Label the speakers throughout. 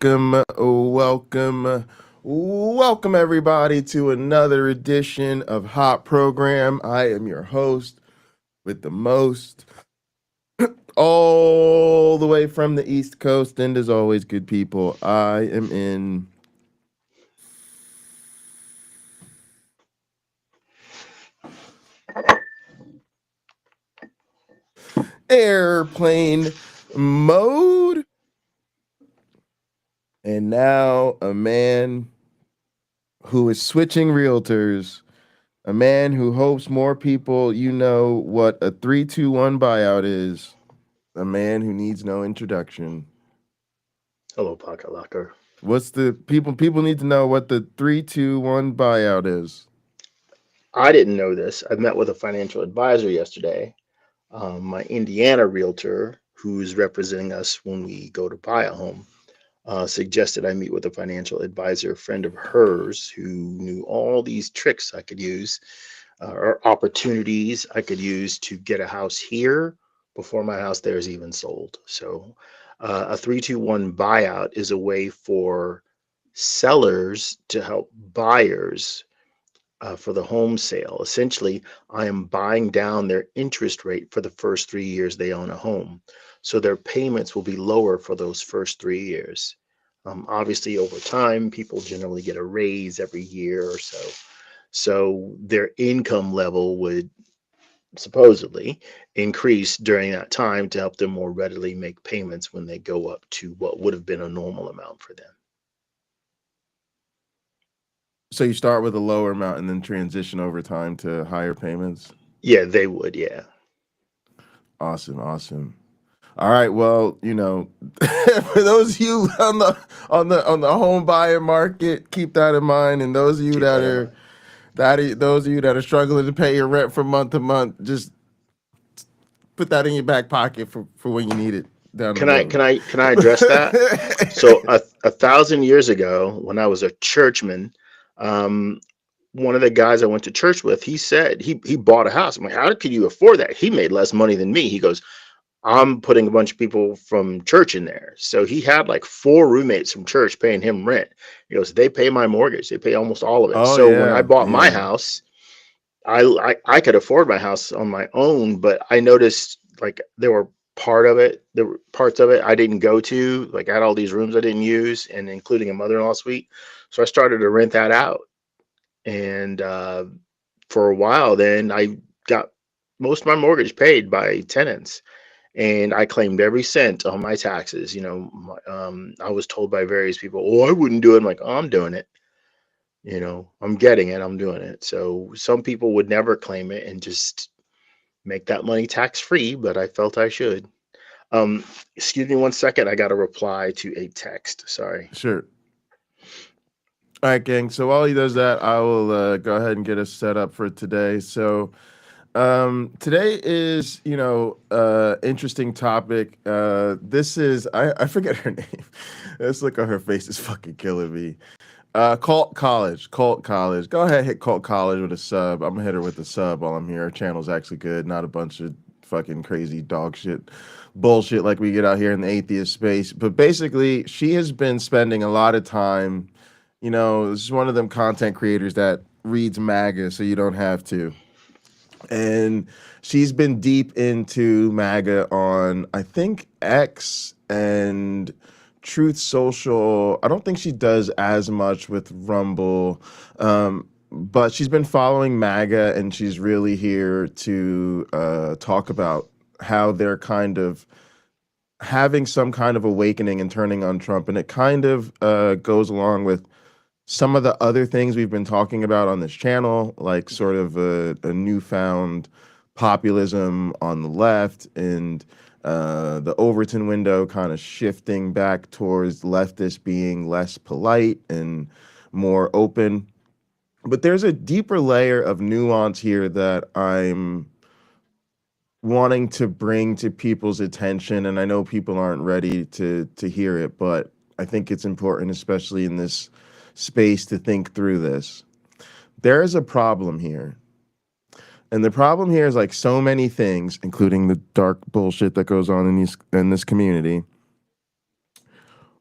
Speaker 1: Welcome everybody to another edition of Hot Program. I am your host with the most, all the way from the East Coast, and as always, good people. I am in airplane mode, and now a man who is switching realtors. A man who hopes more people know what a 3-2-1 buyout is. A man who needs no introduction.
Speaker 2: Hello, Pocket Locker.
Speaker 1: What's the people need to know what the 3-2-1 buyout is.
Speaker 2: I didn't know this. I met with a financial advisor yesterday. My Indiana realtor, who's representing us when we go to buy a home, suggested I meet with a financial advisor, a friend of hers, who knew all these tricks I could use or opportunities I could use to get a house here before my house there is even sold. So, a 3-2-1 buyout is a way for sellers to help buyers for the home sale. Essentially, I am buying down their interest rate for the first 3 years they own a home. So their payments will be lower for those first 3 years. Obviously, over time, people generally get a raise every year or so. So their income level would supposedly increase during that time to help them more readily make payments when they go up to what would have been a normal amount for them.
Speaker 1: So you start with a lower amount and then transition over time to higher payments.
Speaker 2: Yeah, they would. Yeah.
Speaker 1: Awesome. All right, well, for those of you on the home buyer market, keep that in mind. And those of you
Speaker 2: Keep
Speaker 1: that
Speaker 2: that in
Speaker 1: are
Speaker 2: mind.
Speaker 1: those of you that are struggling to pay your rent from month to month, just put that in your back pocket for when you need it down the
Speaker 2: Can I
Speaker 1: road.
Speaker 2: can I can I address that? So a thousand years ago, when I was a churchman, um, one of the guys I went to church with, he said he bought a house. I'm like, how could you afford that? He made less money than me. He goes, I'm putting a bunch of people from church in there. So he had like four roommates from church paying him rent. He goes, they pay my mortgage. They pay almost all of it.
Speaker 1: Oh
Speaker 2: So when I
Speaker 1: yeah,
Speaker 2: bought my
Speaker 1: yeah.
Speaker 2: house, I could afford my house on my own, but I noticed like there were parts of it I didn't go to. Like I had all these rooms I didn't use, and including a mother-in-law suite. So I started to rent that out, and for a while, then I got most of my mortgage paid by tenants, and I claimed every cent on my taxes. I was told by various people, "Oh, I wouldn't do it." I'm like, "Oh, I'm doing it." I'm getting it. I'm doing it. So some people would never claim it and just make that money tax free, but I felt I should. Um, Excuse me one second. I got to reply to a text. Sorry.
Speaker 1: Sure. All right, gang. So while he does that, I will go ahead and get us set up for today. So today is, interesting topic. This is I forget her name. This look on her face is fucking killing me. Cult College. Cult College. Go ahead, hit Cult College with a sub. I'm gonna hit her with a sub while I'm here. Our channel's actually good, not a bunch of fucking crazy dog shit bullshit like we get out here in the atheist space. But basically, she has been spending a lot of time, this is one of them content creators that reads MAGA so you don't have to. And she's been deep into MAGA on, I think, X and Truth Social. I don't think she does as much with Rumble, but she's been following MAGA, and she's really here to talk about how they're kind of having some kind of awakening and turning on Trump. And it kind of goes along with some of the other things we've been talking about on this channel, like sort of a newfound populism on the left and the Overton window kind of shifting back towards leftists being less polite and more open. But there's a deeper layer of nuance here that I'm wanting to bring to people's attention, and I know people aren't ready to hear it, but I think it's important, especially in this space, to think through this. There is a problem here. And the problem here is like so many things, including the dark bullshit that goes on in this community.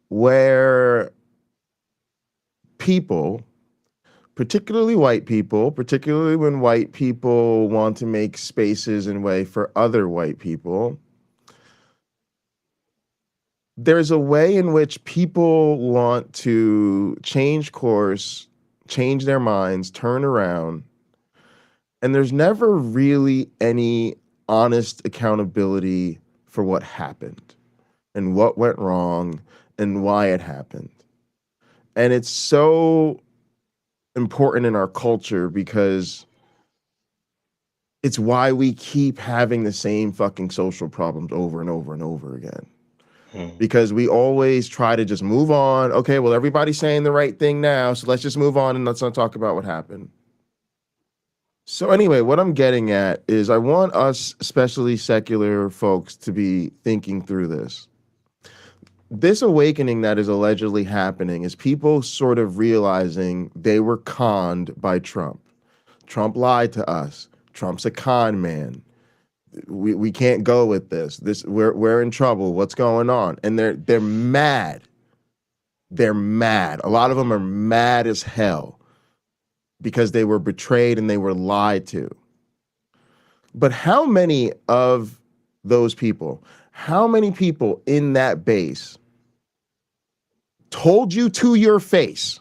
Speaker 1: where people, particularly white people, particularly when white people want to make spaces and way for other white people, there's a way in which people want to change course, change their minds, turn around, and there's never really any honest accountability for what happened and what went wrong and why it happened. And it's so important in our culture because it's why we keep having the same fucking social problems over and over and over again. Because we always try to just move on. Okay, well, everybody's saying the right thing now, so let's just move on and let's not talk about what happened. So anyway, what I'm getting at is I want us, especially secular folks, to be thinking through this. This awakening that is allegedly happening is people sort of realizing they were conned by Trump. Trump lied to us. Trump's a con man. We can't go with this. We're in trouble. What's going on? And they're mad. They're mad. A lot of them are mad as hell because they were betrayed and they were lied to. But how many of those people, how many people in that base told you to your face,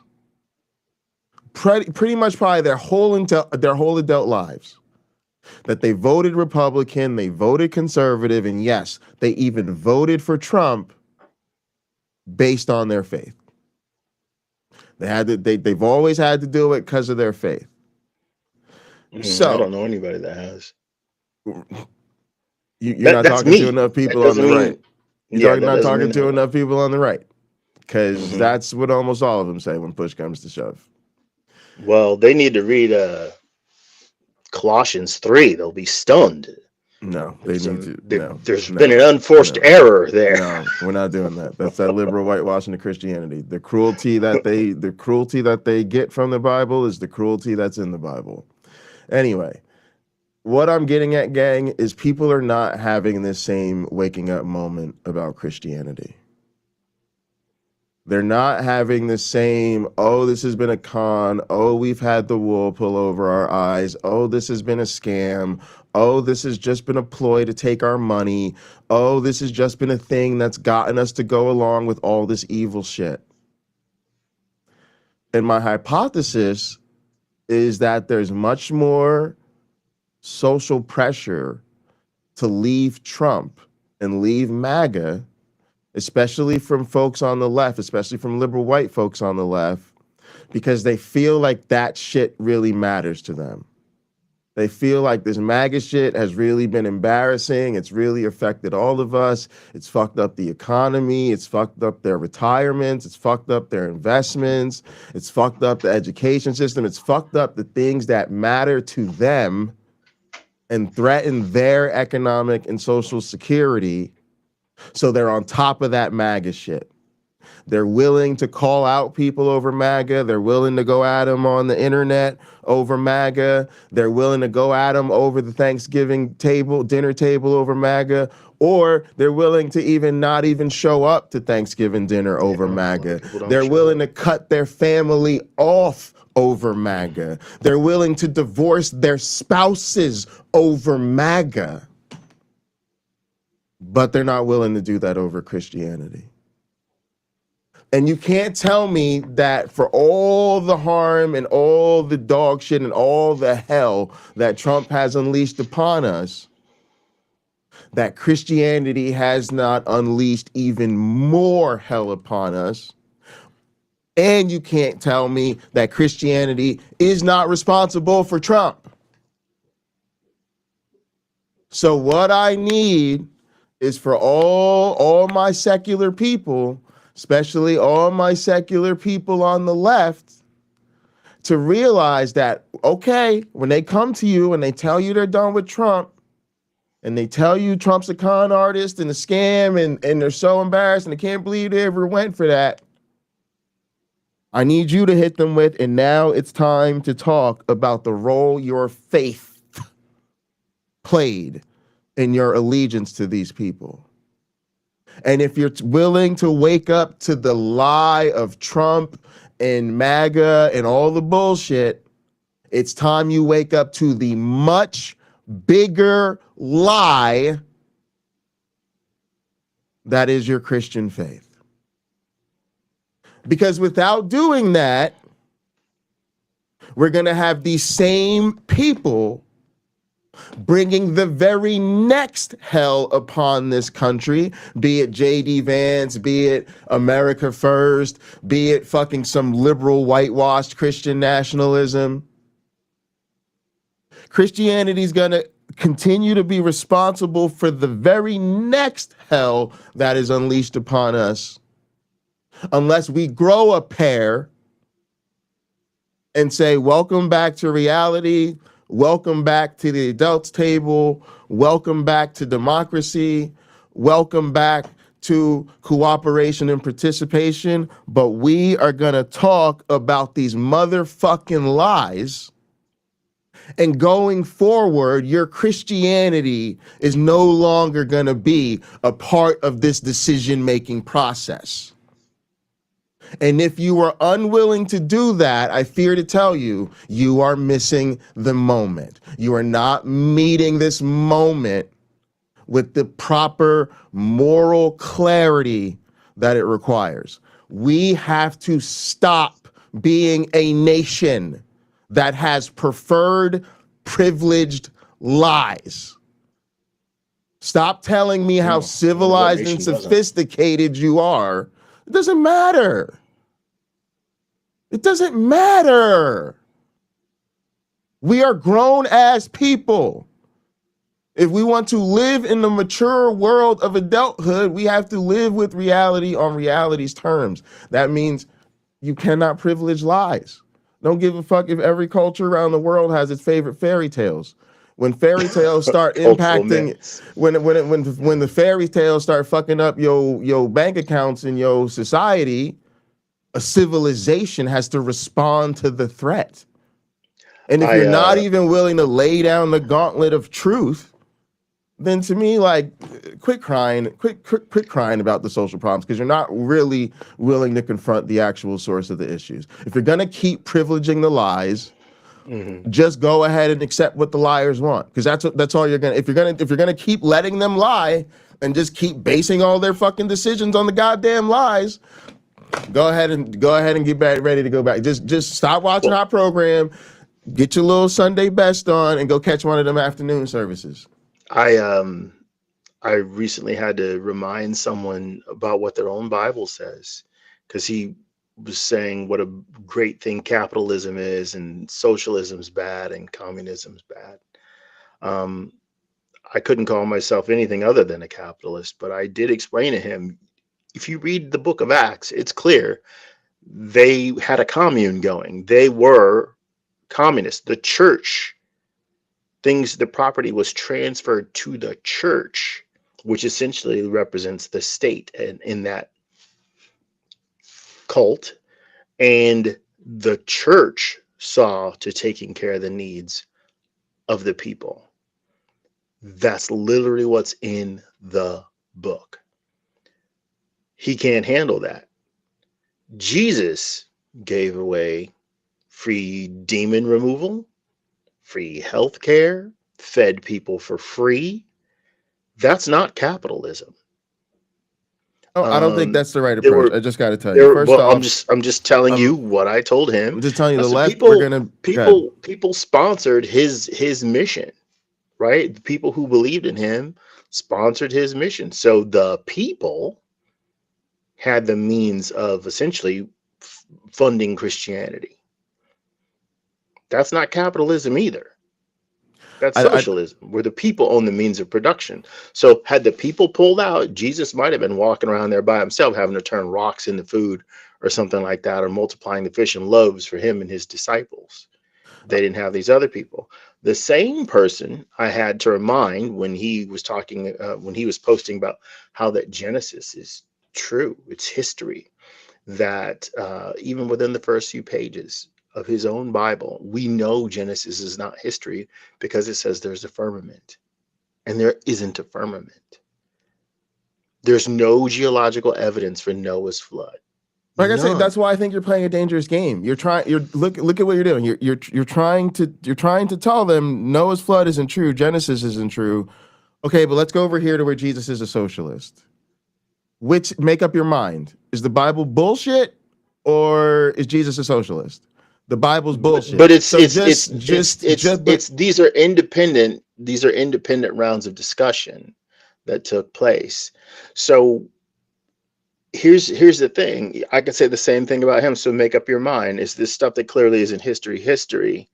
Speaker 1: pretty much probably their whole adult lives, that they voted Republican, they voted conservative, and yes, they even voted for Trump based on their faith. They've always had to do it because of their faith. So
Speaker 2: I don't know anybody that has.
Speaker 1: You're not talking to enough people on the right. You're not talking to enough people on the right, because that's what almost all of them say when push comes to shove.
Speaker 2: Well, they need to read Colossians 3. They'll be stunned.
Speaker 1: No, they need to.
Speaker 2: There's been an unforced error there.
Speaker 1: No, we're not doing that. That's that liberal whitewashing of Christianity. The cruelty that they get from the Bible is the cruelty that's in the Bible. Anyway, what I'm getting at, gang, is people are not having this same waking up moment about Christianity. They're not having the same, oh, this has been a con. Oh, we've had the wool pull over our eyes. Oh, this has been a scam. Oh, this has just been a ploy to take our money. Oh, this has just been a thing that's gotten us to go along with all this evil shit. And my hypothesis is that there's much more social pressure to leave Trump and leave MAGA, especially from folks on the left, especially from liberal white folks on the left, because they feel like that shit really matters to them. They feel like this MAGA shit has really been embarrassing. It's really affected all of us. It's fucked up the economy. It's fucked up their retirements. It's fucked up their investments. It's fucked up the education system. It's fucked up the things that matter to them and threaten their economic and social security. So they're on top of that MAGA shit. They're willing to call out people over MAGA. They're willing to go at them on the internet over MAGA. They're willing to go at them over the Thanksgiving dinner table over MAGA. Or they're willing to not even show up to Thanksgiving dinner over MAGA. They're willing to cut their family off over MAGA. They're willing to divorce their spouses over MAGA. But they're not willing to do that over Christianity. And you can't tell me that for all the harm and all the dog shit and all the hell that Trump has unleashed upon us, that Christianity has not unleashed even more hell upon us. And you can't tell me that Christianity is not responsible for Trump. So what I need is for all my secular people, especially all my secular people on the left, to realize that, okay, when they come to you and they tell you they're done with Trump, and they tell you Trump's a con artist and a scam, and they're so embarrassed and they can't believe they ever went for that, I need you to hit them with, and now it's time to talk about the role your faith played in your allegiance to these people. And if you're willing to wake up to the lie of Trump and MAGA and all the bullshit, it's time you wake up to the much bigger lie that is your Christian faith. Because without doing that, we're going to have these same people bringing the very next hell upon this country, be it J.D. Vance, be it America First, be it fucking some liberal whitewashed Christian nationalism. Christianity's going to continue to be responsible for the very next hell that is unleashed upon us unless we grow a pair and say, welcome back to reality, welcome back to the adults table, welcome back to democracy, welcome back to cooperation and participation, but we are going to talk about these motherfucking lies. And going forward, your Christianity is no longer going to be a part of this decision-making process. And if you are unwilling to do that, I fear to tell you, you are missing the moment. You are not meeting this moment with the proper moral clarity that it requires. We have to stop being a nation that has preferred, privileged lies. Stop telling me how civilized and sophisticated you are. It doesn't matter. It doesn't matter. We are grown-ass people. If we want to live in the mature world of adulthood, we have to live with reality on reality's terms. That means you cannot privilege lies. Don't give a fuck if every culture around the world has its favorite fairy tales. When fairy tales start impacting, when the fairy tales start fucking up your bank accounts and your society, a civilization has to respond to the threat. And if you're not even willing to lay down the gauntlet of truth, then to me, like, quit crying about the social problems, because you're not really willing to confront the actual source of the issues. If you're gonna keep privileging the lies, just go ahead and accept what the liars want, because that's all you're gonna. If you're gonna keep letting them lie and just keep basing all their fucking decisions on the goddamn lies, go ahead and get back ready to go back. Just stop watching our program, get your little Sunday best on, and go catch one of them afternoon services.
Speaker 2: I recently had to remind someone about what their own Bible says, because he was saying what a great thing capitalism is, and socialism's bad and communism's bad. I couldn't call myself anything other than a capitalist, but I did explain to him, if you read the book of Acts, it's clear they had a commune going. They were communists. The church, the property was transferred to the church, which essentially represents the state in that cult. And the church saw to taking care of the needs of the people. That's literally what's in the book. He can't handle that. Jesus gave away free demon removal, free health care, fed people for free. That's not capitalism.
Speaker 1: Oh, I don't think that's the right approach. I just got to tell you. First off,
Speaker 2: I'm just telling you what I told him.
Speaker 1: I'm just telling you the left. We're gonna
Speaker 2: people sponsored his mission, right? The people who believed in him sponsored his mission. So the people had the means of essentially funding Christianity. That's not capitalism either. That's socialism, where the people own the means of production. So had the people pulled out, Jesus might have been walking around there by himself, having to turn rocks into food or something like that, or multiplying the fish and loaves for him and his disciples. They didn't have these other people. The same person I had to remind when he was talking, when he was posting about how that Genesis is true, it's history, that even within the first few pages of his own Bible, we know Genesis is not history, because it says there's a firmament, and there isn't a firmament. There's no geological evidence for Noah's flood.
Speaker 1: Like I said,
Speaker 2: None.
Speaker 1: that's why I think you're playing a dangerous game. You're look at what you're doing. You're trying to tell them Noah's flood isn't true, Genesis isn't true. Okay, but let's go over here to where Jesus is a socialist. Which, make up your mind. Is the Bible bullshit or is Jesus a socialist? The Bible's bullshit.
Speaker 2: But it's
Speaker 1: So but
Speaker 2: these are independent rounds of discussion that took place. So here's the thing. I could say the same thing about him. So make up your mind. Is this stuff that clearly isn't history?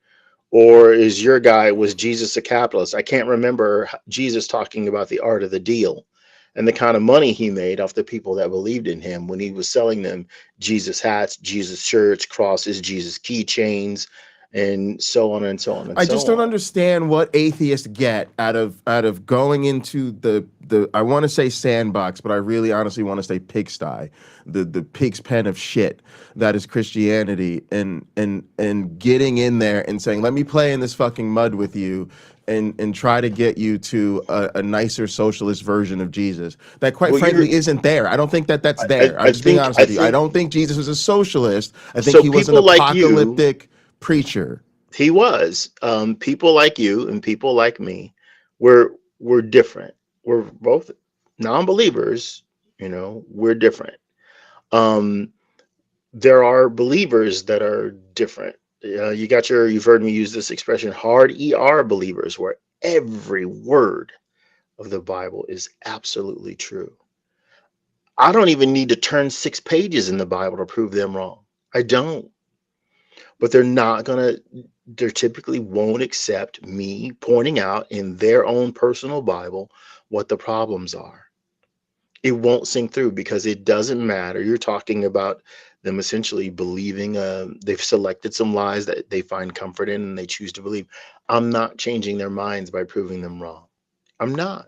Speaker 2: Or is your guy, was Jesus a capitalist? I can't remember Jesus talking about the art of the deal and the kind of money he made off the people that believed in him when he was selling them Jesus hats, Jesus shirts, crosses, Jesus keychains, and so on and so on and
Speaker 1: I
Speaker 2: so
Speaker 1: just don't
Speaker 2: on.
Speaker 1: understand what atheists get out of going into the I want to say sandbox, but I really honestly want to say pigsty, the pig's pen of shit that is Christianity, and getting in there and saying, let me play in this fucking mud with you and try to get you to a nicer socialist version of Jesus that quite
Speaker 2: Well,
Speaker 1: frankly isn't there. I don't think that's there. I'm
Speaker 2: I
Speaker 1: just being
Speaker 2: think
Speaker 1: honest with you. I don't think Jesus was a socialist. I think
Speaker 2: so.
Speaker 1: he was an
Speaker 2: People like you,
Speaker 1: apocalyptic preacher.
Speaker 2: he was. People like you and people like me, we're different. We're both non-believers. We're different. Um, there are believers that are different. You've heard me use this expression, hard ER believers, where every word of the Bible is absolutely true. I don't even need to turn 6 pages in the Bible to prove them wrong. I don't. But they typically won't accept me pointing out in their own personal Bible what the problems are. It won't sink through because it doesn't matter. You're talking about them essentially believing, they've selected some lies that they find comfort in and they choose to believe. I'm not changing their minds by proving them wrong. I'm not.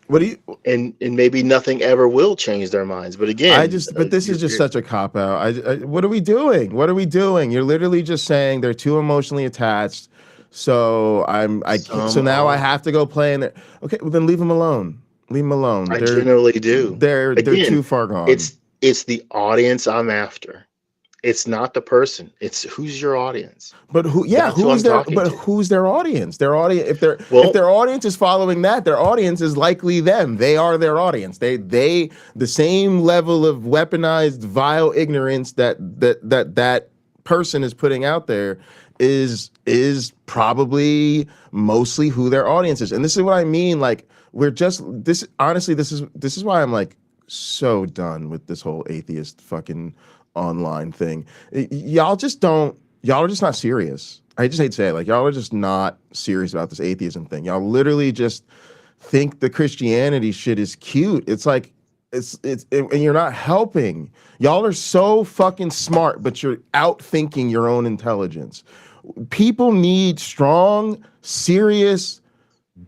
Speaker 1: What do you?
Speaker 2: And maybe nothing ever will change their minds. But again,
Speaker 1: But this is just such a cop out. What are we doing? What are we doing? You're literally just saying they're too emotionally attached. So I can't, so
Speaker 2: some
Speaker 1: now I
Speaker 2: are.
Speaker 1: have to go play in it. Okay, well then leave them alone. Leave them alone.
Speaker 2: I generally do.
Speaker 1: They're
Speaker 2: Again,
Speaker 1: too far gone.
Speaker 2: it's the audience I'm after. It's not the person. It's who's your audience.
Speaker 1: But
Speaker 2: That's who I'm talking to.
Speaker 1: who's their audience? Their audience, if
Speaker 2: Well,
Speaker 1: their audience is following that, their audience is likely them. They are their audience. They the same level of weaponized vile ignorance that person is putting out there is probably mostly who their audience is. And this is what I mean. Like, we're just this honestly, this is why I'm like so done with this whole atheist fucking online thing. Y'all just don't, y'all are just not serious. I just hate to say it, like, y'all are just not serious about this atheism thing. Y'all literally just think the Christianity shit is cute. It's like and you're not helping. Y'all are so fucking smart, but you're outthinking your own intelligence. People need strong, serious,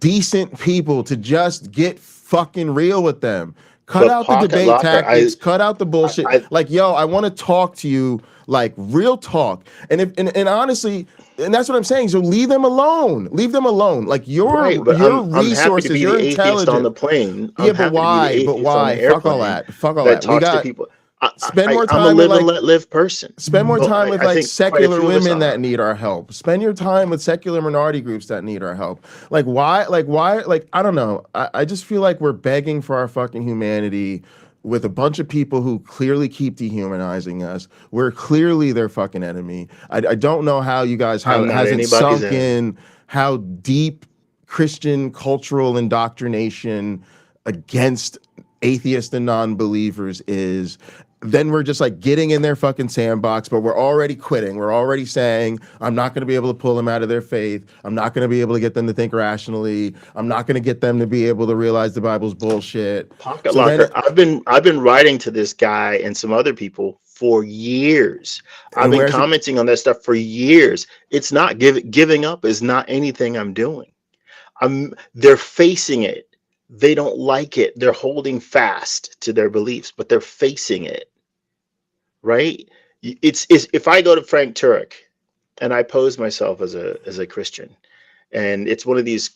Speaker 1: decent people to just get fucking real with them. Cut
Speaker 2: but
Speaker 1: out the
Speaker 2: Pocket
Speaker 1: debate
Speaker 2: Locker,
Speaker 1: tactics. Cut out the bullshit.
Speaker 2: I
Speaker 1: Like, yo, I want to talk to you, like, real talk. And honestly, and that's what I'm saying. So leave them alone. Leave them alone. Like,
Speaker 2: right, but
Speaker 1: your
Speaker 2: I'm happy to
Speaker 1: resources,
Speaker 2: be
Speaker 1: your
Speaker 2: the atheist on
Speaker 1: intelligence.
Speaker 2: the plane.
Speaker 1: Yeah,
Speaker 2: I'm
Speaker 1: but
Speaker 2: happy to be the
Speaker 1: why? But
Speaker 2: atheist on the
Speaker 1: why? Fuck all
Speaker 2: airplane
Speaker 1: that. Fuck all
Speaker 2: that
Speaker 1: that. We
Speaker 2: talks to
Speaker 1: got
Speaker 2: people.
Speaker 1: spend more
Speaker 2: I'm a
Speaker 1: time with
Speaker 2: live and
Speaker 1: like
Speaker 2: let live person.
Speaker 1: spend more
Speaker 2: Well,
Speaker 1: time with
Speaker 2: I
Speaker 1: like
Speaker 2: think quite a
Speaker 1: secular
Speaker 2: few of us
Speaker 1: women that
Speaker 2: are.
Speaker 1: need our help. Spend your time with secular minority groups that need our help. Like, why? Like, I don't know. I just feel like we're begging for our fucking humanity with a bunch of people who clearly keep dehumanizing us. We're clearly their fucking enemy. I don't know how you guys, how
Speaker 2: I'm
Speaker 1: it
Speaker 2: not
Speaker 1: hasn't
Speaker 2: anybody's
Speaker 1: sunk
Speaker 2: enemy.
Speaker 1: in how deep Christian cultural indoctrination against atheists and non-believers is. Then we're just like getting in their fucking sandbox, but we're already quitting. We're already saying, I'm not going to be able to pull them out of their faith. I'm not going to be able to get them to think rationally. I'm not going to get them to be able to realize the Bible's bullshit.
Speaker 2: Pocket
Speaker 1: So then,
Speaker 2: Locker. I've been writing to this guy and some other people for years. I've
Speaker 1: and
Speaker 2: been
Speaker 1: where's it?
Speaker 2: commenting on that stuff for years. It's not giving up is not anything I'm doing. They're facing it. They don't like it. They're holding fast to their beliefs, but they're facing it, right? It's if I go to Frank Turek and I pose myself as a Christian, and it's one of these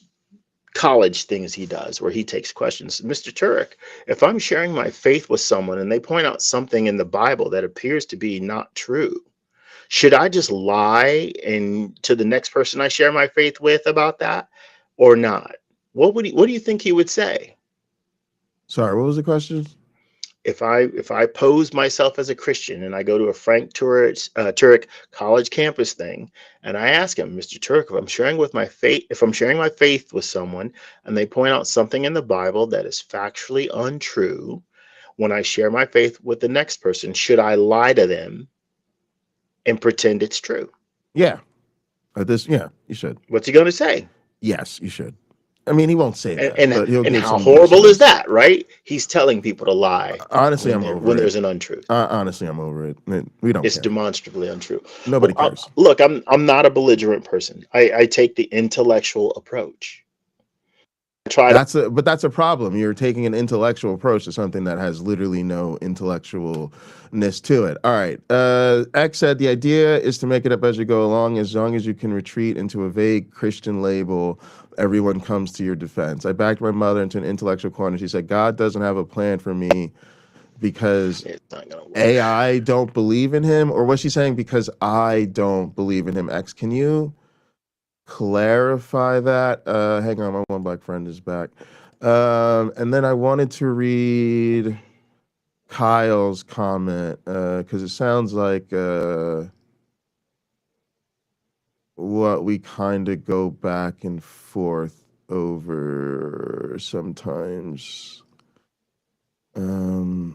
Speaker 2: college things he does where he takes questions. Mr. Turek, if I'm sharing my faith with someone and they point out something in the Bible that appears to be not true, should I just lie and to the next person I share my faith with about that or not? What do you think he would say?
Speaker 1: Sorry, what was the question?
Speaker 2: If I pose myself as a Christian and I go to a Frank Turek college campus thing and I ask him, Mr. Turek, if I'm sharing my faith with someone and they point out something in the Bible that is factually untrue, when I share my faith with the next person, should I lie to them and pretend it's true?
Speaker 1: Yeah. Yeah, you should.
Speaker 2: What's he going to say?
Speaker 1: Yes, you should. I mean, he won't say
Speaker 2: And
Speaker 1: that, but he'll
Speaker 2: and
Speaker 1: give
Speaker 2: how
Speaker 1: some
Speaker 2: horrible is
Speaker 1: reasons.
Speaker 2: that, right? He's telling people to lie
Speaker 1: Honestly, I'm over
Speaker 2: when
Speaker 1: it.
Speaker 2: there's an untruth.
Speaker 1: Honestly, I'm over it. We don't
Speaker 2: It's
Speaker 1: care.
Speaker 2: demonstrably untrue.
Speaker 1: Nobody cares.
Speaker 2: Look, I'm not a belligerent person. I take the intellectual approach. I try to.
Speaker 1: But that's a problem. You're taking an intellectual approach to something that has literally no intellectualness to it. All right. X said the idea is to make it up as you go along. As long as you can retreat into a vague Christian label, everyone comes to your defense. I backed my mother into an intellectual corner. She said, God doesn't have a plan for me because
Speaker 2: It's not gonna work.
Speaker 1: I don't believe in him. Or was she saying because I don't believe in him? X, can you clarify that? Hang on, my one black friend is back. And then I wanted to read Kyle's comment because it sounds like what we kind of go back and forth over sometimes. Why?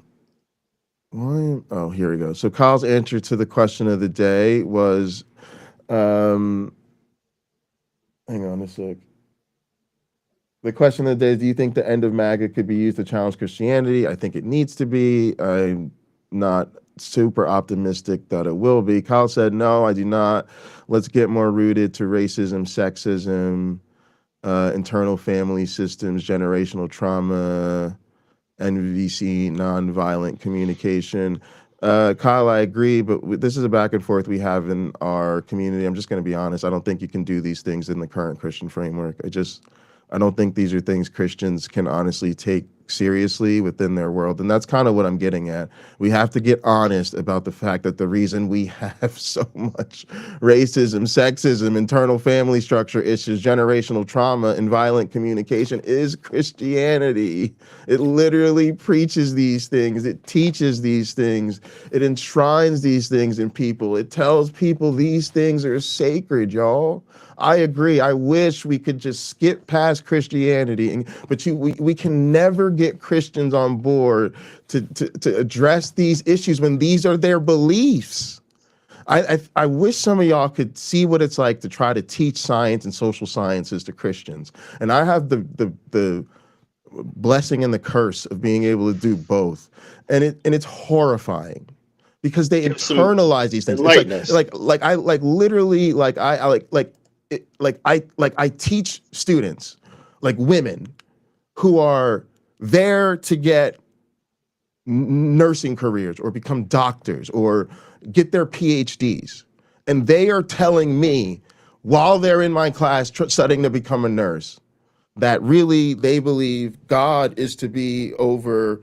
Speaker 1: Oh, here we go. So Kyle's answer to the question of the day was, hang on a sec. The question of the day is, do you think the end of MAGA could be used to challenge Christianity? I think it needs to be. I'm not super optimistic that it will be. Kyle said, no, I do not. Let's get more rooted to racism, sexism, internal family systems, generational trauma, NVC, nonviolent communication. Kyle, I agree, but this is a back and forth we have in our community. I'm just going to be honest. I don't think you can do these things in the current Christian framework. I don't think these are things Christians can honestly take seriously within their world. And that's kind of what I'm getting at. We have to get honest about the fact that the reason we have so much racism, sexism, internal family structure issues, generational trauma, and violent communication is Christianity. It literally preaches these things. It teaches these things. It enshrines these things in people. It tells people these things are sacred, y'all. I agree. I wish we could just skip past Christianity, but we can never get Christians on board to address these issues when these are their beliefs. I wish some of y'all could see what it's like to try to teach science and social sciences to Christians, and I have the blessing and the curse of being able to do both, and it's horrifying because they internalize these things. It's like I like literally like I teach students, like women, who are there to get nursing careers or become doctors or get their PhDs, and they are telling me while they're in my class studying to become a nurse that really they believe God is to be over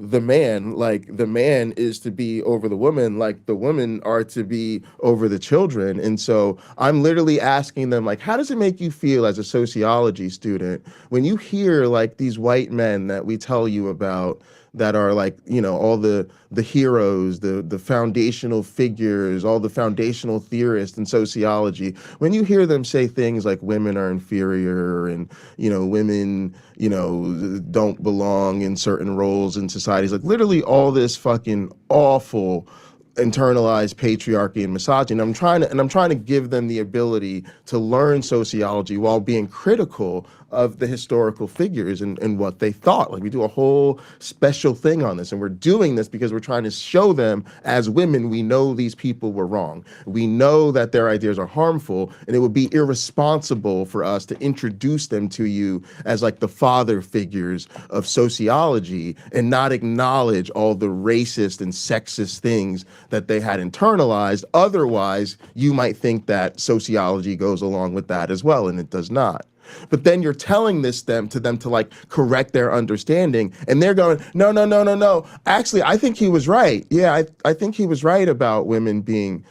Speaker 1: the man, like the man is to be over the woman, like the women are to be over the children. And so I'm literally asking them, like, how does it make you feel as a sociology student when you hear like these white men that we tell you about that are like, you know, all the heroes, the foundational figures, all the foundational theorists in sociology, when you hear them say things like women are inferior and, you know, women, you know, don't belong in certain roles in societies, like literally all this fucking awful internalized patriarchy and misogyny. I'm trying to give them the ability to learn sociology while being critical of the historical figures and what they thought. Like we do a whole special thing on this, and we're doing this because we're trying to show them as women, we know these people were wrong. We know that their ideas are harmful, and it would be irresponsible for us to introduce them to you as like the father figures of sociology and not acknowledge all the racist and sexist things that they had internalized. Otherwise, you might think that sociology goes along with that as well, and it does not. But then you're telling to them to like correct their understanding, and they're going, no, no, no, no, no. Actually, I think he was right. Yeah, I think he was right about women being,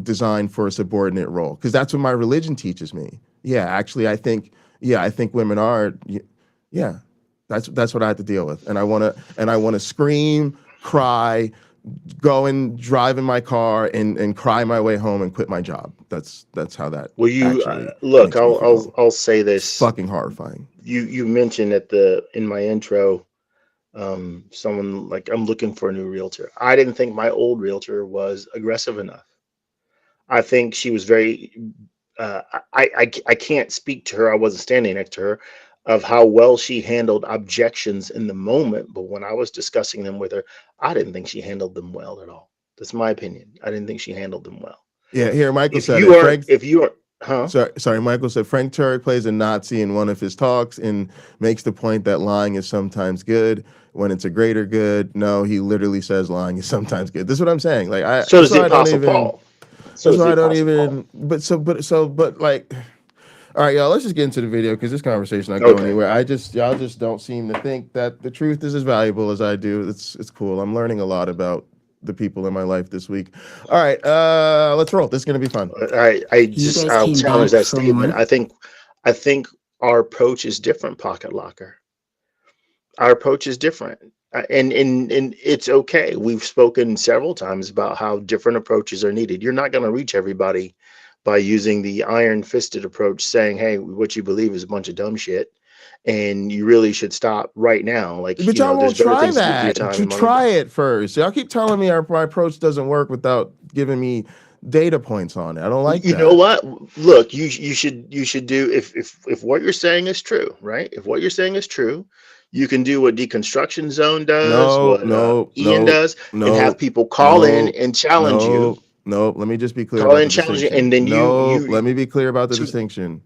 Speaker 1: designed for a subordinate role, because that's what my religion teaches me. Yeah, actually, I think women are. Yeah, that's what I have to deal with, and I want to scream, cry, go and drive in my car and cry my way home and quit my job. That's how that
Speaker 2: Well, you
Speaker 1: actually
Speaker 2: look.
Speaker 1: makes me feel.
Speaker 2: I'll say
Speaker 1: It's
Speaker 2: this.
Speaker 1: fucking horrifying.
Speaker 2: You mentioned in my intro, someone like, I'm looking for a new realtor. I didn't think my old realtor was aggressive enough. I think she was very. I can't speak to her. I wasn't standing next to her, of how well she handled objections in the moment. But when I was discussing them with her, I didn't think she handled them well at all. That's my opinion. I didn't think she handled them well.
Speaker 1: Yeah, here Michael
Speaker 2: If
Speaker 1: said
Speaker 2: you
Speaker 1: it.
Speaker 2: are, if you are, huh?
Speaker 1: Sorry, Michael said Frank Turek plays a Nazi in one of his talks and makes the point that lying is sometimes good when it's a greater good. No, he literally says lying is sometimes good. This is what I'm saying. Like
Speaker 2: So does the Apostle Paul. So
Speaker 1: that's
Speaker 2: does
Speaker 1: why
Speaker 2: the
Speaker 1: I don't
Speaker 2: Apostle Paul.
Speaker 1: even. But like. All right, y'all. Let's just get into the video because this conversation not going
Speaker 2: Okay.
Speaker 1: anywhere. Y'all just don't seem to think that the truth is as valuable as I do. It's cool. I'm learning a lot about the people in my life this week. All right, let's roll. This is gonna be fun.
Speaker 3: You guys
Speaker 2: I'll
Speaker 3: came
Speaker 2: challenge
Speaker 3: back
Speaker 2: that
Speaker 3: from
Speaker 2: statement.
Speaker 3: work?
Speaker 2: I think our approach is different, Pocket Locker. Our approach is different. And it's okay. We've spoken several times about how different approaches are needed. You're not going to reach everybody by using the iron fisted approach, saying, hey, what you believe is a bunch of dumb shit, and you really should stop right now. Like,
Speaker 1: But y'all
Speaker 2: there's
Speaker 1: won't
Speaker 2: better
Speaker 1: try
Speaker 2: things to do with your
Speaker 1: that.
Speaker 2: time
Speaker 1: To
Speaker 2: and money.
Speaker 1: try it first. Y'all keep telling me my approach doesn't work without giving me data points on it. I don't like
Speaker 2: You know
Speaker 1: that.
Speaker 2: what? Look, you should do, if what you're saying is true, right? If what you're saying is true, you can do what Deconstruction Zone does,
Speaker 1: No,
Speaker 2: what
Speaker 1: no,
Speaker 2: Ian
Speaker 1: no,
Speaker 2: does, and have
Speaker 1: no,
Speaker 2: people call in
Speaker 1: no,
Speaker 2: and challenge you.
Speaker 1: no, no. Let me just be clear
Speaker 2: Call
Speaker 1: about
Speaker 2: in,
Speaker 1: the
Speaker 2: challenge you,
Speaker 1: distinction.
Speaker 2: and then
Speaker 1: No, let
Speaker 2: you
Speaker 1: me be clear about the
Speaker 2: so
Speaker 1: distinction.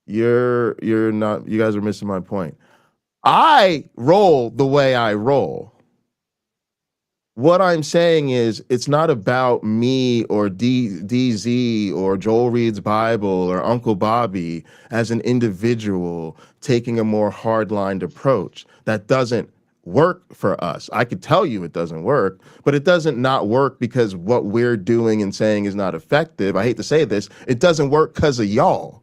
Speaker 1: You're not. You guys are missing my point. I roll the way I roll. What I'm saying is, it's not about me or DZ or Joel Reed's Bible or Uncle Bobby as an individual taking a more hardlined approach. That doesn't work for us. I could tell you it doesn't work, but it doesn't not work because what we're doing and saying is not effective. I hate to say this, it doesn't work because of y'all.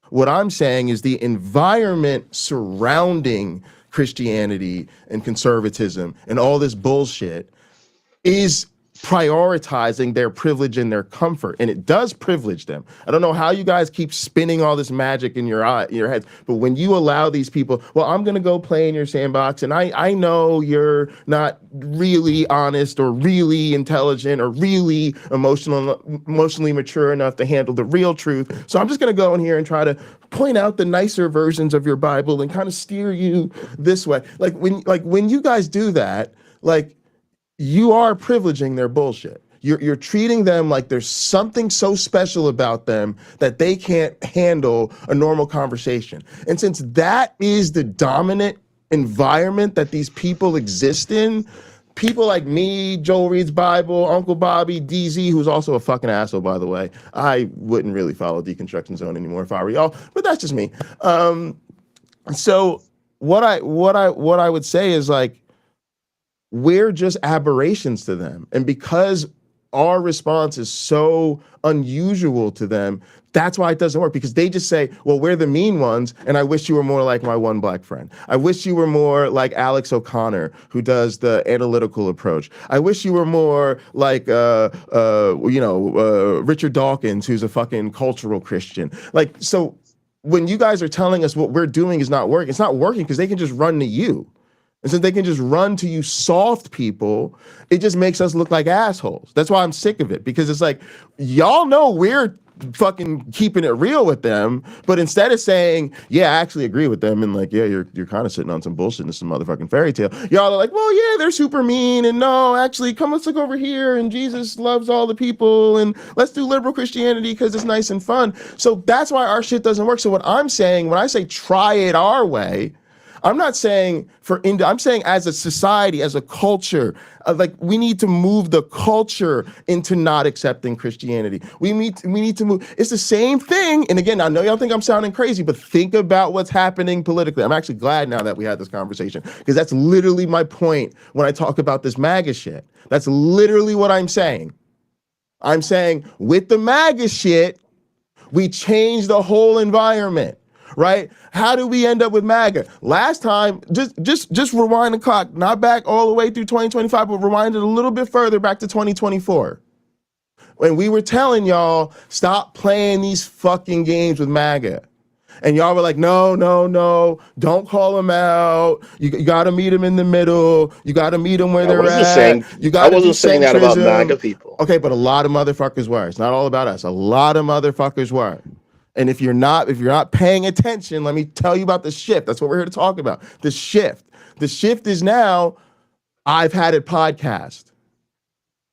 Speaker 1: What I'm saying is the environment surrounding Christianity and conservatism and all this bullshit is prioritizing their privilege and their comfort, and it does privilege them. I don't know how you guys keep spinning all this magic in your heads, but when you allow these people, well, I'm gonna go play in your sandbox, and I know you're not really honest or really intelligent or really emotionally mature enough to handle the real truth, so I'm just gonna go in here and try to point out the nicer versions of your Bible and kind of steer you this way. When you guys do that, like, you are privileging their bullshit. You're treating them like there's something so special about them that they can't handle a normal conversation. And since that is the dominant environment that these people exist in, people like me, Joel Reed's Bible, Uncle Bobby, DZ, who's also a fucking asshole, by the way. I wouldn't really follow Deconstruction Zone anymore if I were y'all, but that's just me. So what I would say is, like, we're just aberrations to them. And because our response is so unusual to them, that's why it doesn't work, because they just say, well, we're the mean ones, and I wish you were more like my one black friend. I wish you were more like Alex O'Connor, who does the analytical approach. I wish you were more like, Richard Dawkins, who's a fucking cultural Christian. Like, so when you guys are telling us what we're doing is not working, it's not working because they can just run to you. And since they can just run to you soft people, it just makes us look like assholes. That's why I'm sick of it, because it's like, y'all know we're fucking keeping it real with them, but instead of saying, yeah, I actually agree with them, and like, yeah, you're kind of sitting on some bullshit and some motherfucking fairy tale, y'all are like, well, yeah, they're super mean, and no, actually, come, let's look over here, and Jesus loves all the people, and let's do liberal Christianity because it's nice and fun. So that's why our shit doesn't work. So what I'm saying, when I say try it our way, I'm not saying I'm saying as a society, as a culture, like we need to move the culture into not accepting Christianity. We need to move. It's the same thing. And again, I know y'all think I'm sounding crazy, but think about what's happening politically. I'm actually glad now that we had this conversation, because that's literally my point when I talk about this MAGA shit. That's literally what I'm saying. I'm saying with the MAGA shit, we changed the whole environment, right? How did we end up with MAGA? Last time, just rewind the clock, not back all the way through 2025, but rewind it a little bit further back to 2024. When we were telling y'all, stop playing these fucking games with MAGA. And y'all were like, no, don't call them out. You got to meet them in the middle. You got to meet them where they're at. You got to do
Speaker 2: I wasn't saying that about MAGA people.
Speaker 1: Okay, but a lot of motherfuckers were. It's not all about us. A lot of motherfuckers were. And if you're not paying attention, let me tell you about the shift. That's what we're here to talk about. The shift. The shift is now, I've had it podcast.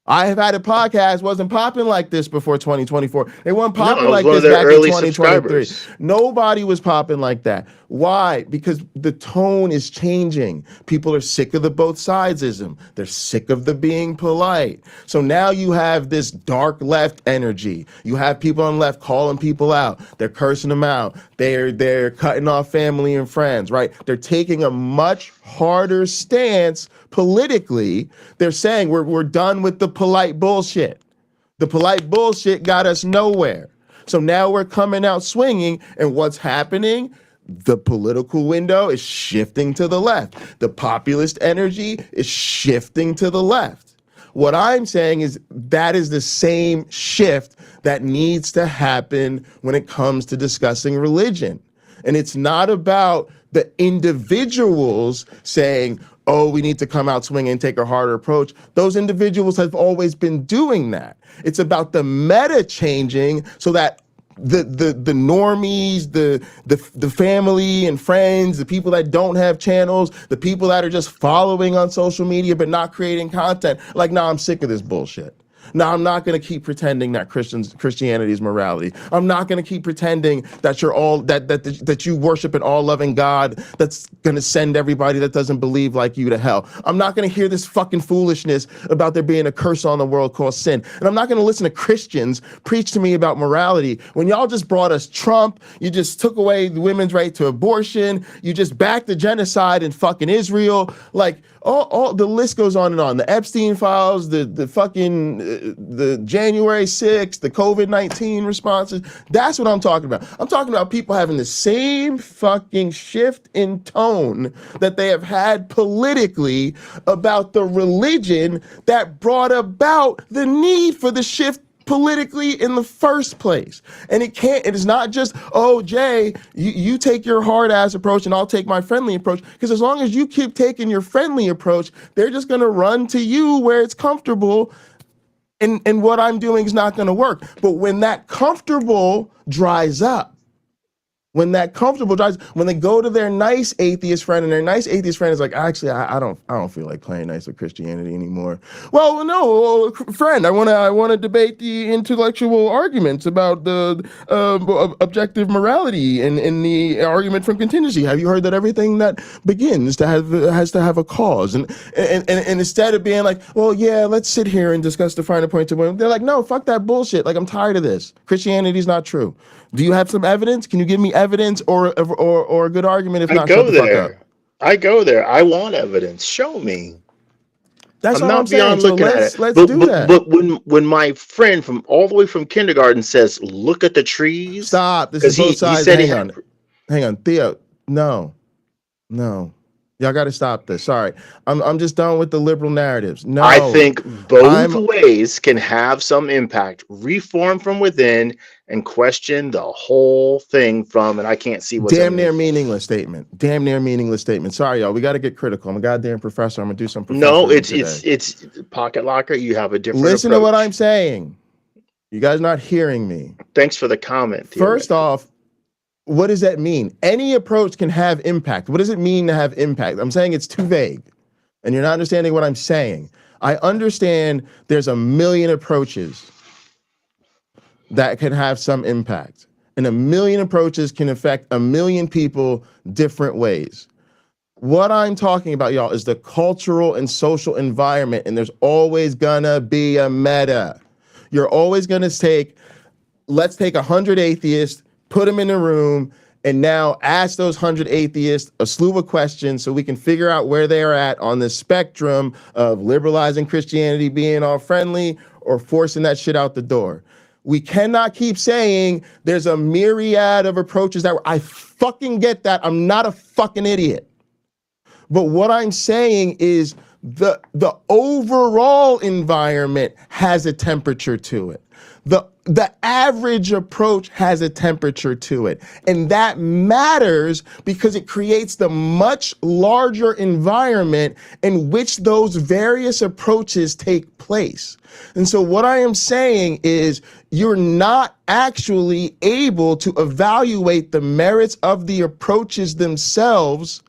Speaker 1: I have had a podcast, wasn't popping like this before 2024. They weren't popping like this back in 2023. Nobody was popping like that. Why? Because the tone is changing. People are sick of the both sidesism. They're sick of the being polite. So now you have this dark left energy. You have people on the left calling people out. They're cursing them out. They're cutting off family and friends, right? They're taking a much harder stance politically. They're saying we're done with the polite bullshit. The polite bullshit got us nowhere. So now we're coming out swinging, and what's happening? The political window is shifting to the left. The populist energy is shifting to the left. What I'm saying is that is the same shift that needs to happen when it comes to discussing religion. And it's not about the individuals saying, oh, we need to come out swinging and take a harder approach. Those individuals have always been doing that. It's about the meta changing so that the normies, the family and friends, the people that don't have channels, the people that are just following on social media but not creating content, like, nah, I'm sick of this bullshit. Now, I'm not going to keep pretending that Christianity is morality. I'm not going to keep pretending that you're all that you worship an all-loving God that's going to send everybody that doesn't believe like you to hell. I'm not going to hear this fucking foolishness about there being a curse on the world called sin. And I'm not going to listen to Christians preach to me about morality when y'all just brought us Trump. You just took away the women's right to abortion. You just backed the genocide in fucking Israel. Like, all the list goes on and on. The Epstein files, the January 6th, the COVID-19 responses. That's what I'm talking about. I'm talking about people having the same fucking shift in tone that they have had politically about the religion that brought about the need for the shift politically in the first place. And it is not just, oh, Jay, you take your hard ass approach and I'll take my friendly approach. Because as long as you keep taking your friendly approach, they're just going to run to you where it's comfortable. And what I'm doing is not going to work. But when that comfortable dries up, when they go to their nice atheist friend and their nice atheist friend is like, actually, I don't feel like playing nice with Christianity anymore. Well, no, friend, I want to debate the intellectual arguments about the objective morality and the argument from contingency. Have you heard that everything that begins has to have a cause? And instead of being like, well, yeah, let's sit here and discuss the finer points of women, they're like, no, fuck that bullshit. Like, I'm tired of this. Christianity is not true. Do you have some evidence? Can you give me evidence or a good argument? If not, shut the fuck up.
Speaker 2: I go there. I want evidence. Show me.
Speaker 1: That's all I'm saying. So let's do that.
Speaker 2: But when my friend from all the way from kindergarten says, "Look at the trees."
Speaker 1: Stop. This is both sides. Hang on, Theo. No. Y'all got to stop this. Sorry, I'm just done with the liberal narratives. No,
Speaker 2: I think both ways can have some impact. Reform from within and question the whole thing from, and I can't see what's
Speaker 1: damn near meaningless statement. Sorry, y'all. We got to get critical. I'm a goddamn professor. I'm gonna do some.
Speaker 2: No, it's pocket locker. You have a different.
Speaker 1: Listen
Speaker 2: approach.
Speaker 1: To what I'm saying. You guys not hearing me.
Speaker 2: Thanks for the comment.
Speaker 1: First off, what does that mean? Any approach can have impact. What does it mean to have impact? I'm saying it's too vague, and you're not understanding what I'm saying. I understand there's a million approaches that can have some impact, and a million approaches can affect a million people different ways. What I'm talking about, y'all, is the cultural and social environment, and there's always gonna be a meta. You're always gonna let's take 100 atheists, put them in a room, and now ask those 100 atheists a slew of questions so we can figure out where they're at on the spectrum of liberalizing Christianity, being all friendly, or forcing that shit out the door. We cannot keep saying there's a myriad of approaches I fucking get that. I'm not a fucking idiot. But what I'm saying is the overall environment has a temperature to it. The average approach has a temperature to it. And that matters because it creates the much larger environment in which those various approaches take place. And so what I am saying is you're not actually able to evaluate the merits of the approaches themselves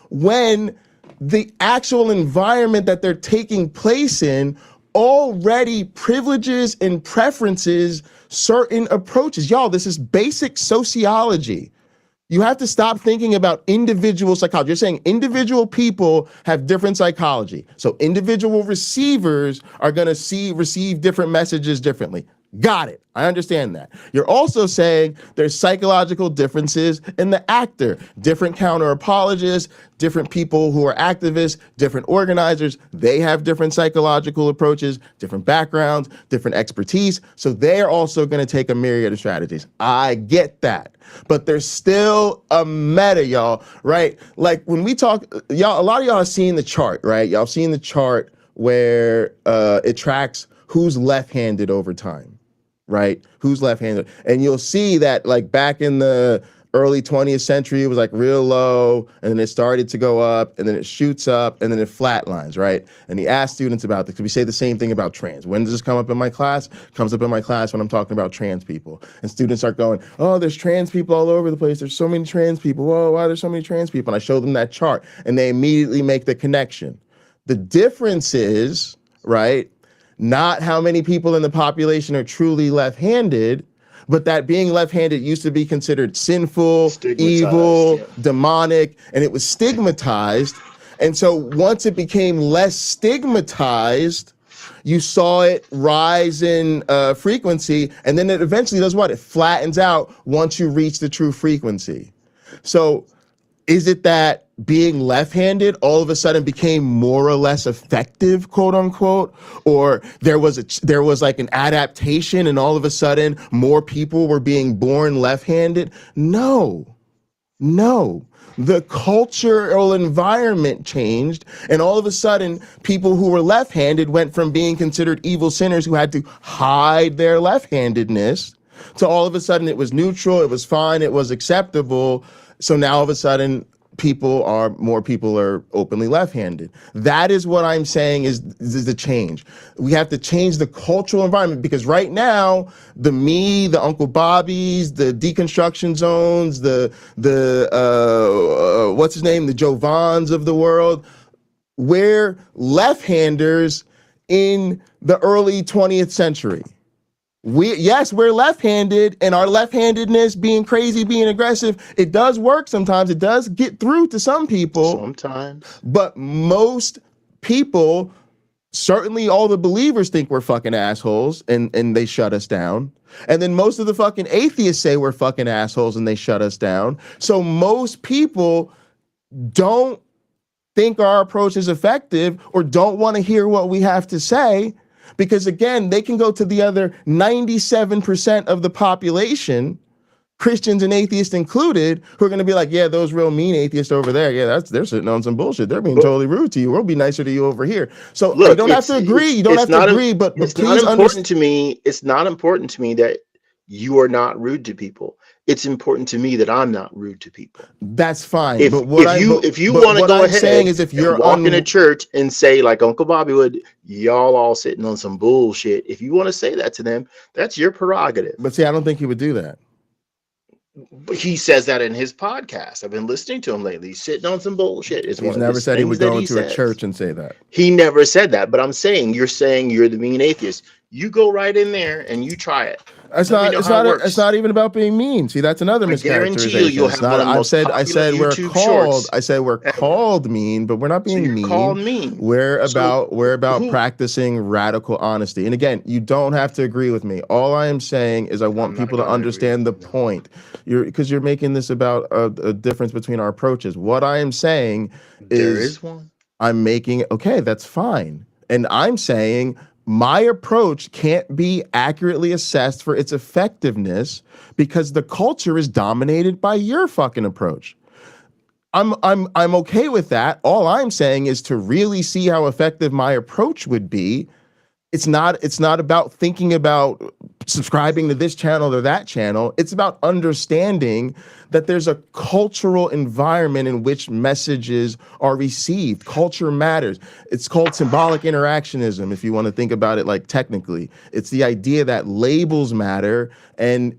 Speaker 1: when the actual environment that they're taking place in already privileges and preferences certain approaches. Y'all, this is basic sociology. You have to stop thinking about individual psychology. You're saying individual people have different psychology. So individual receivers are going to receive different messages differently. Got it. I understand that. You're also saying there's psychological differences in the actor, different counter apologists, different people who are activists, different organizers. They have different psychological approaches, different backgrounds, different expertise. So they're also going to take a myriad of strategies. I get that. But there's still a meta, y'all, right? Like when we talk, y'all, a lot of y'all have seen the chart, right? Y'all have seen the chart where it tracks who's left-handed over time. Right? Who's left-handed? And you'll see that like back in the early 20th century, it was like real low, and then it started to go up, and then it shoots up, and then it flatlines, right? And he asked students about this, because we say the same thing about trans. When does this come up in my class? It comes up in my class when I'm talking about trans people. And students start going, oh, there's trans people all over the place. There's so many trans people. Whoa, why there's so many trans people? And I show them that chart, and they immediately make the connection. The difference is, right, not how many people in the population are truly left-handed, but that being left-handed used to be considered sinful, evil, demonic, and it was stigmatized. And so once it became less stigmatized, you saw it rise in frequency, and then it eventually does what? It flattens out once you reach the true frequency. So is it that being left-handed all of a sudden became more or less effective, quote unquote, or there was like an adaptation and all of a sudden more people were being born left-handed? No. The cultural environment changed, and all of a sudden people who were left-handed went from being considered evil sinners who had to hide their left-handedness to all of a sudden it was neutral, it was fine, it was acceptable. So now all of a sudden more people are openly left-handed. That is what I'm saying is the change. We have to change the cultural environment, because right now, the Uncle Bobbies, the deconstruction zones, the Jovans of the world, we're left-handers in the early 20th century. We're left-handed, and our left-handedness, being crazy, being aggressive, it does work sometimes. It does get through to some people.
Speaker 2: Sometimes.
Speaker 1: But most people, certainly all the believers, think we're fucking assholes, and they shut us down. And then most of the fucking atheists say we're fucking assholes, and they shut us down. So most people don't think our approach is effective or don't want to hear what we have to say. Because again, they can go to the other 97% of the population, Christians and atheists included, who are going to be like, yeah, those real mean atheists over there, yeah, they're sitting on some bullshit. They're being totally rude to you. We'll be nicer to you over here. So look, you don't have to agree. You don't have to agree, but
Speaker 2: it's
Speaker 1: please
Speaker 2: not important to me. It's not important to me that you are not rude to people. It's important to me that I'm not rude to people.
Speaker 1: That's fine.
Speaker 2: If you want to go ahead
Speaker 1: is if you're
Speaker 2: walk in a church and say, like Uncle Bobby would, y'all all sitting on some bullshit. If you want to say that to them, that's your prerogative.
Speaker 1: But see, I don't think he would do that.
Speaker 2: But he says that in his podcast. I've been listening to him lately. He's sitting on some bullshit.
Speaker 1: He's never said he would go into a church and say that.
Speaker 2: He never said that. But I'm saying you're the mean atheist. You go right in there and you try it.
Speaker 1: It's
Speaker 2: Let me
Speaker 1: not.
Speaker 2: know
Speaker 1: It's
Speaker 2: how it
Speaker 1: not. It's
Speaker 2: works.
Speaker 1: not even about being mean. See, that's another
Speaker 2: I guarantee you,
Speaker 1: mischaracterization.
Speaker 2: you'll
Speaker 1: It's
Speaker 2: have one
Speaker 1: not.
Speaker 2: of the
Speaker 1: I've
Speaker 2: most
Speaker 1: said. I
Speaker 2: popular
Speaker 1: said we're
Speaker 2: YouTube
Speaker 1: called.
Speaker 2: shorts
Speaker 1: I said we're
Speaker 2: ever.
Speaker 1: called mean, but we're not
Speaker 2: So
Speaker 1: being
Speaker 2: you're called
Speaker 1: mean.
Speaker 2: mean.
Speaker 1: We're
Speaker 2: So
Speaker 1: about. We're about
Speaker 2: who?
Speaker 1: practicing radical honesty. And again, you don't have to agree with me. All I am saying is I want
Speaker 2: I'm not
Speaker 1: people to
Speaker 2: gonna agree with
Speaker 1: understand the
Speaker 2: you. No.
Speaker 1: point. You're making this about a difference between our approaches. What I am saying
Speaker 2: There
Speaker 1: is
Speaker 2: is one.
Speaker 1: I'm making, okay, that's fine. And I'm saying my approach can't be accurately assessed for its effectiveness because the culture is dominated by your fucking approach. I'm okay with that. All I'm saying is to really see how effective my approach would be, it's not about thinking about subscribing to this channel or that channel. It's about understanding that there's a cultural environment in which messages are received. Culture matters. It's called symbolic interactionism, if you want to think about it like technically. It's the idea that labels matter, and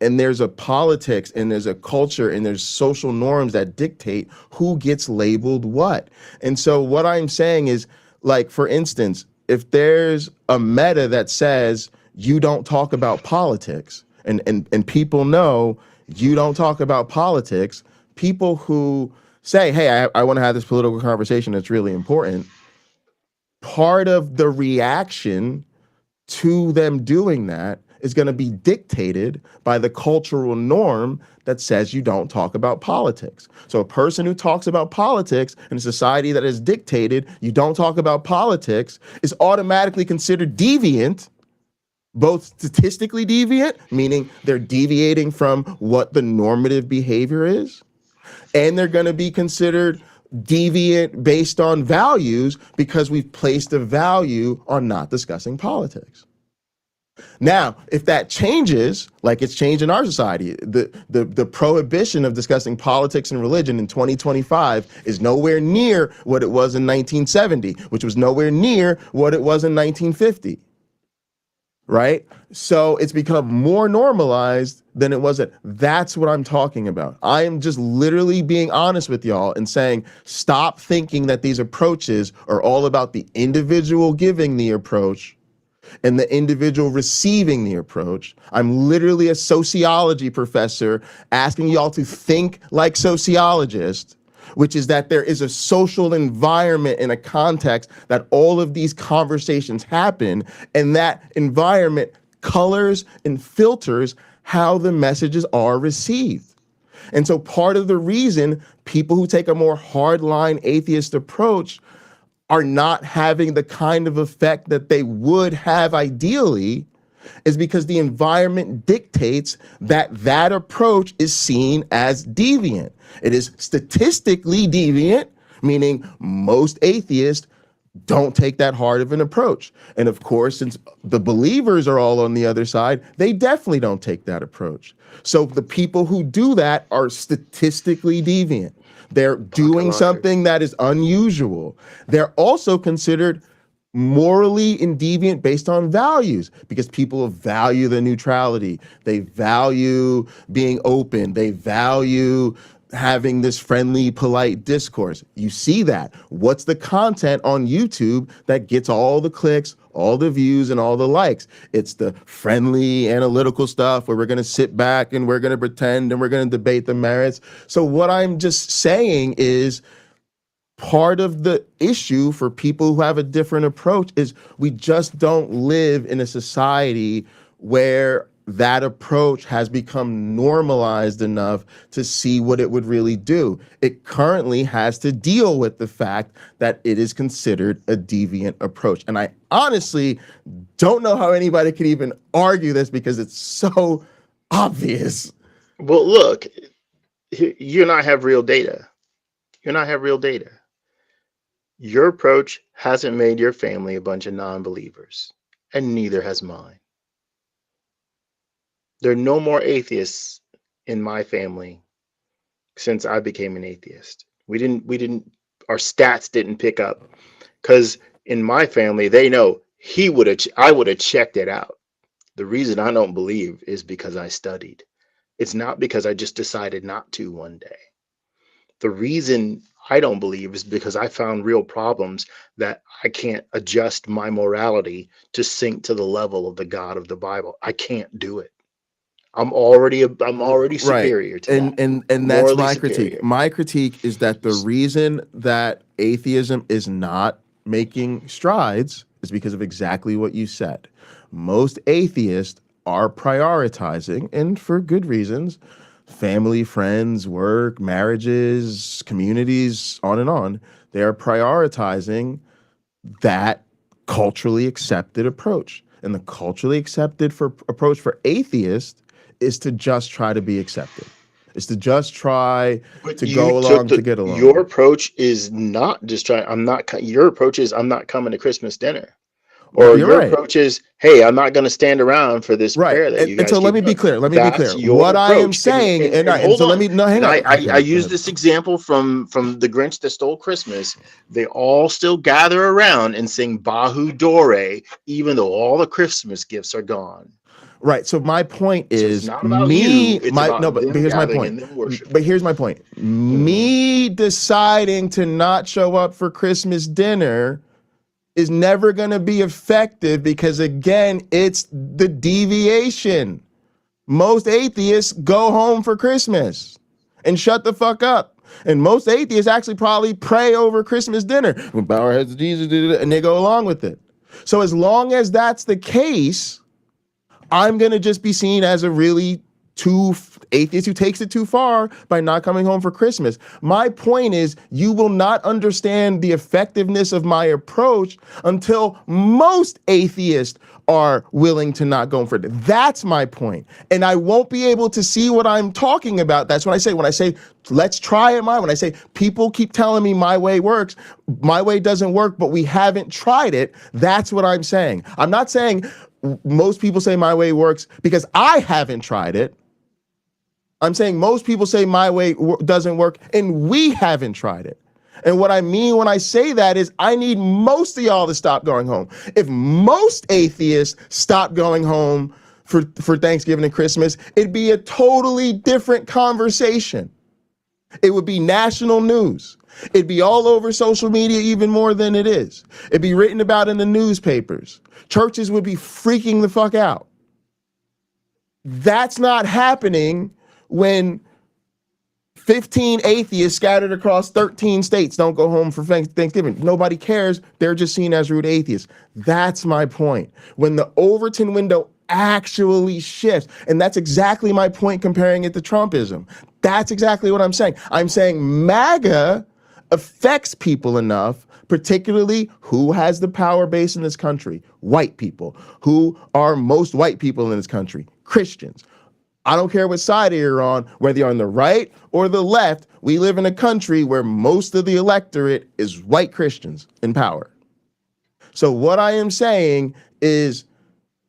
Speaker 1: there's a politics and there's a culture and there's social norms that dictate who gets labeled what. And so what I'm saying is, like, for instance, if there's a meta that says you don't talk about politics, and people know you don't talk about politics, people who say, hey, I want to have this political conversation that's really important, part of the reaction to them doing that is going to be dictated by the cultural norm that says you don't talk about politics. So a person who talks about politics in a society that is dictated, you don't talk about politics, is automatically considered deviant, both statistically deviant, meaning they're deviating from what the normative behavior is, and they're going to be considered deviant based on values because we've placed a value on not discussing politics. Now, if that changes, like it's changed in our society, the prohibition of discussing politics and religion in 2025 is nowhere near what it was in 1970, which was nowhere near what it was in 1950. Right? So it's become more normalized than it was. That's what I'm talking about. I am just literally being honest with y'all and saying, stop thinking that these approaches are all about the individual giving the approach and the individual receiving the approach. I'm literally a sociology professor asking y'all to think like sociologists, which is that there is a social environment and a context that all of these conversations happen, and that environment colors and filters how the messages are received. And so part of the reason people who take a more hardline atheist approach are not having the kind of effect that they would have ideally is because the environment dictates that that approach is seen as deviant. It is statistically deviant, meaning most atheists don't take that hard of an approach. And of course, since the believers are all on the other side, they definitely don't take that approach. So the people who do that are statistically deviant. They're doing something that is unusual. They're also considered morally and deviant based on values because people value the neutrality. They value being open. They value having this friendly, polite discourse. You see that. What's the content on YouTube that gets all the clicks, all the views, and all the likes? It's the friendly, analytical stuff where we're going to sit back and we're going to pretend and we're going to debate the merits. So what I'm just saying is, part of the issue for people who have a different approach is we just don't live in a society where that approach has become normalized enough to see what it would really do. It currently has to deal with the fact that it is considered a deviant approach. And I honestly don't know how anybody could even argue this because it's so obvious.
Speaker 2: Well, look, you and I have real data. You and I have real data. Your approach hasn't made your family a bunch of non-believers, and neither has mine. There are no more atheists in my family since I became an atheist. Our stats didn't pick up because in my family, they know I would have checked it out. The reason I don't believe is because I studied. It's not because I just decided not to one day. The reason I don't believe is because I found real problems that I can't adjust my morality to sink to the level of the God of the Bible. I can't do it. I'm already
Speaker 1: Right.
Speaker 2: superior to that.
Speaker 1: And that's
Speaker 2: Morally
Speaker 1: my critique.
Speaker 2: superior.
Speaker 1: My critique is that the reason that atheism is not making strides is because of exactly what you said. Most atheists are prioritizing, and for good reasons, family, friends, work, marriages, communities, on and on. They are prioritizing that culturally accepted approach. And the culturally accepted approach for atheists is to just try to be accepted. Is to just try
Speaker 2: But
Speaker 1: to
Speaker 2: you
Speaker 1: go
Speaker 2: took
Speaker 1: along to
Speaker 2: the
Speaker 1: get
Speaker 2: your
Speaker 1: along.
Speaker 2: approach is not just trying. I'm not. Your approach is I'm not coming to Christmas dinner,
Speaker 1: Right,
Speaker 2: or
Speaker 1: you're
Speaker 2: your
Speaker 1: right.
Speaker 2: approach is, hey, I'm not going to stand around for this
Speaker 1: Right.
Speaker 2: prayer that you
Speaker 1: And
Speaker 2: guys
Speaker 1: so let
Speaker 2: keep
Speaker 1: me be
Speaker 2: doing.
Speaker 1: clear. Let me be
Speaker 2: That's
Speaker 1: clear.
Speaker 2: your
Speaker 1: What I am
Speaker 2: approach. And
Speaker 1: saying,
Speaker 2: and, and
Speaker 1: and
Speaker 2: hold
Speaker 1: so let
Speaker 2: on.
Speaker 1: me no hang
Speaker 2: And
Speaker 1: on.
Speaker 2: I
Speaker 1: Go
Speaker 2: use
Speaker 1: ahead.
Speaker 2: this example from the Grinch that stole Christmas. They all still gather around and sing Bahu Dore, even though all the Christmas gifts are gone.
Speaker 1: Right. So my point
Speaker 2: So it's
Speaker 1: is
Speaker 2: not about you. It's
Speaker 1: no,
Speaker 2: about
Speaker 1: but
Speaker 2: them
Speaker 1: here's my
Speaker 2: gathering
Speaker 1: point.
Speaker 2: and them worshiping.
Speaker 1: But here's my point.
Speaker 2: Mhm.
Speaker 1: Me deciding to not show up for Christmas dinner is never going to be effective because, again, it's the deviation. Most atheists go home for Christmas and shut the fuck up. And most atheists actually probably pray over Christmas dinner. We bow our heads to Jesus, and they go along with it. So as long as that's the case, I'm going to just be seen as a really too atheist who takes it too far by not coming home for Christmas. My point is, you will not understand the effectiveness of my approach until most atheists are willing to not go for it. That's my point. And I won't be able to see what I'm talking about. That's when I say, let's try it my way. When I say people keep telling me my way works, my way doesn't work, but we haven't tried it. That's what I'm saying. I'm not saying most people say my way works because I haven't tried it. I'm saying most people say my way doesn't work and we haven't tried it. And what I mean when I say that is I need most of y'all to stop going home. If most atheists stop going home for Thanksgiving and Christmas, it'd be a totally different conversation. It would be national news. It'd be all over social media even more than it is. It'd be written about in the newspapers. Churches would be freaking the fuck out. That's not happening when 15 atheists scattered across 13 states don't go home for Thanksgiving. Nobody cares. They're just seen as rude atheists. That's my point. When the Overton window actually shifts, and that's exactly my point comparing it to Trumpism. That's exactly what I'm saying. I'm saying MAGA affects people enough, particularly who has the power base in this country, white people. Who are most white people in this country? Christians. I don't care what side you're on, whether you're on the right or the left, we live in a country where most of the electorate is white Christians in power. So what I am saying is,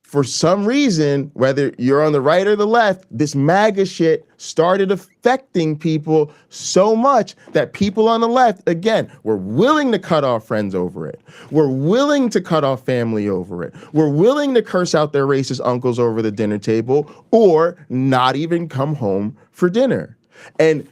Speaker 1: for some reason, whether you're on the right or the left, this MAGA shit started affecting people so much that people on the left, again, were willing to cut off friends over it. We're willing to cut off family over it. We're willing to curse out their racist uncles over the dinner table or not even come home for dinner. And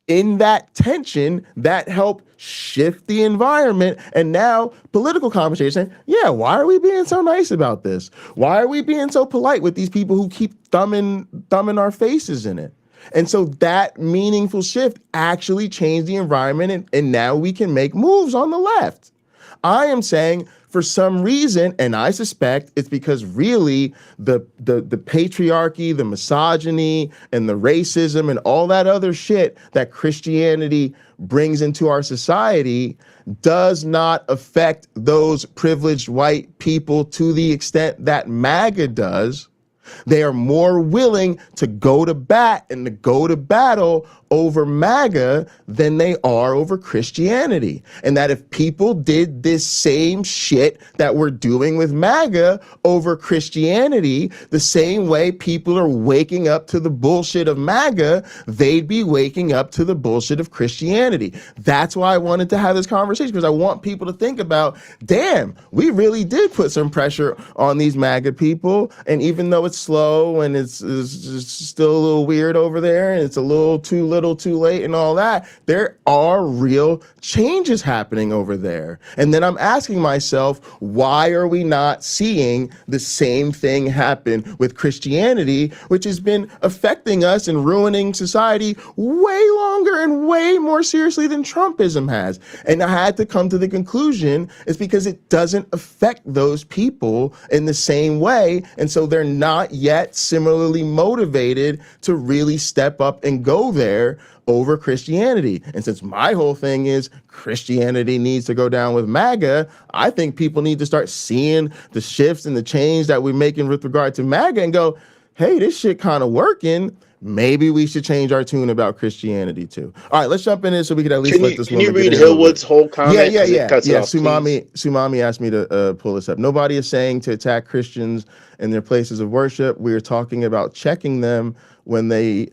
Speaker 1: in that tension, that helped shift the environment. And now political conversation, yeah, why are we being so nice about this? Why are we being so polite with these people who keep thumbing our faces in it? And so that meaningful shift actually changed the environment, and now we can make moves on the left. I am saying for some reason, and I suspect it's because really the patriarchy, the misogyny, and the racism and all that other shit that Christianity brings into our society does not affect those privileged white people to the extent that MAGA does. They are more willing to go to bat and to go to battle over MAGA than they are over Christianity. And that if people did this same shit that we're doing with MAGA over Christianity, the same way people are waking up to the bullshit of MAGA, they'd be waking up to the bullshit of Christianity. That's why I wanted to have this conversation, because I want people to think about, damn, we really did put some pressure on these MAGA people. And even though it's slow, and it's just still a little weird over there, and it's a little too late and all that. There are real changes happening over there. And then I'm asking myself, why are we not seeing the same thing happen with Christianity, which has been affecting us and ruining society way longer and way more seriously than Trumpism has? And I had to come to the conclusion it's because it doesn't affect those people in the same way. And so they're not yet similarly motivated to really step up and go there over Christianity. And since my whole thing is Christianity needs to go down with MAGA, I think people need to start seeing the shifts and the change that we're making with regard to MAGA and go, hey, this shit kind of working. Maybe we should change our tune about Christianity too. All right, let's jump in so we can at least let this woman.
Speaker 2: Can you read Hillwood's whole comment?
Speaker 1: Yeah. Sumami asked me to pull this up. Nobody is saying to attack Christians in their places of worship. We are talking about checking them when they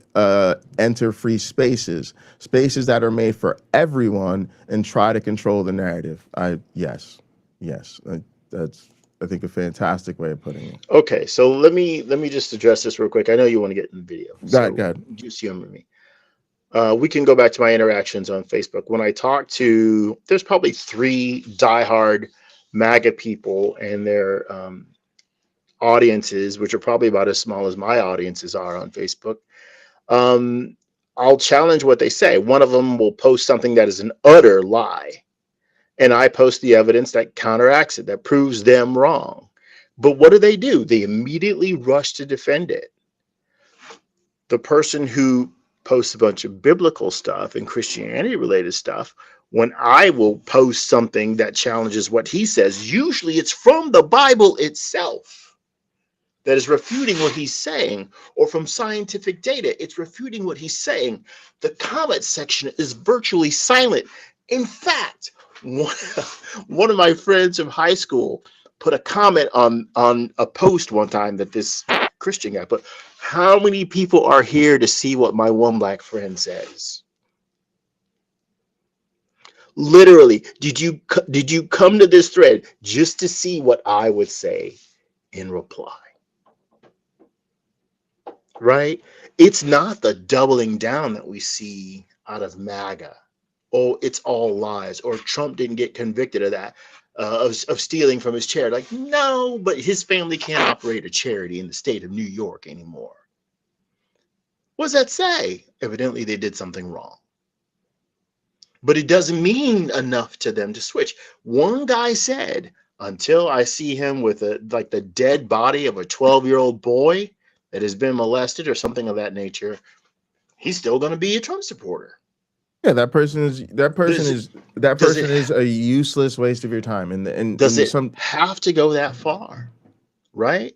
Speaker 1: enter free spaces that are made for everyone, and try to control the narrative. Yes, that's, I think, a fantastic way of putting it.
Speaker 2: Okay, so let me just address this real quick. I know you want to get in the video.
Speaker 1: Go ahead.
Speaker 2: Just humor me. We can go back to my interactions on Facebook. When I talk to, there's probably 3 diehard MAGA people and their audiences, which are probably about as small as my audiences are on Facebook. I'll challenge what they say. One of them will post something that is an utter lie, and I post the evidence that counteracts it, that proves them wrong. But what do? They immediately rush to defend it. The person who posts a bunch of biblical stuff and Christianity related stuff, when I will post something that challenges what he says, usually it's from the Bible itself that is refuting what he's saying, or from scientific data, it's refuting what he's saying. The comment section is virtually silent. In fact, one of my friends from high school put a comment on a post one time that this Christian guy put, how many people are here to see what my one black friend says? Literally, did you come to this thread just to see what I would say in reply? Right? It's not the doubling down that we see out of MAGA. Oh, it's all lies, or Trump didn't get convicted of that, of stealing from his charity. Like, no, but his family can't operate a charity in the state of New York anymore. What does that say? Evidently, they did something wrong. But it doesn't mean enough to them to switch. One guy said, until I see him with the dead body of a 12-year-old boy that has been molested or something of that nature, he's still going to be a Trump supporter.
Speaker 1: Yeah, that person is a useless waste of your time. And
Speaker 2: does it have to go that far? Right?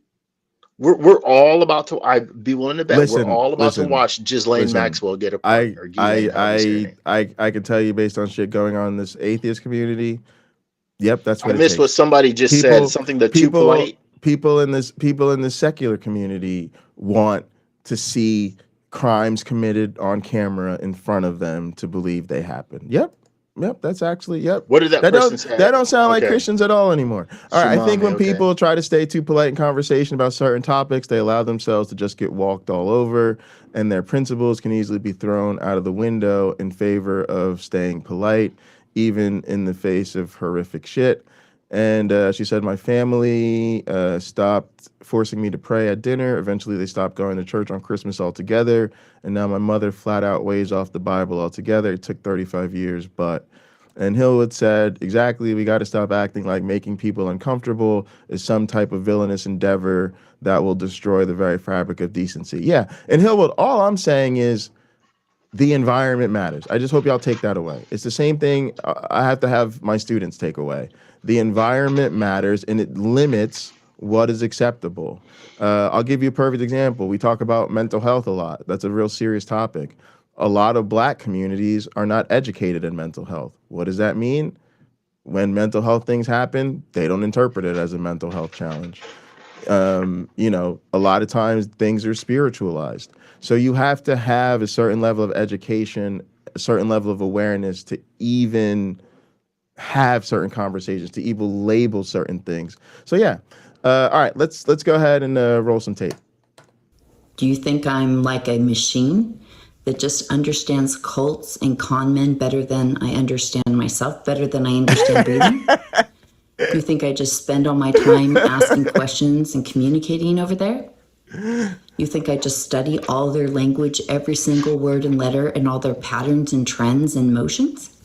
Speaker 2: We're all about to. I'd be willing to bet we're all about to watch Ghislaine Maxwell get a partner.
Speaker 1: I can tell you based on shit going on in this atheist community. Yep, that's what
Speaker 2: I missed what somebody just said. Something that's too polite.
Speaker 1: People in the secular community want to see crimes committed on camera in front of them to believe they happen. Yep, that's actually, yep.
Speaker 2: What did that person say?
Speaker 1: That don't sound like Christians at all anymore. All right, I think when people try to stay too polite in conversation about certain topics, they allow themselves to just get walked all over, and their principles can easily be thrown out of the window in favor of staying polite, even in the face of horrific shit. And she said, my family stopped forcing me to pray at dinner. Eventually, they stopped going to church on Christmas altogether. And now my mother flat out weighs off the Bible altogether. It took 35 years, but... And Hillwood said, exactly, we got to stop acting like making people uncomfortable is some type of villainous endeavor that will destroy the very fabric of decency. Yeah, and Hillwood, all I'm saying is the environment matters. I just hope y'all take that away. It's the same thing I have to have my students take away. The environment matters, and it limits what is acceptable. I'll give you a perfect example. We talk about mental health a lot. That's a real serious topic. A lot of black communities are not educated in mental health. What does that mean? When mental health things happen, they don't interpret it as a mental health challenge. A lot of times things are spiritualized. So you have to have a certain level of education, a certain level of awareness to even have certain conversations, to even label certain things. So yeah. All right, let's go ahead and roll some tape.
Speaker 3: Do you think I'm like a machine that just understands cults and con men better than I understand myself, better than I understand breathing? Do you think I just spend all my time asking questions and communicating over there? You think I just study all their language, every single word and letter, and all their patterns and trends and motions?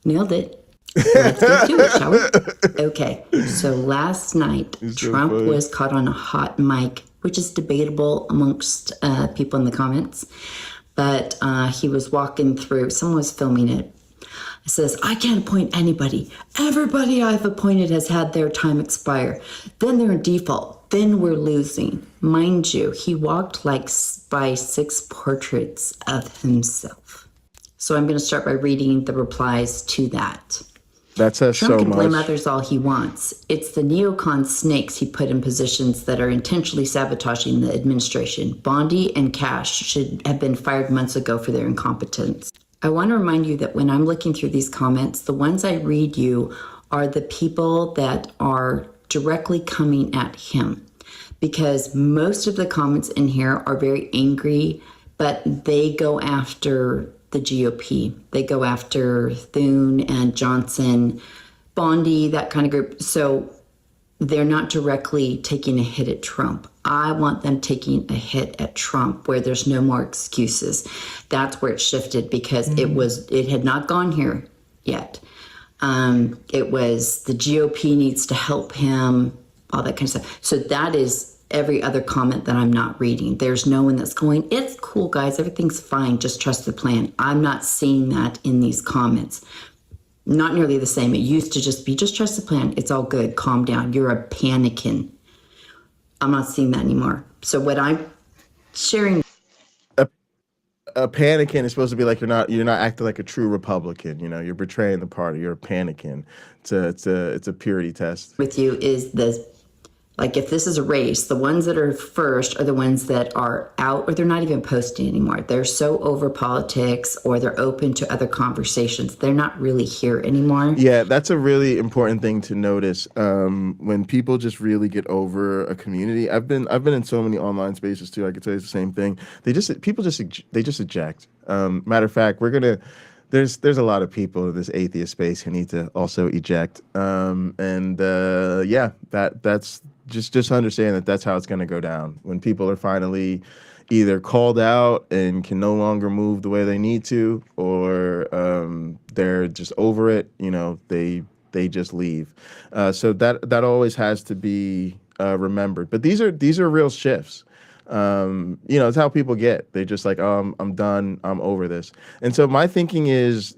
Speaker 3: Nailed it. Let's get to it, shall we? Okay, so last night,
Speaker 1: It's so
Speaker 3: Trump
Speaker 1: funny.
Speaker 3: was caught on a hot mic, which is debatable amongst people in the comments. But he was walking through, someone was filming it. It says, I can't appoint anybody. Everybody I've appointed has had their time expire. Then they're in default. Then we're losing. Mind you, he walked like by 6 portraits of himself. So I'm going to start by reading the replies to that.
Speaker 1: That says
Speaker 3: Trump
Speaker 1: so
Speaker 3: can blame
Speaker 1: much.
Speaker 3: others all he wants. It's the neocon snakes he put in positions that are intentionally sabotaging the administration. Bondi and Cash should have been fired months ago for their incompetence. I want to remind you that when I'm looking through these comments, the ones I read you are the people that are directly coming at him. Because most of the comments in here are very angry, but they go after the GOP. They go after Thune and Johnson, Bondi, that kind of group. So they're not directly taking a hit at Trump. I want them taking a hit at Trump where there's no more excuses. That's where it shifted because it had not gone here yet. It was the GOP needs to help him, all that kind of stuff. So that is every other comment that I'm not reading. There's no one that's going, it's cool, guys, everything's fine, just trust the plan. I'm not seeing that in these comments. Not nearly the same. It used to just be, just trust the plan. It's all good. Calm down. You're a panicking. I'm not seeing that anymore. So what I'm sharing.
Speaker 1: A panicking is supposed to be like you're not acting like a true Republican. You know, you're betraying the party. You're a panicking. It's a purity test.
Speaker 3: With you is the, like if this is a race, the ones that are first are the ones that are out or they're not even posting anymore. They're so over politics or they're open to other conversations. They're not really here anymore.
Speaker 1: Yeah, that's a really important thing to notice. When people just really get over a community, I've been in so many online spaces too. I could say it's the same thing. They just eject. Matter of fact, there's a lot of people in this atheist space who need to also eject. Yeah, that's just understand that that's how it's going to go down when people are finally either called out and can no longer move the way they need to, or they're just over it. You know, they just leave. So that always has to be remembered. But these are real shifts. You know, it's how people get. They just like, oh, I'm done. I'm over this. And so my thinking is,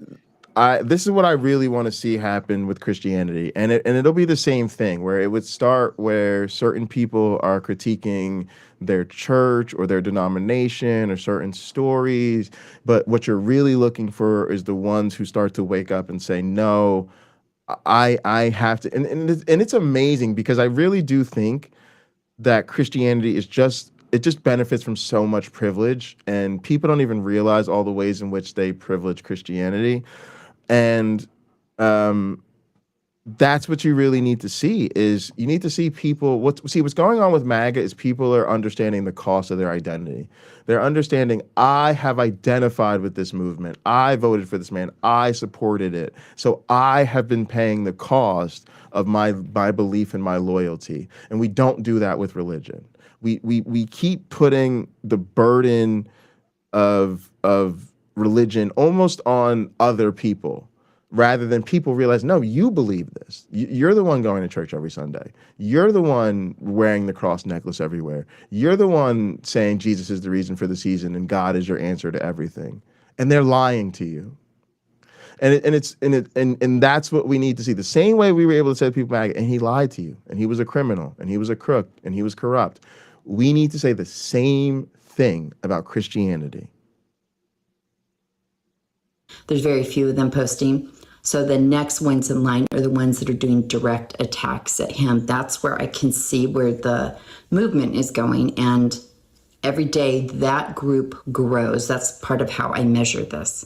Speaker 1: this is what I really want to see happen with Christianity, and it'll be the same thing where it would start where certain people are critiquing their church or their denomination or certain stories, but what you're really looking for is the ones who start to wake up and say, no, I have to, and it's amazing because I really do think that Christianity is just benefits from so much privilege, and people don't even realize all the ways in which they privilege Christianity. And that's what you really need to see is you need to see people what's going on with MAGA is people are understanding the cost of their identity. They're understanding, I have identified with this movement. I voted for this man. I supported it. So I have been paying the cost of my belief and my loyalty. And we don't do that with religion. We keep putting the burden of religion almost on other people rather than people realize, no, you believe this. You're the one going to church every Sunday. You're the one wearing the cross necklace everywhere. You're the one saying Jesus is the reason for the season and God is your answer to everything. And they're lying to you. And that's what we need to see. The same way we were able to say to people back, and he lied to you, and he was a criminal, and he was a crook, and he was corrupt. We need to say the same thing about Christianity.
Speaker 3: There's very few of them posting. So the next ones in line are the ones that are doing direct attacks at him. That's where I can see where the movement is going. And every day that group grows. That's part of how I measure this.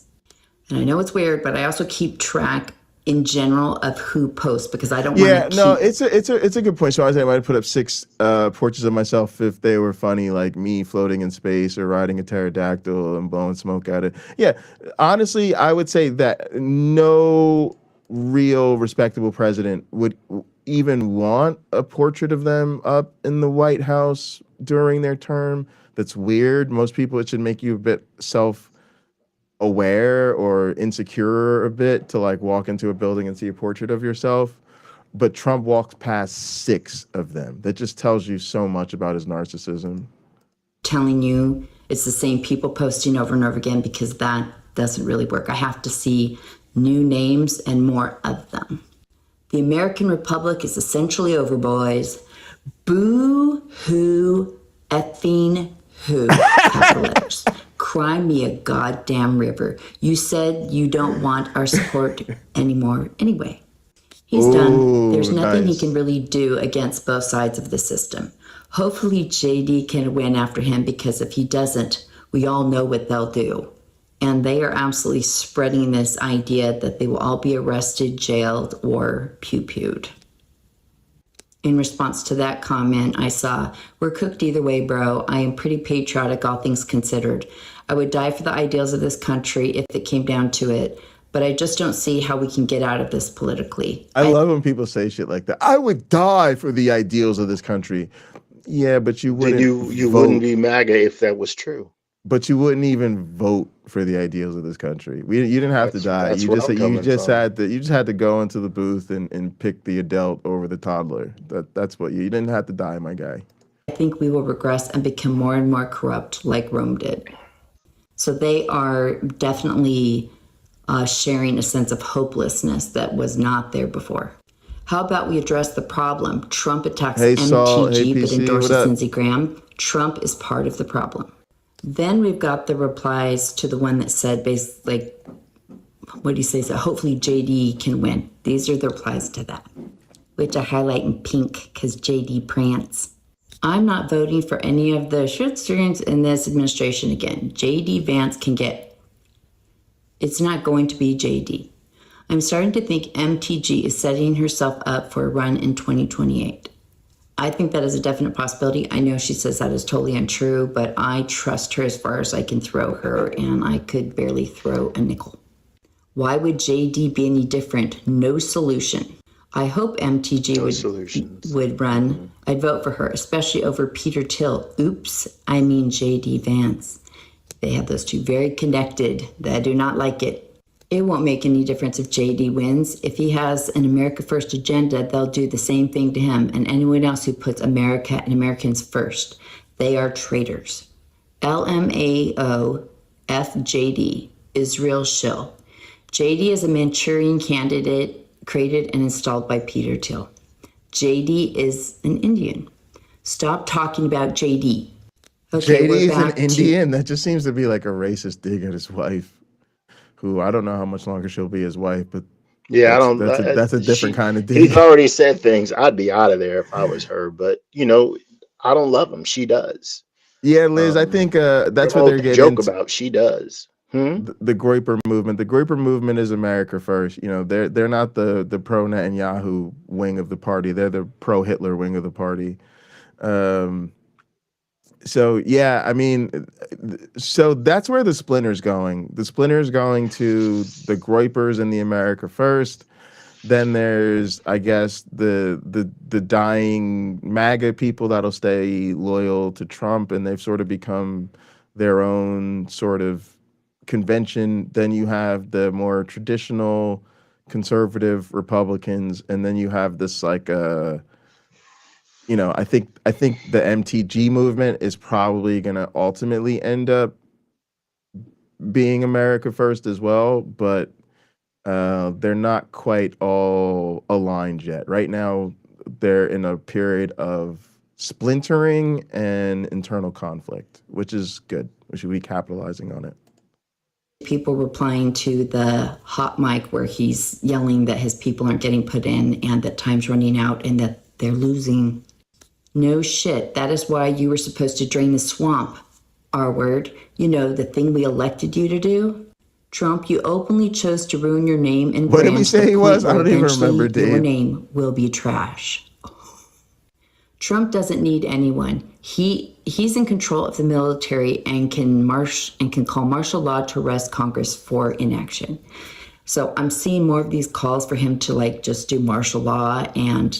Speaker 3: And I know it's weird, but I also keep track in general of who posts, because I don't
Speaker 1: Yeah,
Speaker 3: want to
Speaker 1: no,
Speaker 3: keep.
Speaker 1: it's a good point. So I might have put up 6 portraits of myself if they were funny, like me floating in space or riding a pterodactyl and blowing smoke at it. Yeah, honestly, I would say that no real respectable president would even want a portrait of them up in the White House during their term. That's weird. Most people, it should make you a bit aware or insecure a bit to like walk into a building and see a portrait of yourself. But Trump walked past 6 of them. That just tells you so much about his narcissism.
Speaker 3: Telling you it's the same people posting over and over again, because that doesn't really work. I have to see new names and more of them. The American Republic is essentially over, boys. Boo hoo effing who, capital letters. Cry me a goddamn river. You said you don't want our support anymore anyway. He's done. There's nothing he can really do against both sides of the system. Hopefully JD can win after him, because if he doesn't, we all know what they'll do. And they are absolutely spreading this idea that they will all be arrested, jailed, or pew-pewed. In response to that comment, I saw, "We're cooked either way, bro. I am pretty patriotic, all things considered. I would die for the ideals of this country if it came down to it. But I just don't see how we can get out of this politically."
Speaker 1: I love when people say shit like that. I would die for the ideals of this country. Yeah, but you wouldn't.
Speaker 2: Then you wouldn't be MAGA if that was true.
Speaker 1: But you wouldn't even vote for the ideals of this country. You didn't have to die.
Speaker 2: That's
Speaker 1: You
Speaker 2: where
Speaker 1: just
Speaker 2: I'm coming from.
Speaker 1: had to go into the booth and pick the adult over the toddler. That's what you didn't have to die, my guy.
Speaker 3: I think we will regress and become more and more corrupt like Rome did. So they are definitely sharing a sense of hopelessness that was not there before. How about we address the problem? Trump attacks
Speaker 1: Saul,
Speaker 3: MTG
Speaker 1: hey,
Speaker 3: but
Speaker 1: PC,
Speaker 3: endorses
Speaker 1: what up?
Speaker 3: Lindsey Graham. Trump is part of the problem. Then we've got the replies to the one that said, basically, like, what do you say? So hopefully JD can win. These are the replies to that, which I highlight in pink because JD prance. I'm not voting for any of the shit streams in this administration again. JD Vance can get. It's not going to be JD. I'm starting to think MTG is setting herself up for a run in 2028. I think that is a definite possibility. I know she says that is totally untrue, but I trust her as far as I can throw her, and I could barely throw a nickel. Why would JD be any different? No solution. I hope MTG would run. I'd vote for her, especially over Peter Thiel. Oops, I mean JD Vance. They have those two very connected. I do not like it. It won't make any difference if JD wins. If he has an America First agenda, they'll do the same thing to him and anyone else who puts America and Americans first. They are traitors. LMAO FJD, Israel Shill. JD is a Manchurian candidate created and installed by Peter Thiel. JD is an Indian. Stop talking about JD. Okay,
Speaker 1: JD is an Indian? That just seems to be like a racist dig at his wife, who I don't know how much longer she'll be his wife, but
Speaker 2: yeah,
Speaker 1: that's a different kind of dig.
Speaker 2: He's already said things. I'd be out of there if I was her, but I don't love him. She does.
Speaker 1: Yeah, Liz, I think that's what they're getting
Speaker 2: joke about. She does.
Speaker 1: The Groyper movement. The Groyper movement is America first. They're not the pro Netanyahu wing of the party. They're the pro Hitler wing of the party. So yeah, I mean, so that's where the splinter's going. The splinter's going to the Groypers and the America First. Then there's, I guess, the dying MAGA people that'll stay loyal to Trump, and they've sort of become their own sort of convention. Then you have the more traditional conservative Republicans, and then you have this like I think the MTG movement is probably going to ultimately end up being America First as well, but they're not quite all aligned yet. Right now, they're in a period of splintering and internal conflict, which is good. We should be capitalizing on it.
Speaker 3: People replying to the hot mic where he's yelling that his people aren't getting put in and that time's running out and that they're losing. No shit. That is why you were supposed to drain the swamp, R word. The thing we elected you to do. Trump, you openly chose to ruin your name and
Speaker 1: What did
Speaker 3: brand
Speaker 1: we
Speaker 3: to the
Speaker 1: say he
Speaker 3: point
Speaker 1: was? I
Speaker 3: where
Speaker 1: don't even remember,
Speaker 3: eventually your
Speaker 1: Dave.
Speaker 3: name will be trash. Trump doesn't need anyone. He's in control of the military and can call martial law to arrest Congress for inaction. So I'm seeing more of these calls for him to like just do martial law and,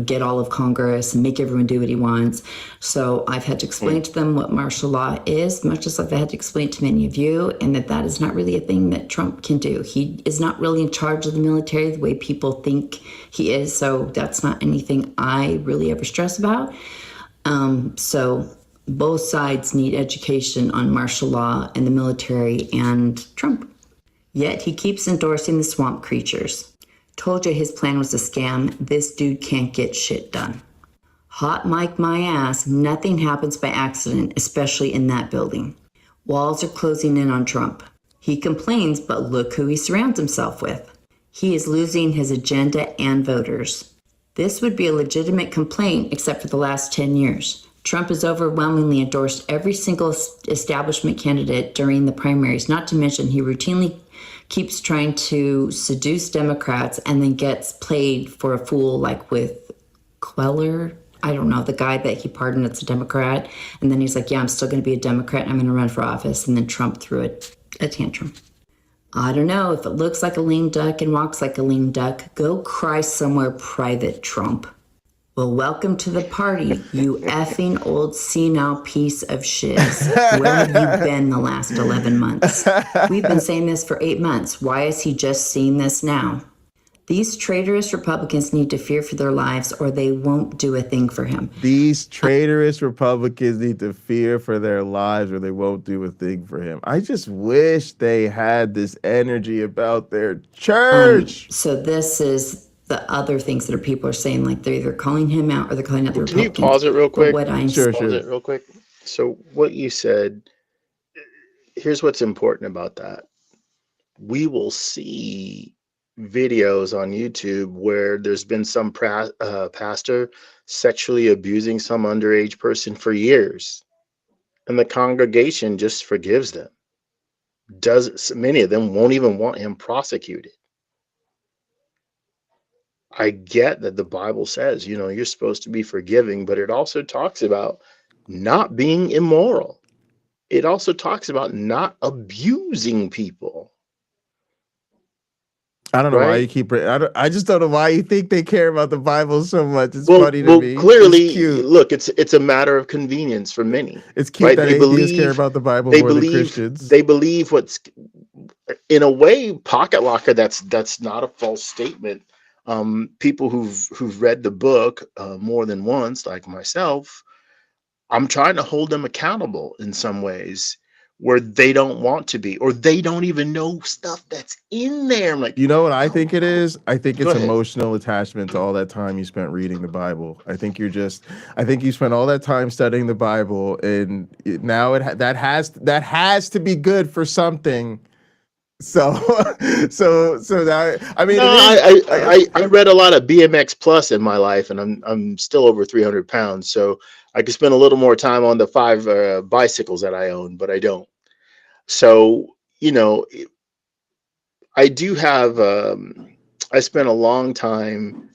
Speaker 3: get all of Congress and make everyone do what he wants. So I've had to explain to them what martial law is, much as I've had to explain to many of you, and that is not really a thing that Trump can do. He is not really in charge of the military the way people think he is. So that's not anything I really ever stress about. So both sides need education on martial law and the military and Trump. Yet he keeps endorsing the swamp creatures. Told you his plan was a scam. This dude can't get shit done. Hot mic my ass, nothing happens by accident, especially in that building. Walls are closing in on Trump. He complains, but look who he surrounds himself with. He is losing his agenda and voters. This would be a legitimate complaint except for the last 10 years. Trump has overwhelmingly endorsed every single establishment candidate during the primaries, not to mention he routinely keeps trying to seduce Democrats and then gets played for a fool like with Queller. I don't know, the guy that he pardoned that's a Democrat. And then he's like, yeah, I'm still going to be a Democrat and I'm going to run for office. And then Trump threw a tantrum. I don't know, if it looks like a lame duck and walks like a lame duck, go cry somewhere private, Trump. Well, welcome to the party, you effing old senile piece of shiz. Where have you been the last 11 months? We've been saying this for 8 months. Why is he just seeing this now? These traitorous Republicans need to fear for their lives or they won't do a thing for him.
Speaker 1: These traitorous Republicans need to fear for their lives or they won't do a thing for him. I just wish they had this energy about their church.
Speaker 3: So this is the other things that people are saying, like they're either calling him out or they're calling out the
Speaker 2: Can you
Speaker 3: Republicans.
Speaker 2: pause it real quick?
Speaker 3: But what I'm
Speaker 1: Sure.
Speaker 2: Pause it real quick. So what you said, here's what's important about that. We will see videos on YouTube where there's been some pastor sexually abusing some underage person for years, and the congregation just forgives them. Many of them won't even want him prosecuted. I get that the Bible says, you're supposed to be forgiving, but it also talks about not being immoral. It also talks about not abusing people.
Speaker 1: I don't know why
Speaker 2: Right?
Speaker 1: you keep. I just don't know why you think they care about the Bible so much. It's funny to me.
Speaker 2: Clearly,
Speaker 1: it's cute.
Speaker 2: Look, it's a matter of convenience for many.
Speaker 1: It's cute
Speaker 2: Right?
Speaker 1: that atheists care about the Bible more than Christians.
Speaker 2: They believe what's, in a way, pocket locker. That's not a false statement. People who've read the book more than once, like myself, I'm trying to hold them accountable in some ways where they don't want to be, or they don't even know stuff that's in there. I'm like,
Speaker 1: you know what I think it is? I think it's
Speaker 2: Go ahead.
Speaker 1: emotional attachment to all that time you spent reading the Bible. I think you spent all that time studying the Bible, and now that has to be good for something. So that, I mean,
Speaker 2: No, I read a lot of BMX Plus in my life, and I'm still over 300 pounds, so I could spend a little more time on the 5 bicycles that I own, but I don't. So I do have. I spent a long time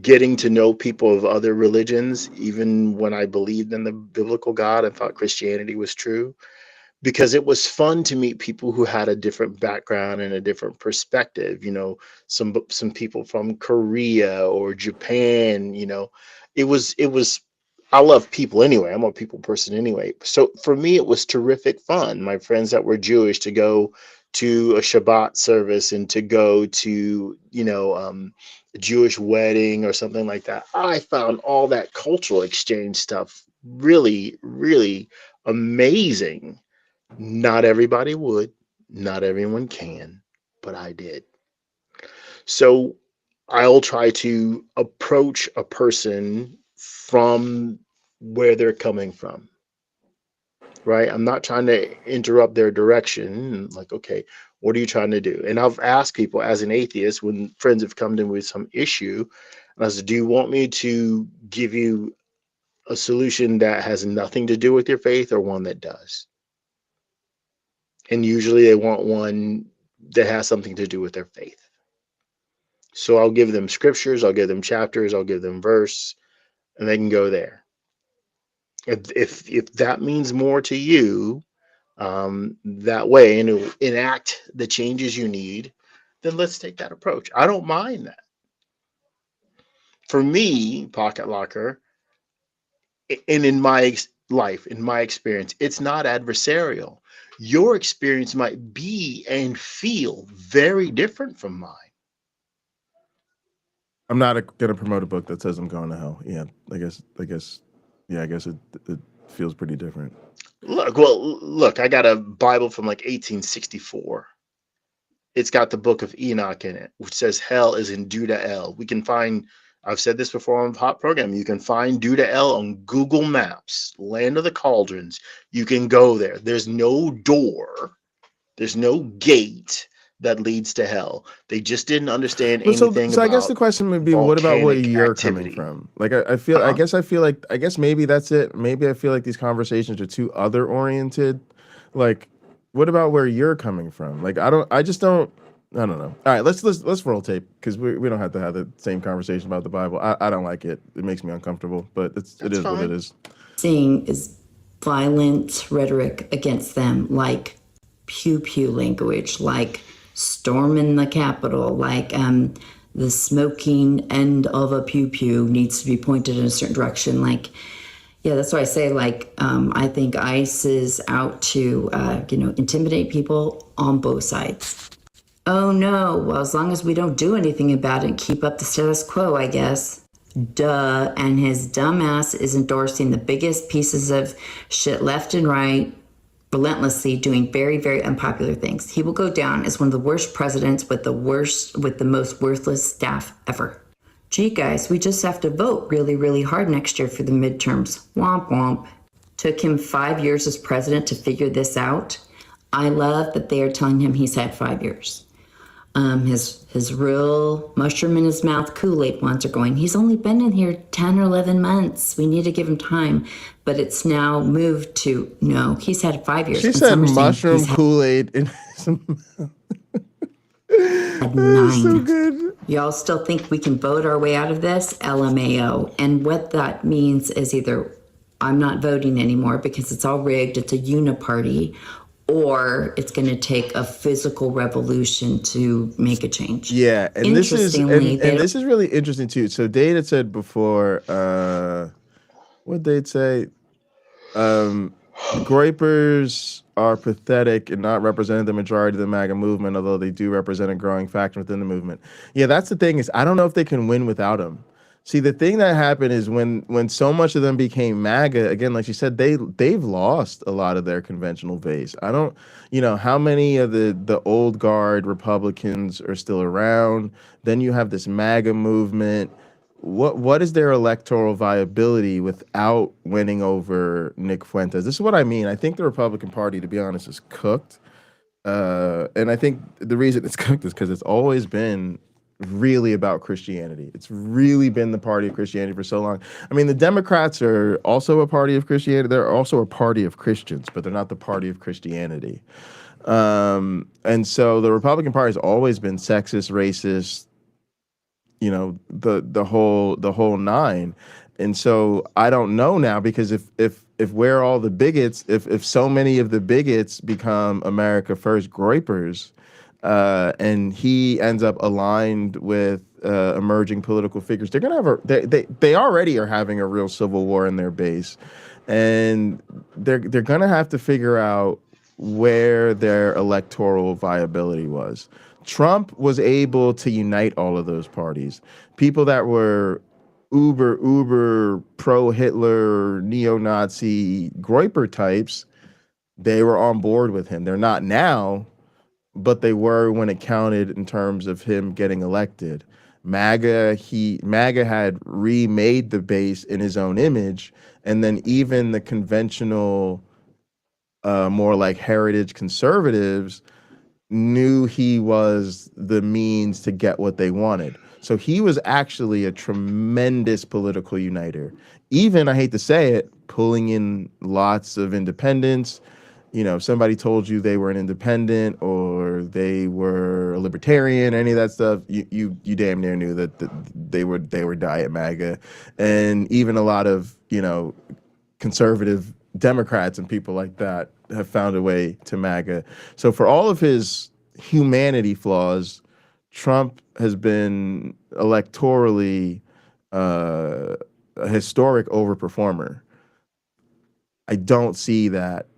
Speaker 2: getting to know people of other religions, even when I believed in the biblical God and thought Christianity was true, because it was fun to meet people who had a different background and a different perspective. Some people from Korea or Japan. It was. I love people anyway. I'm a people person anyway. So for me, it was terrific fun. My friends that were Jewish, to go to a Shabbat service and to go to a Jewish wedding or something like that. I found all that cultural exchange stuff really, really amazing. Not everybody would, not everyone can, but I did. So I'll try to approach a person from where they're coming from, right? I'm not trying to interrupt their direction. Like, okay, what are you trying to do? And I've asked people as an atheist, when friends have come to me with some issue, and I said, do you want me to give you a solution that has nothing to do with your faith or one that does? And usually they want one that has something to do with their faith. So I'll give them scriptures, I'll give them chapters, I'll give them verse, and they can go there. If that means more to you, that way, and to enact the changes you need, then let's take that approach. I don't mind that. For me, Pocket Locker, and in my life, in my experience, it's not adversarial. Your experience might be and feel very different from mine.
Speaker 1: I'm not going to promote a book that says I'm going to hell. Yeah, I guess it feels pretty different.
Speaker 2: Look, I got a Bible from like 1864. It's got the book of Enoch in it, which says hell is in Duda El. We can find, I've said this before on the Hot Program, you can find Duda El on Google Maps, Land of the Cauldrons. You can go there. There's no door, there's no gate that leads to hell. They just didn't understand anything
Speaker 1: So I guess
Speaker 2: about
Speaker 1: the question would be, what about where
Speaker 2: volcanic
Speaker 1: you're
Speaker 2: activity.
Speaker 1: coming from? Like, I guess maybe that's it. Maybe I feel like these conversations are too other oriented. Like, what about where you're coming from? Like, I don't know. All right, let's roll tape, because we don't have to have the same conversation about the Bible. I don't like it. It makes me uncomfortable, but it is what it is.
Speaker 3: Seeing is violent rhetoric against them, like pew pew language, like storming the Capitol, like the smoking end of a pew pew needs to be pointed in a certain direction. Like, yeah, that's why I say, like, I think ICE is out to, intimidate people on both sides. Oh no, well, as long as we don't do anything about it and keep up the status quo, I guess. Duh. And his dumbass is endorsing the biggest pieces of shit left and right, relentlessly doing very, very unpopular things. He will go down as one of the worst presidents with the most worthless staff ever. Gee, guys, we just have to vote really, really hard next year for the midterms. Womp womp. Took him 5 years as president to figure this out. I love that they are telling him he's had 5 years. His real mushroom in his mouth Kool-Aid ones are going, he's only been in here 10 or 11 months. We need to give him time. But it's now moved to, no, he's had 5 years.
Speaker 1: She said mushroom Kool-Aid in his mouth.
Speaker 3: Had 9.
Speaker 1: So good.
Speaker 3: Y'all still think we can vote our way out of this? LMAO. And what that means is either I'm not voting anymore because it's all rigged, it's a uniparty, or it's going to take a physical revolution to make a change.
Speaker 1: Yeah, and this is really interesting too. So Dade had said before, what Dade say? Groypers are pathetic and not representing the majority of the MAGA movement, although they do represent a growing faction within the movement. Yeah, that's the thing, is I don't know if they can win without them. See, the thing that happened is when so much of them became MAGA, again, like you said, they've lost a lot of their conventional base. I don't, how many of the old guard Republicans are still around? Then you have this MAGA movement. What is their electoral viability without winning over Nick Fuentes? This is what I mean. I think the Republican Party, to be honest, is cooked. And I think the reason it's cooked is because it's always been really about Christianity. It's really been the party of Christianity for so long. I mean, the Democrats are also a party of Christianity. They're also a party of Christians, but they're not the party of Christianity. And so the Republican Party has always been sexist, racist, the whole nine. And so I don't know now, because if we're all the bigots, if so many of the bigots become America First Groypers, and he ends up aligned with emerging political figures, they're gonna have they already are having a real civil war in their base, and they're gonna have to figure out where their electoral viability was. Trump was able to unite all of those parties. People that were uber pro-Hitler, neo-Nazi Groyper types, they were on board with him. They're not now, but they were when it counted in terms of him getting elected. MAGA had remade the base in his own image, and then even the conventional, more like heritage conservatives knew he was the means to get what they wanted. So he was actually a tremendous political uniter. Even, I hate to say it, pulling in lots of independents, if somebody told you they were an independent or they were a libertarian, any of that stuff, you damn near knew that they were diet MAGA. And even a lot of conservative Democrats and people like that have found a way to MAGA. So for all of his humanity flaws, Trump has been electorally a historic overperformer. I don't see that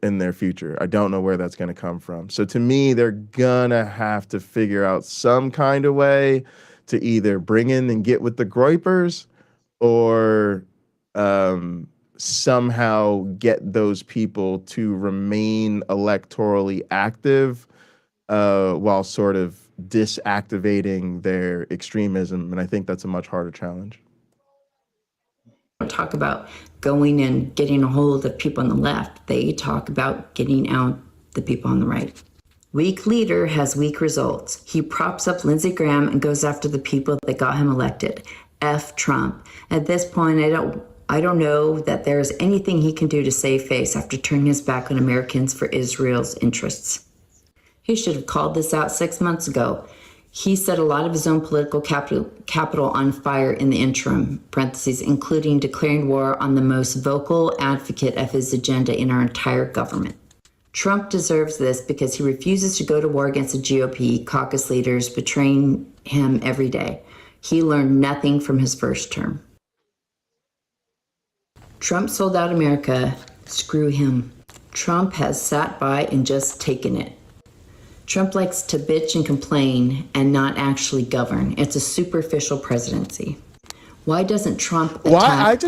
Speaker 1: in their future. I don't know where that's going to come from. So to me, they're gonna have to figure out some kind of way to either bring in and get with the Groypers, or somehow get those people to remain electorally active while sort of disactivating their extremism. And I think that's a much harder challenge.
Speaker 3: Talk about going and getting a hold of people on the left. They talk about getting out the people on the right. Weak leader has weak results. He props up Lindsey Graham and goes after the people that got him elected. F Trump. At this point, I don't know that there is anything he can do to save face after turning his back on Americans for Israel's interests. He should have called this out 6 months ago. He set a lot of his own political capital on fire in the interim, parentheses, including declaring war on the most vocal advocate of his agenda in our entire government. Trump deserves this because he refuses to go to war against the GOP caucus leaders betraying him every day. He learned nothing from his first term. Trump sold out America. Screw him. Trump has sat by and just taken it. Trump likes to bitch and complain and not actually govern. It's a superficial presidency. Why doesn't Trump attack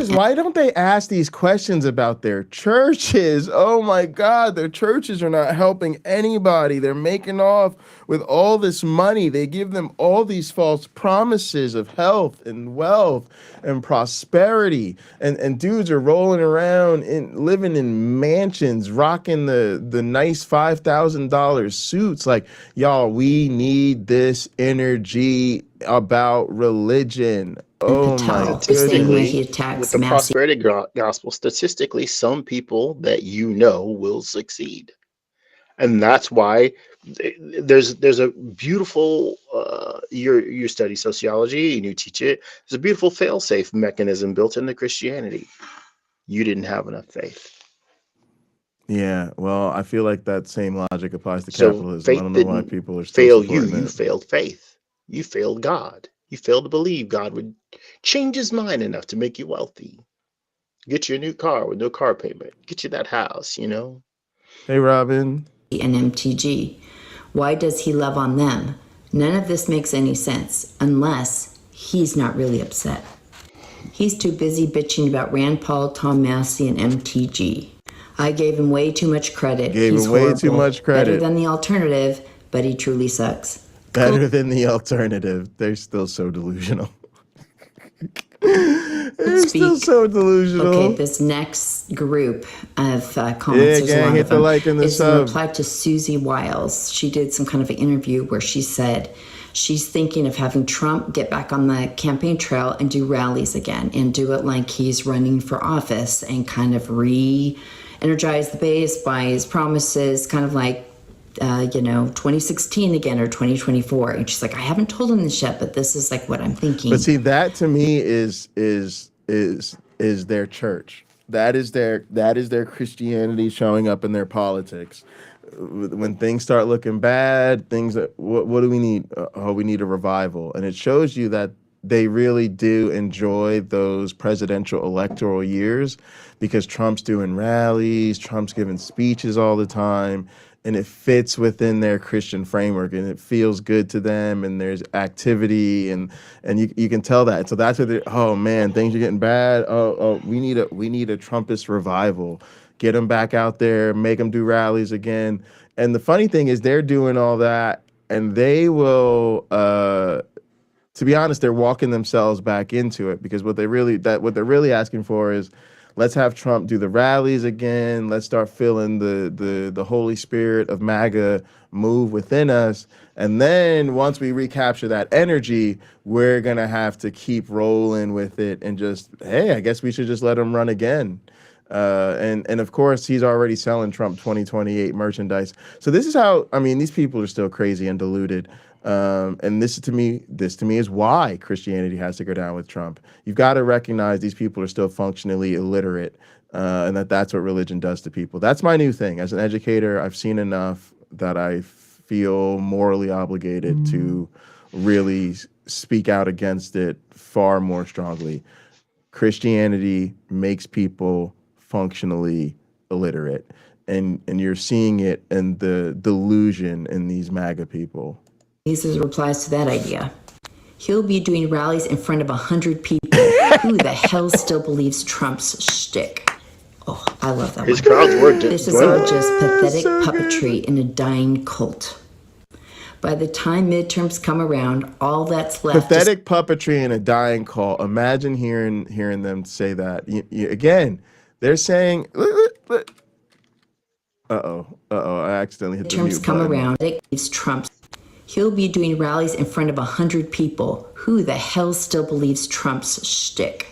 Speaker 1: why don't they ask these questions about their churches? Oh my God, their churches are not helping anybody. They're making off with all this money. They give them all these false promises of health and wealth and prosperity. And dudes are rolling around living in mansions, rocking the nice $5,000 suits. Like, y'all, we need this energy about religion. Oh my goodness.
Speaker 2: With the prosperity gospel, statistically, some people that will succeed. And that's why there's a beautiful, you study sociology and you teach it. There's a beautiful fail-safe mechanism built into Christianity. You didn't have enough faith.
Speaker 1: Yeah, well, I feel like that same logic applies to capitalism.
Speaker 2: Faith
Speaker 1: I don't know why people are still
Speaker 2: fail
Speaker 1: supporting
Speaker 2: you
Speaker 1: it.
Speaker 2: failed faith. You failed God. You failed to believe God would change his mind enough to make you wealthy. Get you a new car with no car payment. Get you that house,
Speaker 1: Hey, Robin.
Speaker 3: And MTG. Why does he love on them? None of this makes any sense unless he's not really upset. He's too busy bitching about Rand Paul, Tom Massey, and MTG. I gave him way too much credit. He's horrible.
Speaker 1: Too much credit.
Speaker 3: Better than the alternative, but he truly sucks.
Speaker 1: Better than the alternative. They're still so delusional. They're still so delusional.
Speaker 3: Okay, this next group of comments,
Speaker 1: gang, hit the like and the
Speaker 3: is
Speaker 1: sub.
Speaker 3: in reply to Susie Wiles. She did some kind of an interview where she said she's thinking of having Trump get back on the campaign trail and do rallies again and do it like he's running for office and kind of re-energize the base by his promises, kind of like 2016 again or 2024. And she's like, I haven't told him this yet, but this is like what I'm thinking.
Speaker 1: But see, that to me is their church. That is their Christianity showing up in their politics. When things start looking bad, what do we need? We need a revival. And it shows you that they really do enjoy those presidential electoral years because Trump's doing rallies, Trump's giving speeches all the time, and it fits within their Christian framework and it feels good to them and there's activity and you can tell that. So that's what oh man, things are getting bad. We need a Trumpist revival. Get them back out there, make them do rallies again. And the funny thing is they're doing all that and they will to be honest, they're walking themselves back into it because what they're really asking for is let's have Trump do the rallies again. Let's start feeling the Holy Spirit of MAGA move within us. And then once we recapture that energy, we're going to have to keep rolling with it and just, hey, I guess we should just let him run again. And of course, he's already selling Trump 2028 merchandise. So this is how, I mean, these people are still crazy and deluded. And this to me is why Christianity has to go down with Trump. You've got to recognize these people are still functionally illiterate, and that's what religion does to people. That's my new thing. As an educator, I've seen enough that I feel morally obligated to really speak out against it far more strongly. Christianity makes people functionally illiterate, and you're seeing it in the delusion in these MAGA people.
Speaker 3: These are replies to that idea. He'll be doing rallies in front of 100 people. Who the hell still believes Trump's shtick? Oh, I love that
Speaker 2: His
Speaker 3: one.
Speaker 2: crowds were
Speaker 3: This is all just pathetic puppetry in a dying cult. By the time midterms come around, all that's left
Speaker 1: Pathetic puppetry in a dying cult. Imagine hearing them say that. Again, they're saying, I accidentally hit the mute
Speaker 3: midterms come
Speaker 1: button.
Speaker 3: around. It leaves Trump's. He'll be doing rallies in front of 100 people. Who the hell still believes Trump's shtick?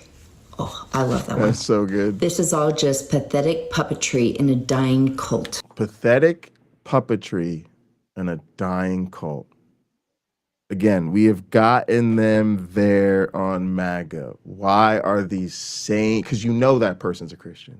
Speaker 3: Oh, I love that one.
Speaker 1: That's so good.
Speaker 3: This is all just pathetic puppetry in a dying cult.
Speaker 1: Pathetic puppetry in a dying cult. Again, we have gotten them there on MAGA. Why are these saying? Because you know that person's a Christian.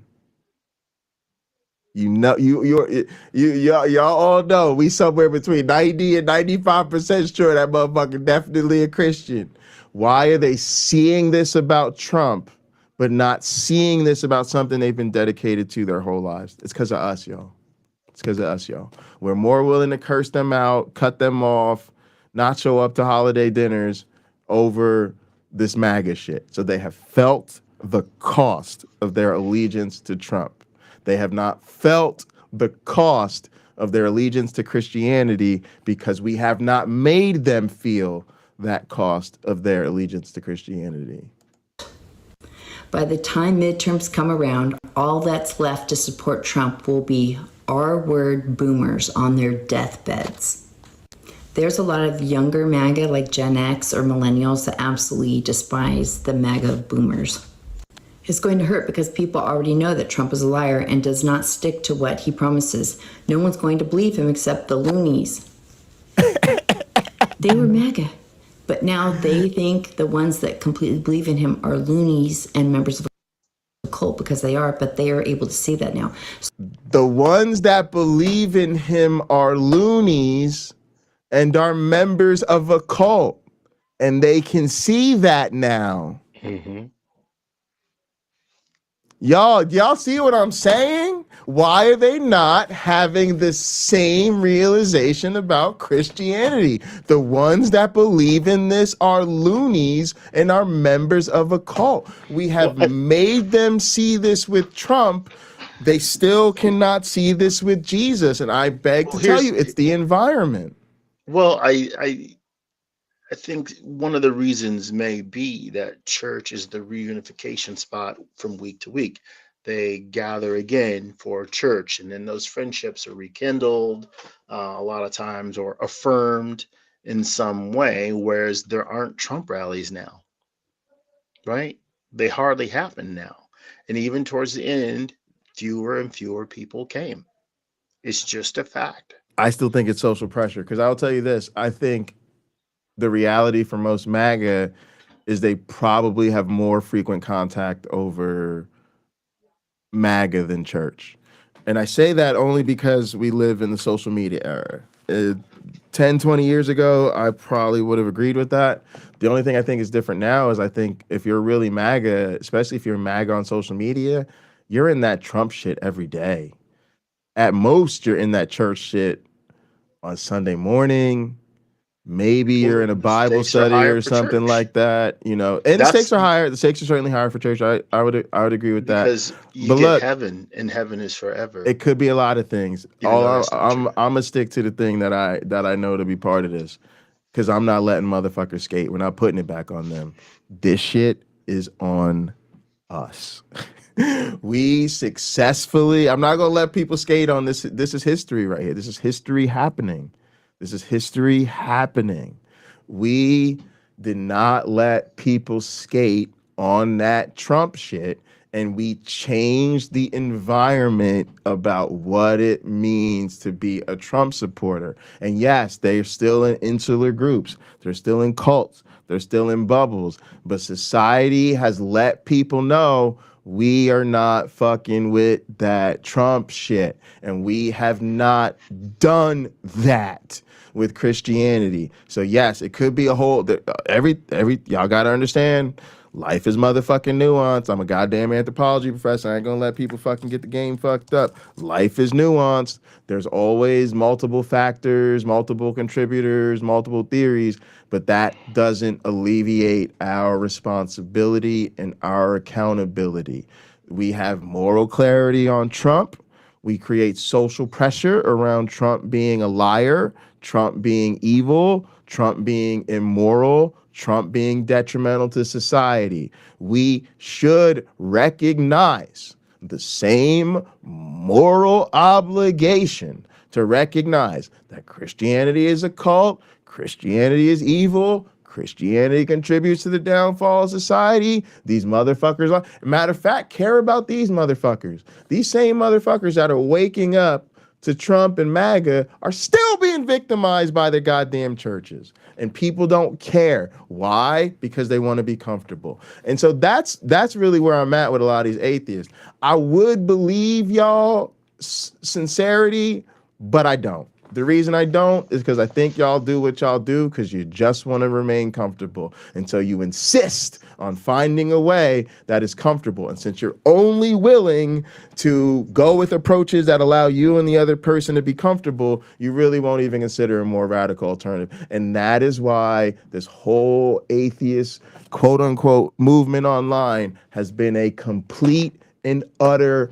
Speaker 1: You know, y'all all know we somewhere between 90 and 95% sure that motherfucker definitely a Christian. Why are they seeing this about Trump, but not seeing this about something they've been dedicated to their whole lives? It's because of us, y'all. It's because of us, y'all. We're more willing to curse them out, cut them off, not show up to holiday dinners over this MAGA shit. So they have felt the cost of their allegiance to Trump. They have not felt the cost of their allegiance to Christianity because we have not made them feel that cost of their allegiance to Christianity.
Speaker 3: By the time midterms come around, all that's left to support Trump will be R-word boomers on their deathbeds. There's a lot of younger MAGA like Gen X or millennials that absolutely despise the MAGA boomers. It's going to hurt because people already know that Trump is a liar and does not stick to what he promises. No one's going to believe him except the loonies. They were MAGA, but now they think the ones that completely believe in him are loonies and members of a cult because they are, but they are able to see that now.
Speaker 1: The ones that believe in him are loonies and are members of a cult, and they can see that now.
Speaker 2: Mm-hmm.
Speaker 1: Y'all see what I'm saying? Why are they not having the same realization about Christianity? The ones that believe in this are loonies and are members of a cult. We have made them see this with Trump. They still cannot see this with Jesus. And I beg to tell you, it's the environment.
Speaker 2: Well, I think one of the reasons may be that church is the reunification spot from week to week. They gather again for church, and then those friendships are rekindled a lot of times or affirmed in some way, whereas there aren't Trump rallies now, right? They hardly happen now. And even towards the end, fewer and fewer people came. It's just a fact.
Speaker 1: I still think it's social pressure because I'll tell you this. I think the reality for most MAGA is they probably have more frequent contact over MAGA than church. And I say that only because we live in the social media era. 10, 20 years ago, I probably would have agreed with that. The only thing I think is different now is I think if you're really MAGA, especially if you're MAGA on social media, you're in that Trump shit every day. At most, you're in that church shit on Sunday morning. Maybe you're in a Bible study or something like that, you know. And the stakes are higher. The stakes are certainly higher for church. I would agree with that.
Speaker 2: Because you get heaven, and heaven is forever.
Speaker 1: It could be a lot of things. I'm gonna stick to the thing that I know to be part of this, because I'm not letting motherfuckers skate. We're not putting it back on them. This shit is on us. We successfully. I'm not gonna let people skate on this. This is history right here. This is history happening. This is history happening. We did not let people skate on that Trump shit, and we changed the environment about what it means to be a Trump supporter. And yes, they're still in insular groups, they're still in cults, they're still in bubbles, but society has let people know we are not fucking with that Trump shit. And we have not done that with Christianity. So yes, it could be a whole every y'all gotta understand. Life is motherfucking nuance. I'm a goddamn anthropology professor. I ain't gonna let people fucking get the game fucked up. Life is nuanced. There's always multiple factors, multiple contributors, multiple theories, but that doesn't alleviate our responsibility and our accountability. We have moral clarity on Trump. We create social pressure around Trump being a liar, Trump being evil, Trump being immoral, Trump being detrimental to society. We should recognize the same moral obligation to recognize that Christianity is a cult, Christianity is evil, Christianity contributes to the downfall of society. These motherfuckers are, matter of fact, care about these motherfuckers. These same motherfuckers that are waking up to Trump and MAGA are still being victimized by their goddamn churches. And people don't care. Why? Because they want to be comfortable. And so that's really where I'm at with a lot of these atheists. I would believe y'all sincerity, but I don't. The reason I don't is because I think y'all do what y'all do because you just want to remain comfortable. And so you insist on finding a way that is comfortable. And since you're only willing to go with approaches that allow you and the other person to be comfortable, you really won't even consider a more radical alternative. And that is why this whole atheist, quote unquote, movement online has been a complete and utter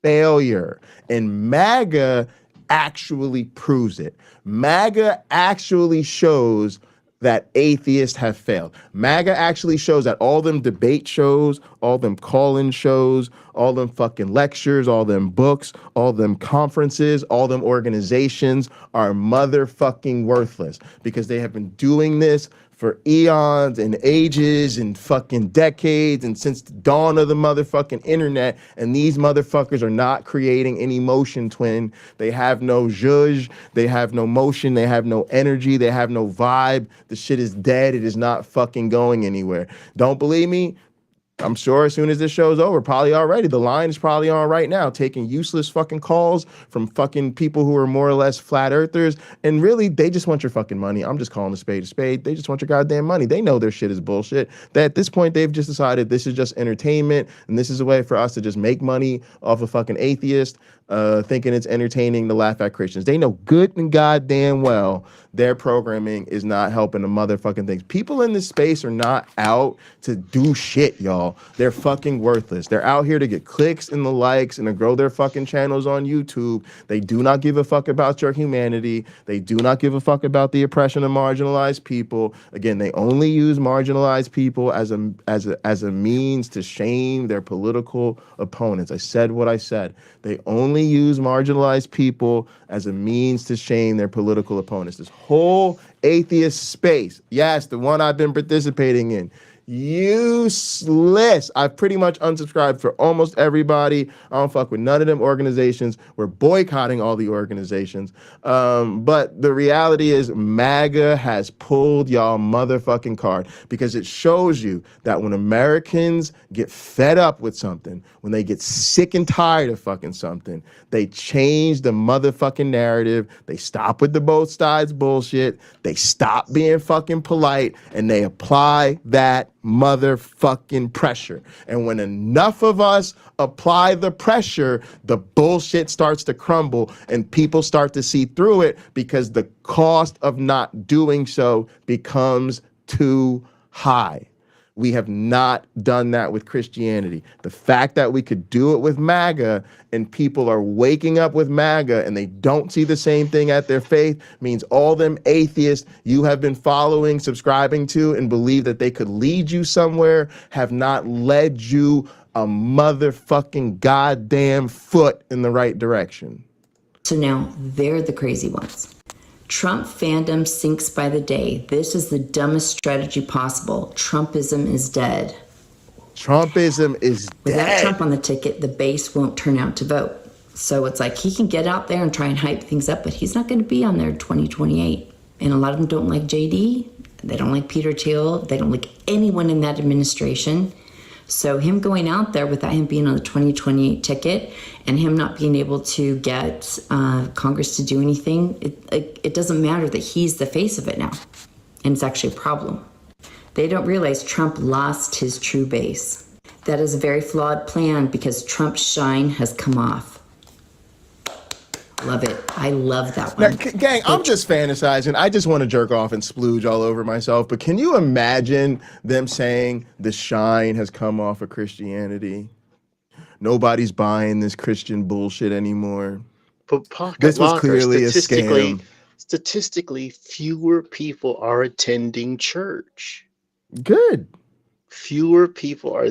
Speaker 1: failure. And MAGA actually proves it. MAGA actually shows that atheists have failed. MAGA actually shows that all them debate shows, all them call-in shows, all them fucking lectures, all them books, all them conferences, all them organizations are motherfucking worthless because they have been doing this for eons and ages and fucking decades and since the dawn of the motherfucking internet, and these motherfuckers are not creating any motion, twin. They have no zhuzh, they have no motion, they have no energy, they have no vibe. The shit is dead. It is not fucking going anywhere. Don't believe me? I'm sure as soon as this show's over, probably already, the line is probably on right now, taking useless fucking calls from fucking people who are more or less flat earthers. And really, they just want your fucking money. I'm just calling a spade a spade. They just want your goddamn money. They know their shit is bullshit. That at this point, they've just decided this is just entertainment. And this is a way for us to just make money off a fucking atheist, thinking it's entertaining to laugh at Christians. They know good and goddamn well their programming is not helping the motherfucking things. People in this space are not out to do shit, y'all. They're fucking worthless. They're out here to get clicks and the likes and to grow their fucking channels on YouTube. They do not give a fuck about your humanity. They do not give a fuck about the oppression of marginalized people. Again, they only use marginalized people as a means to shame their political opponents. I said what I said. They only use marginalized people as a means to shame their political opponents. This whole atheist space, yes, the one I've been participating in, useless. I've pretty much unsubscribed for almost everybody. I don't fuck with none of them organizations. We're boycotting all the organizations. But the reality is MAGA has pulled y'all motherfucking card because it shows you that when Americans get fed up with something, when they get sick and tired of fucking something, they change the motherfucking narrative. They stop with the both sides bullshit. They stop being fucking polite and they apply that motherfucking pressure. And when enough of us apply the pressure, the bullshit starts to crumble and people start to see through it because the cost of not doing so becomes too high. We have not done that with Christianity. The fact that we could do it with MAGA and people are waking up with MAGA and they don't see the same thing at their faith means all them atheists you have been following, subscribing to, and believe that they could lead you somewhere have not led you a motherfucking goddamn foot in the right direction.
Speaker 3: So now they're the crazy ones. Trump fandom sinks by the day. This is the dumbest strategy possible. Trumpism is dead.
Speaker 1: Trumpism is
Speaker 3: Without
Speaker 1: dead.
Speaker 3: Trump on the ticket, the base won't turn out to vote. So it's like he can get out there and try and hype things up, but he's not going to be on there in 2028. And a lot of them don't like JD. They don't like Peter Thiel. They don't like anyone in that administration. So him going out there without him being on the 2028 ticket and him not being able to get Congress to do anything, it doesn't matter that he's the face of it now. And it's actually a problem. They don't realize Trump lost his true base. That is a very flawed plan because Trump's shine has come off. Love it. I love that one.
Speaker 1: Now, gang, I'm just fantasizing. I just want to jerk off and splooge all over myself. But can you imagine them saying the shine has come off of Christianity? Nobody's buying this Christian bullshit anymore.
Speaker 2: But Pocket
Speaker 1: This was
Speaker 2: Locker,
Speaker 1: clearly a scam.
Speaker 2: statistically, fewer people are attending church.
Speaker 1: Good.
Speaker 2: Fewer people are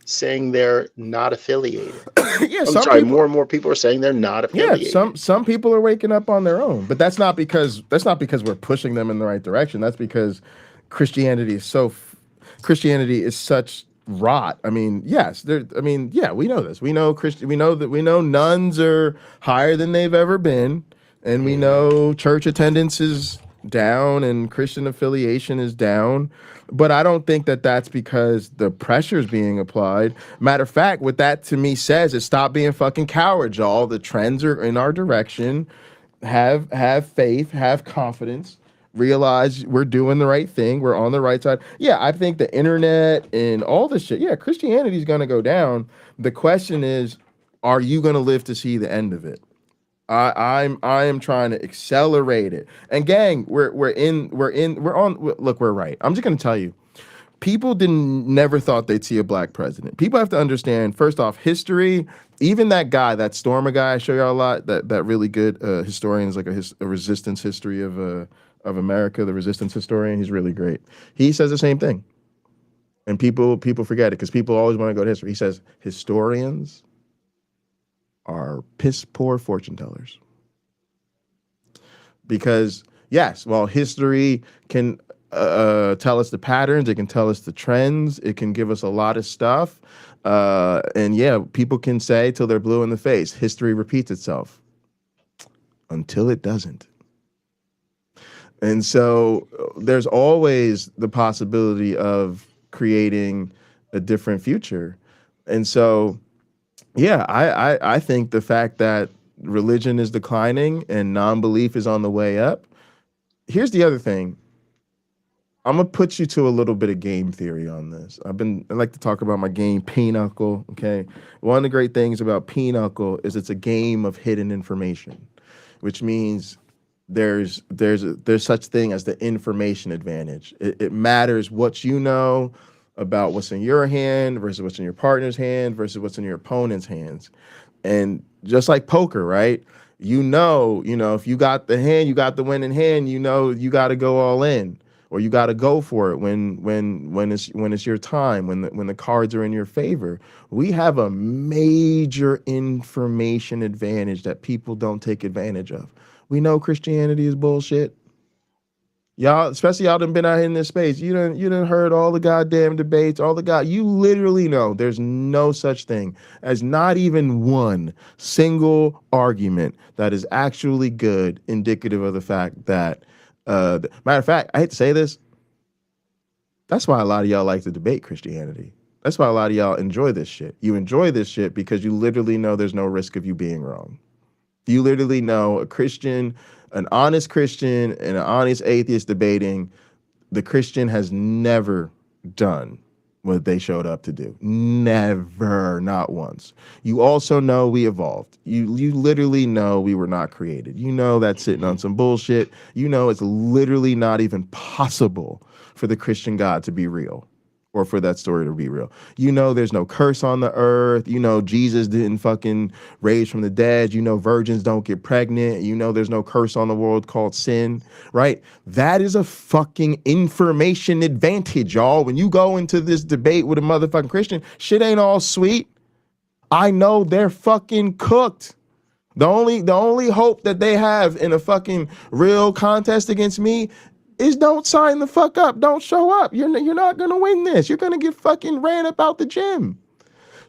Speaker 2: saying they're not affiliated.
Speaker 1: Yeah,
Speaker 2: I'm
Speaker 1: some
Speaker 2: sorry,
Speaker 1: people,
Speaker 2: more and more people are saying they're not affiliated.
Speaker 1: some people are waking up on their own, but that's not because we're pushing them in the right direction. That's because Christianity is such rot. I mean, yes, we know this. We know nuns are higher than they've ever been, and we know church attendance is down and Christian affiliation is down. But I don't think that that's because the pressure is being applied. Matter of fact, what that to me says is stop being fucking cowards, y'all. The trends are in our direction. Have faith, have confidence, realize we're doing the right thing. We're on the right side. Yeah, I think the internet and all this shit, yeah, Christianity is going to go down. The question is, are you going to live to see the end of it? I am trying to accelerate it. And gang, we're right. I'm just gonna tell you, people never thought they'd see a black president. People have to understand, first off, history. Even that guy, that Stormer guy, I show y'all a lot. That really good historian is like a resistance history of America. The resistance historian, he's really great. He says the same thing, and people forget it because people always want to go to history. He says historians are piss poor fortune tellers. Because yes, while history can tell us the patterns, it can tell us the trends, it can give us a lot of stuff. And yeah, people can say till they're blue in the face, history repeats itself until it doesn't. And so there's always the possibility of creating a different future. And so yeah, I think the fact that religion is declining and non-belief is on the way up. Here's the other thing. I'm gonna put you to a little bit of game theory on this. I like to talk about my game Pinochle. Okay, one of the great things about Pinochle is it's a game of hidden information, which means there's such thing as the information advantage. It matters what you know about what's in your hand versus what's in your partner's hand versus what's in your opponent's hands. And just like poker, right? You know, if you got the hand, you got the winning hand, you got to go all in or you got to go for it when it's your time, when the cards are in your favor. We have a major information advantage that people don't take advantage of. We know Christianity is bullshit. Y'all, especially y'all done been out here in this space. You done heard all the goddamn debates, you literally know there's no such thing as not even one single argument that is actually good, indicative of the fact that, matter of fact, I hate to say this, that's why a lot of y'all like to debate Christianity. That's why a lot of y'all enjoy this shit. You enjoy this shit because you literally know there's no risk of you being wrong. You literally know an honest Christian and an honest atheist debating, the Christian has never done what they showed up to do. Never, not once. You also know we evolved. You literally know we were not created. You know that's sitting on some bullshit. You know it's literally not even possible for the Christian God to be real. Or for that story to be real. You know there's no curse on the earth. You know Jesus didn't fucking raise from the dead. You know virgins don't get pregnant. You know there's no curse on the world called sin, right? That is a fucking information advantage, y'all. When you go into this debate with a motherfucking Christian, shit ain't all sweet. I know they're fucking cooked. The only hope that they have in a fucking real contest against me, is don't sign the fuck up. Don't show up. You're not gonna win this. You're gonna get fucking ran up out the gym.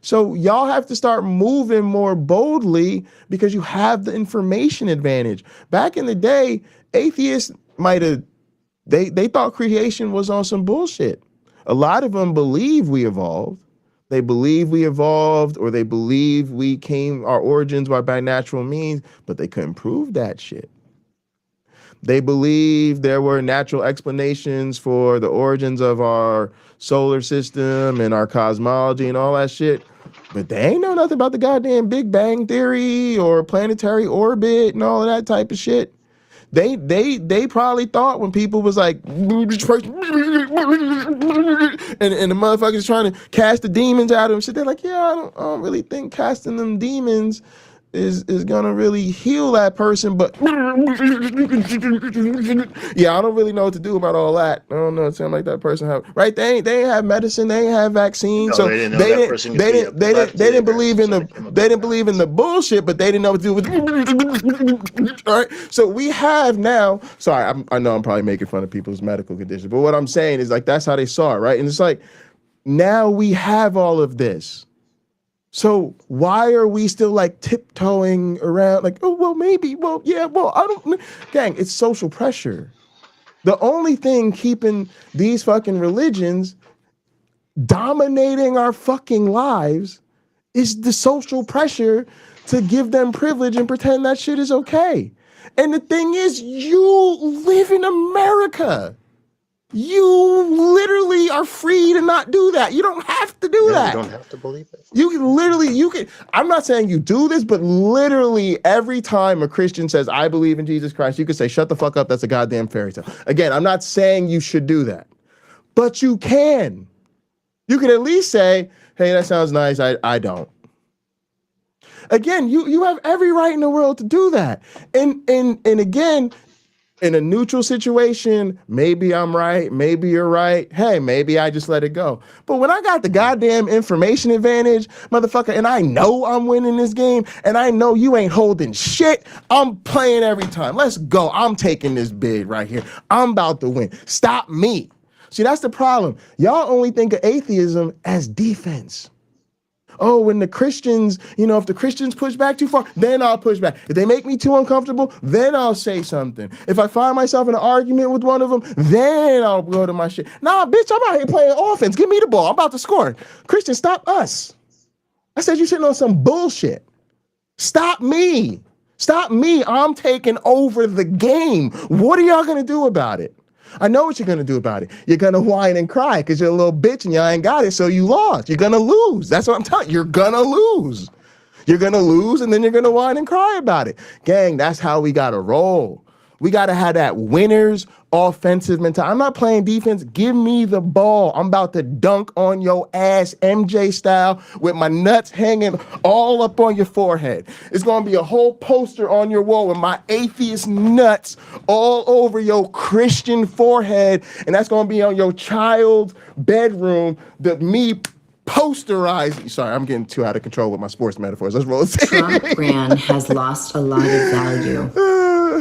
Speaker 1: So y'all have to start moving more boldly because you have the information advantage. Back in the day, atheists might have they thought creation was on some bullshit. A lot of them believe we evolved. They believe we evolved, or they believe our origins were by natural means, but they couldn't prove that shit. They believe there were natural explanations for the origins of our solar system and our cosmology and all that shit. But they ain't know nothing about the goddamn Big Bang Theory or planetary orbit and all of that type of shit. They probably thought when people was like, and the motherfuckers trying to cast the demons out of them, shit, they're like, yeah, I don't really think casting them demons is gonna really heal that person, but yeah, I don't really know what to do about all that. I don't know. It sounds like that person right. They ain't have medicine. They ain't have vaccines.
Speaker 2: No,
Speaker 1: so
Speaker 2: they didn't know that person could be
Speaker 1: they didn't believe in
Speaker 2: so
Speaker 1: they didn't believe in the bullshit, but they didn't know what to do with. All right. So we have now. Sorry, I know I'm probably making fun of people's medical conditions, but what I'm saying is like that's how they saw it, right? And it's like now we have all of this. So why are we still like tiptoeing around like, oh, well, maybe, well, yeah, well, I don't, gang, it's social pressure. The only thing keeping these fucking religions dominating our fucking lives is the social pressure to give them privilege and pretend that shit is okay. And the thing is, you live in America. You literally are free to not do that. You don't have to do that.
Speaker 2: You don't have to believe it.
Speaker 1: You can, I'm not saying you do this, but literally every time a Christian says, I believe in Jesus Christ, you can say, shut the fuck up, that's a goddamn fairy tale. Again, I'm not saying you should do that, but you can. You can at least say, hey, that sounds nice, I don't. Again, you have every right in the world to do that. And again, in a neutral situation, maybe I'm right, maybe you're right. Hey, maybe I just let it go. But when I got the goddamn information advantage, motherfucker, and I know I'm winning this game, and I know you ain't holding shit, I'm playing every time. Let's go. I'm taking this bid right here. I'm about to win. Stop me. See, that's the problem. Y'all only think of atheism as defense. Oh, when the Christians, if the Christians push back too far, then I'll push back. If they make me too uncomfortable, then I'll say something. If I find myself in an argument with one of them, then I'll go to my shit. Nah, bitch, I'm out here playing offense. Give me the ball. I'm about to score. Christian, stop us. I said you're sitting on some bullshit. Stop me. Stop me. I'm taking over the game. What are y'all going to do about it? I know what you're going to do about it. You're going to whine and cry because you're a little bitch and y'all ain't got it, so you lost. You're going to lose. That's what I'm telling you. You're going to lose. You're going to lose, and then you're going to whine and cry about it. Gang, that's how we got to roll. We got to have that winner's offensive mentality. I'm not playing defense. Give me the ball. I'm about to dunk on your ass, MJ style, with my nuts hanging all up on your forehead. It's going to be a whole poster on your wall with my atheist nuts all over your Christian forehead, and that's going to be on your child's bedroom, me posterizing. Sorry, I'm getting too out of control with my sports metaphors. Let's roll.
Speaker 3: Trump brand has lost a lot of value.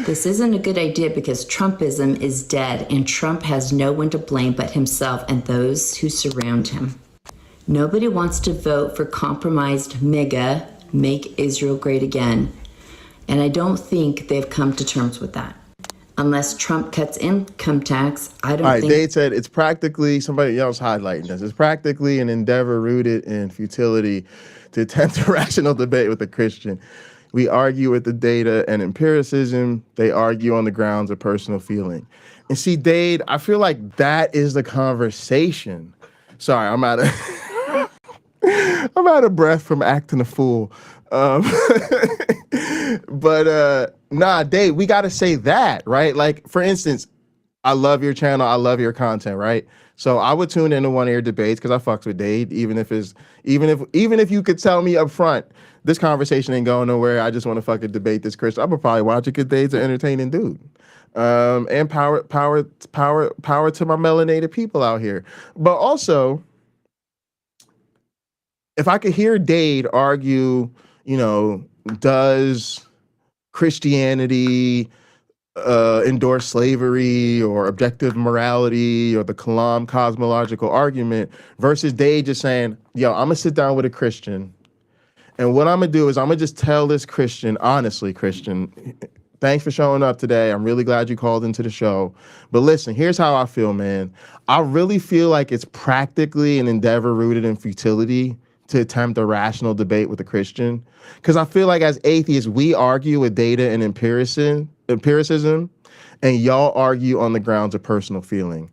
Speaker 3: This isn't a good idea because Trumpism is dead and Trump has no one to blame but himself and those who surround him. Nobody wants to vote for compromised MAGA, Make Israel Great Again. And I don't think they've come to terms with that. Unless Trump cuts income tax, I don't think...
Speaker 1: All right, Dave said it's practically, somebody else highlighting this, it's practically an endeavor rooted in futility to attempt a rational debate with a Christian. We argue with the data and empiricism. They argue on the grounds of personal feeling. And see, Dade, I feel like that is the conversation. Sorry, I'm out of breath from acting a fool. But nah, Dade, we got to say that, right? Like, for instance, I love your channel. I love your content, right? So I would tune into one of your debates because I fucks with Dade, even if you could tell me up front, this conversation ain't going nowhere. I just want to fucking debate this Christian. I would probably watch it because Dade's an entertaining dude. And power to my melanated people out here. But also, if I could hear Dade argue, does Christianity endorse slavery or objective morality or the Kalam cosmological argument versus they just saying, yo, I'm gonna sit down with a Christian, and what I'm gonna do is I'm gonna just tell this Christian, honestly, Christian, thanks for showing up today. I'm really glad you called into the show. But listen, here's how I feel, man. I really feel like it's practically an endeavor rooted in futility to attempt a rational debate with a Christian. Because I feel like as atheists, we argue with data and empiricism, and y'all argue on the grounds of personal feeling.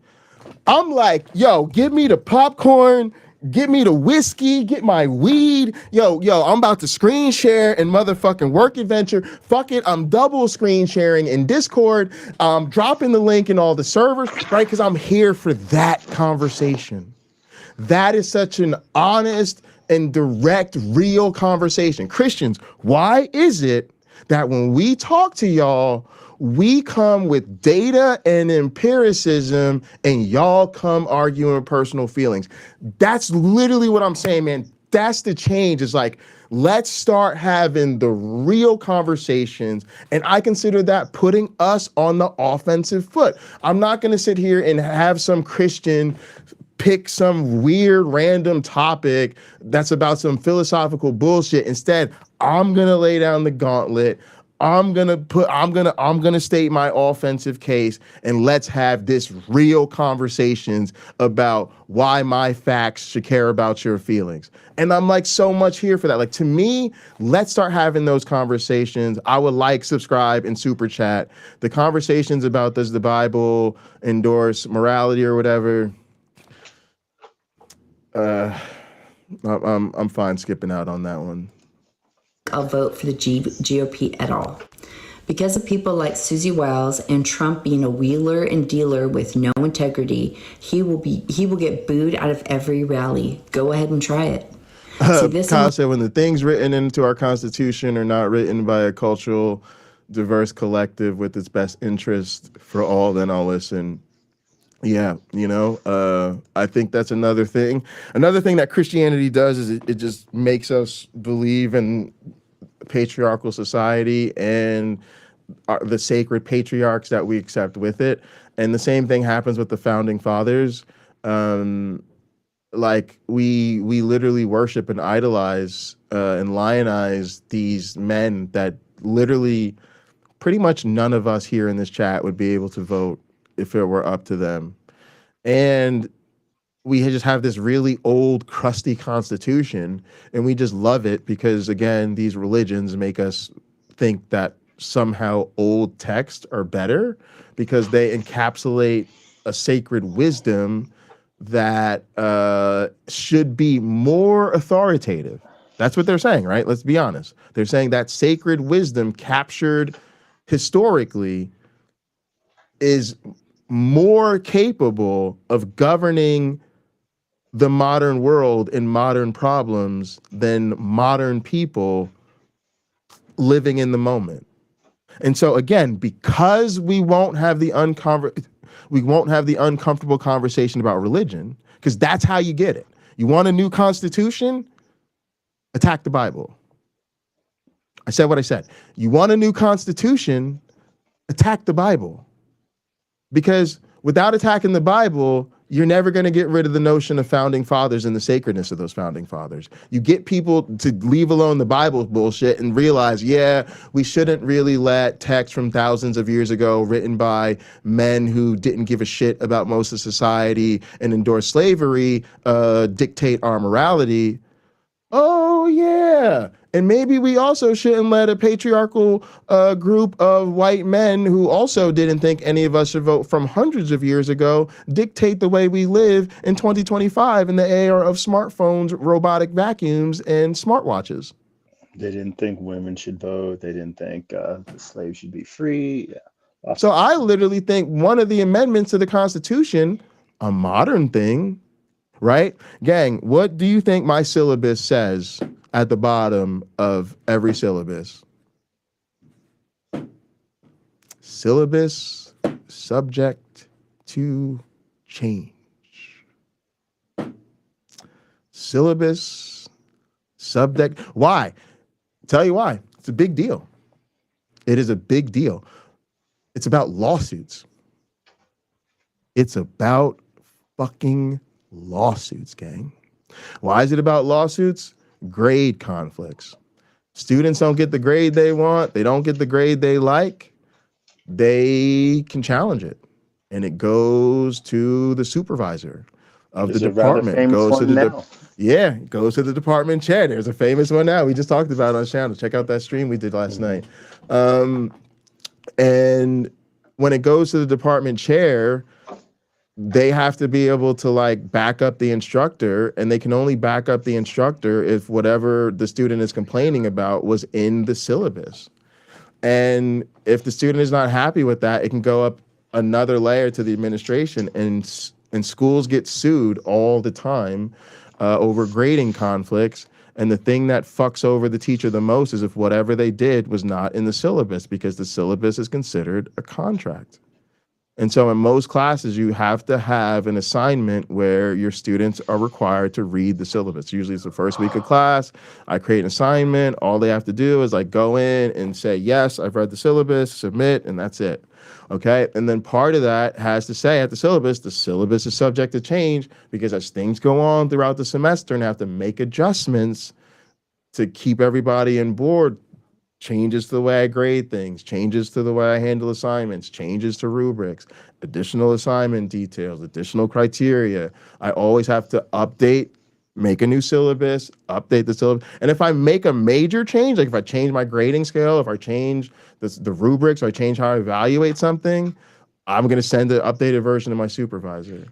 Speaker 1: I'm like, yo, give me the popcorn, get me the whiskey, get my weed. Yo, I'm about to screen share in motherfucking Work Adventure. Fuck it, I'm double screen sharing in Discord. I'm dropping the link in all the servers, right? Because I'm here for that conversation. That is such an honest and direct, real conversation. Christians, why is it that when we talk to y'all, we come with data and empiricism and y'all come arguing personal feelings? That's literally what I'm saying, man. That's the change. It's like, let's start having the real conversations. And I consider that putting us on the offensive foot. I'm not going to sit here and have some Christian pick some weird random topic that's about some philosophical bullshit. Instead, I'm going to lay down the gauntlet. I'm going to state my offensive case, and let's have this real conversations about why my facts should care about your feelings. And I'm like so much here for that. Like, to me, let's start having those conversations. I would like, subscribe, and super chat. The conversations about does the Bible endorse morality or whatever, I'm fine skipping out on that one.
Speaker 3: I'll vote for the GOP at all. Because of people like Susie Wiles and Trump being a wheeler and dealer with no integrity, he will get booed out of every rally. Go ahead and try it.
Speaker 1: Kyle said, when the things written into our Constitution are not written by a cultural, diverse collective with its best interest for all, then I'll listen. Yeah, I think that's another thing. Another thing that Christianity does is it just makes us believe in patriarchal society and the sacred patriarchs that we accept with it. And the same thing happens with the founding fathers. Like we literally worship and idolize and lionize these men that literally pretty much none of us here in this chat would be able to vote if it were up to them. And we just have this really old, crusty constitution, and we just love it because, again, these religions make us think that somehow old texts are better because they encapsulate a sacred wisdom that should be more authoritative. That's what they're saying, right? Let's be honest. They're saying that sacred wisdom captured historically is more capable of governing the modern world and modern problems than modern people living in the moment. And so again, because we won't have the uncomfortable conversation about religion, because that's how you get it. You want a new constitution? Attack the Bible. I said what I said. You want a new constitution? Attack the Bible. Because without attacking the Bible, you're never going to get rid of the notion of founding fathers and the sacredness of those founding fathers. You get people to leave alone the Bible bullshit and realize, yeah, we shouldn't really let texts from thousands of years ago written by men who didn't give a shit about most of society and endorse slavery dictate our morality. Oh, yeah. And maybe we also shouldn't let a patriarchal group of white men who also didn't think any of us should vote from hundreds of years ago dictate the way we live in 2025 in the era of smartphones, robotic vacuums, and smartwatches.
Speaker 2: They didn't think women should vote. They didn't think the slaves should be free. Yeah.
Speaker 1: So I literally think one of the amendments to the Constitution, a modern thing, right? Gang, what do you think my syllabus says at the bottom of every syllabus? Syllabus subject to change. Syllabus subject. Why? Tell you why. It's a big deal. It is a big deal. It's about lawsuits. It's about fucking lawsuits, gang. Why is it about lawsuits? Grade conflicts. Students don't get the grade they want. They don't get the grade they like. They can challenge it. And it goes to the supervisor of
Speaker 2: There's
Speaker 1: the
Speaker 2: a rather
Speaker 1: department.
Speaker 2: famous
Speaker 1: Goes to
Speaker 2: one
Speaker 1: the
Speaker 2: now.
Speaker 1: yeah, goes to the department chair. There's a famous one now. We just talked about it on the channel. Check out that stream we did last night. And when it goes to the department chair, they have to be able to like back up the instructor, and they can only back up the instructor if whatever the student is complaining about was in the syllabus. And if the student is not happy with that, it can go up another layer to the administration, and schools get sued all the time over grading conflicts. And the thing that fucks over the teacher the most is if whatever they did was not in the syllabus, because the syllabus is considered a contract. And so in most classes, you have to have an assignment where your students are required to read the syllabus. Usually it's the first week of class. I create an assignment. All they have to do is like go in and say, yes, I've read the syllabus, submit, and that's it. Okay. And then part of that has to say at the syllabus is subject to change, because as things go on throughout the semester and have to make adjustments to keep everybody on board, changes to the way I grade things, changes to the way I handle assignments, changes to rubrics, additional assignment details, additional criteria. I always have to update, make a new syllabus, update the syllabus. And if I make a major change, like if I change my grading scale, if I change the rubrics, or I change how I evaluate something, I'm going to send an updated version to my supervisor.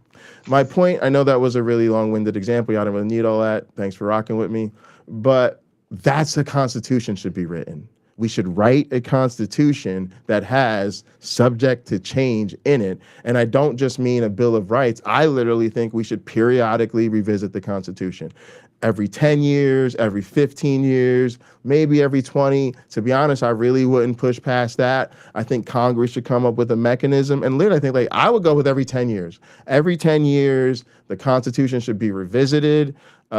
Speaker 1: My point, I know that was a really long-winded example. Y'all don't really need all that. Thanks for rocking with me. But that's the Constitution should be written. We should write a constitution that has subject to change in it. And I don't just mean a Bill of Rights. I literally think we should periodically revisit the Constitution. Every 10 years, every 15 years, maybe every 20. To be honest, I really wouldn't push past that. I think Congress should come up with a mechanism. And literally, I think like I would go with every 10 years. Every 10 years, the Constitution should be revisited. We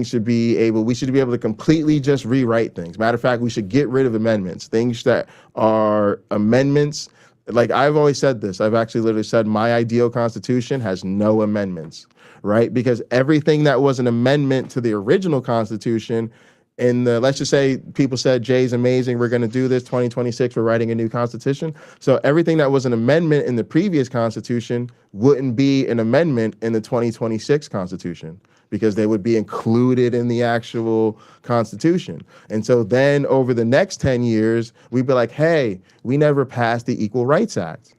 Speaker 1: should be able to completely just rewrite things. Matter of fact, we should get rid of amendments. Things that are amendments. Like I've always said this, I've actually literally said my ideal Constitution has no amendments, right? Because everything that was an amendment to the original Constitution, let's just say people said, Jay's amazing, we're going to do this, 2026, we're writing a new Constitution. So everything that was an amendment in the previous Constitution wouldn't be an amendment in the 2026 Constitution, because they would be included in the actual Constitution. And so then over the next 10 years, we'd be like, hey, we never passed the Equal Rights Act.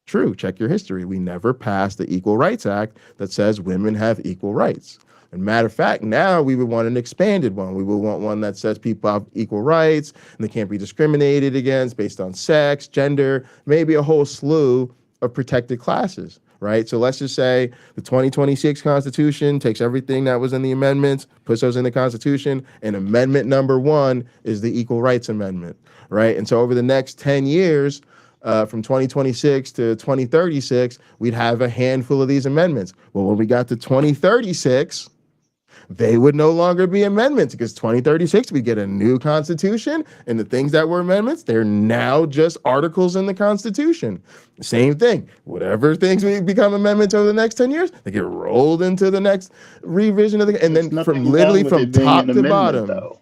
Speaker 1: True, check your history. We never passed the Equal Rights Act that says women have equal rights. And matter of fact, now we would want an expanded one. We would want one that says people have equal rights and they can't be discriminated against based on sex, gender, maybe a whole slew of protected classes, right? So let's just say the 2026 Constitution takes everything that was in the amendments, puts those in the Constitution, and amendment number 1 is the Equal Rights Amendment, right? And so over the next 10 years, from 2026 to 2036, we'd have a handful of these amendments. Well, when we got to 2036, they would no longer be amendments, because 2036, we get a new Constitution, and the things that were amendments, they're now just articles in the Constitution. Same thing. Whatever things become amendments over the next 10 years, they get rolled into the next revision of the, and then from literally from top to bottom. Though.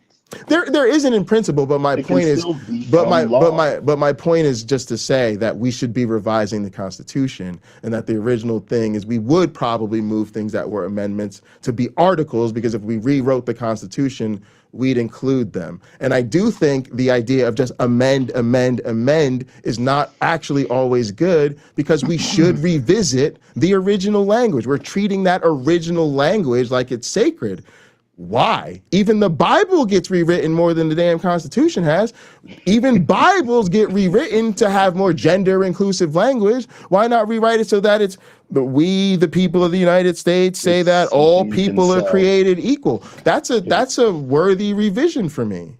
Speaker 1: There isn't in principle, but my point is, my point is just to say that we should be revising the Constitution, and that the original thing is we would probably move things that were amendments to be articles, because if we rewrote the Constitution, we'd include them. And I do think the idea of just amend is not actually always good, because we should revisit the original language. We're treating that original language like it's sacred. Why? Even the Bible gets rewritten more than the damn Constitution has. Even Bibles get rewritten to have more gender inclusive language. Why not rewrite it so that it's we, the people of the United States, say that all people are created equal? That's a worthy revision for me.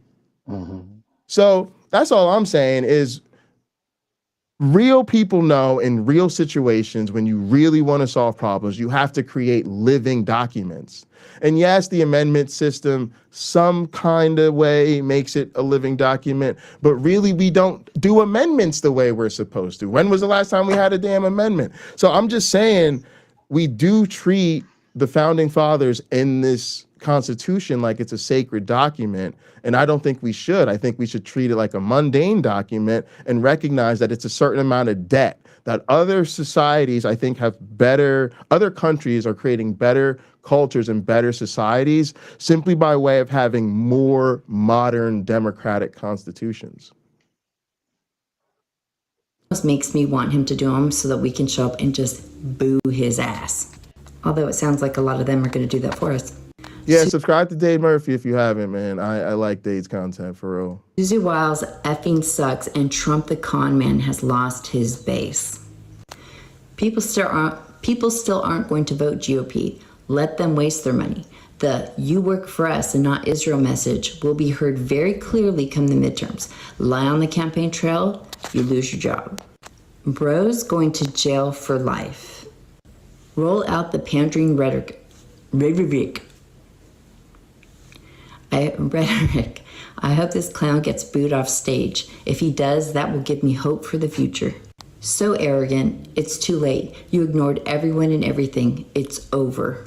Speaker 1: Mm-hmm. So that's all I'm saying is real people know in real situations when you really want to solve problems, you have to create living documents. And yes, the amendment system, some kind of way, makes it a living document, but really we don't do amendments the way we're supposed to. When was the last time we had a damn amendment? So I'm just saying, we do treat the founding fathers in this Constitution like it's a sacred document, and I don't think we should. I think we should treat it like a mundane document and recognize that it's a certain amount of debt that other societies, I think, other countries are creating better cultures and better societies simply by way of having more modern democratic constitutions.
Speaker 3: Almost makes me want him to do them so that we can show up and just boo his ass. Although it sounds like a lot of them are going to do that for us.
Speaker 1: Yeah, subscribe to Dade Murphy if you haven't, man. I like Dade's content for real.
Speaker 3: Susie Wiles effing sucks, and Trump the con man has lost his base. People still aren't going to vote GOP. Let them waste their money. The "you work for us and not Israel" message will be heard very clearly come the midterms. Lie on the campaign trail, you lose your job. Bros going to jail for life. Roll out the pandering rhetoric. I hope this clown gets booed off stage. If he does, that will give me hope for the future. So arrogant, it's too late. You ignored everyone and everything. It's over.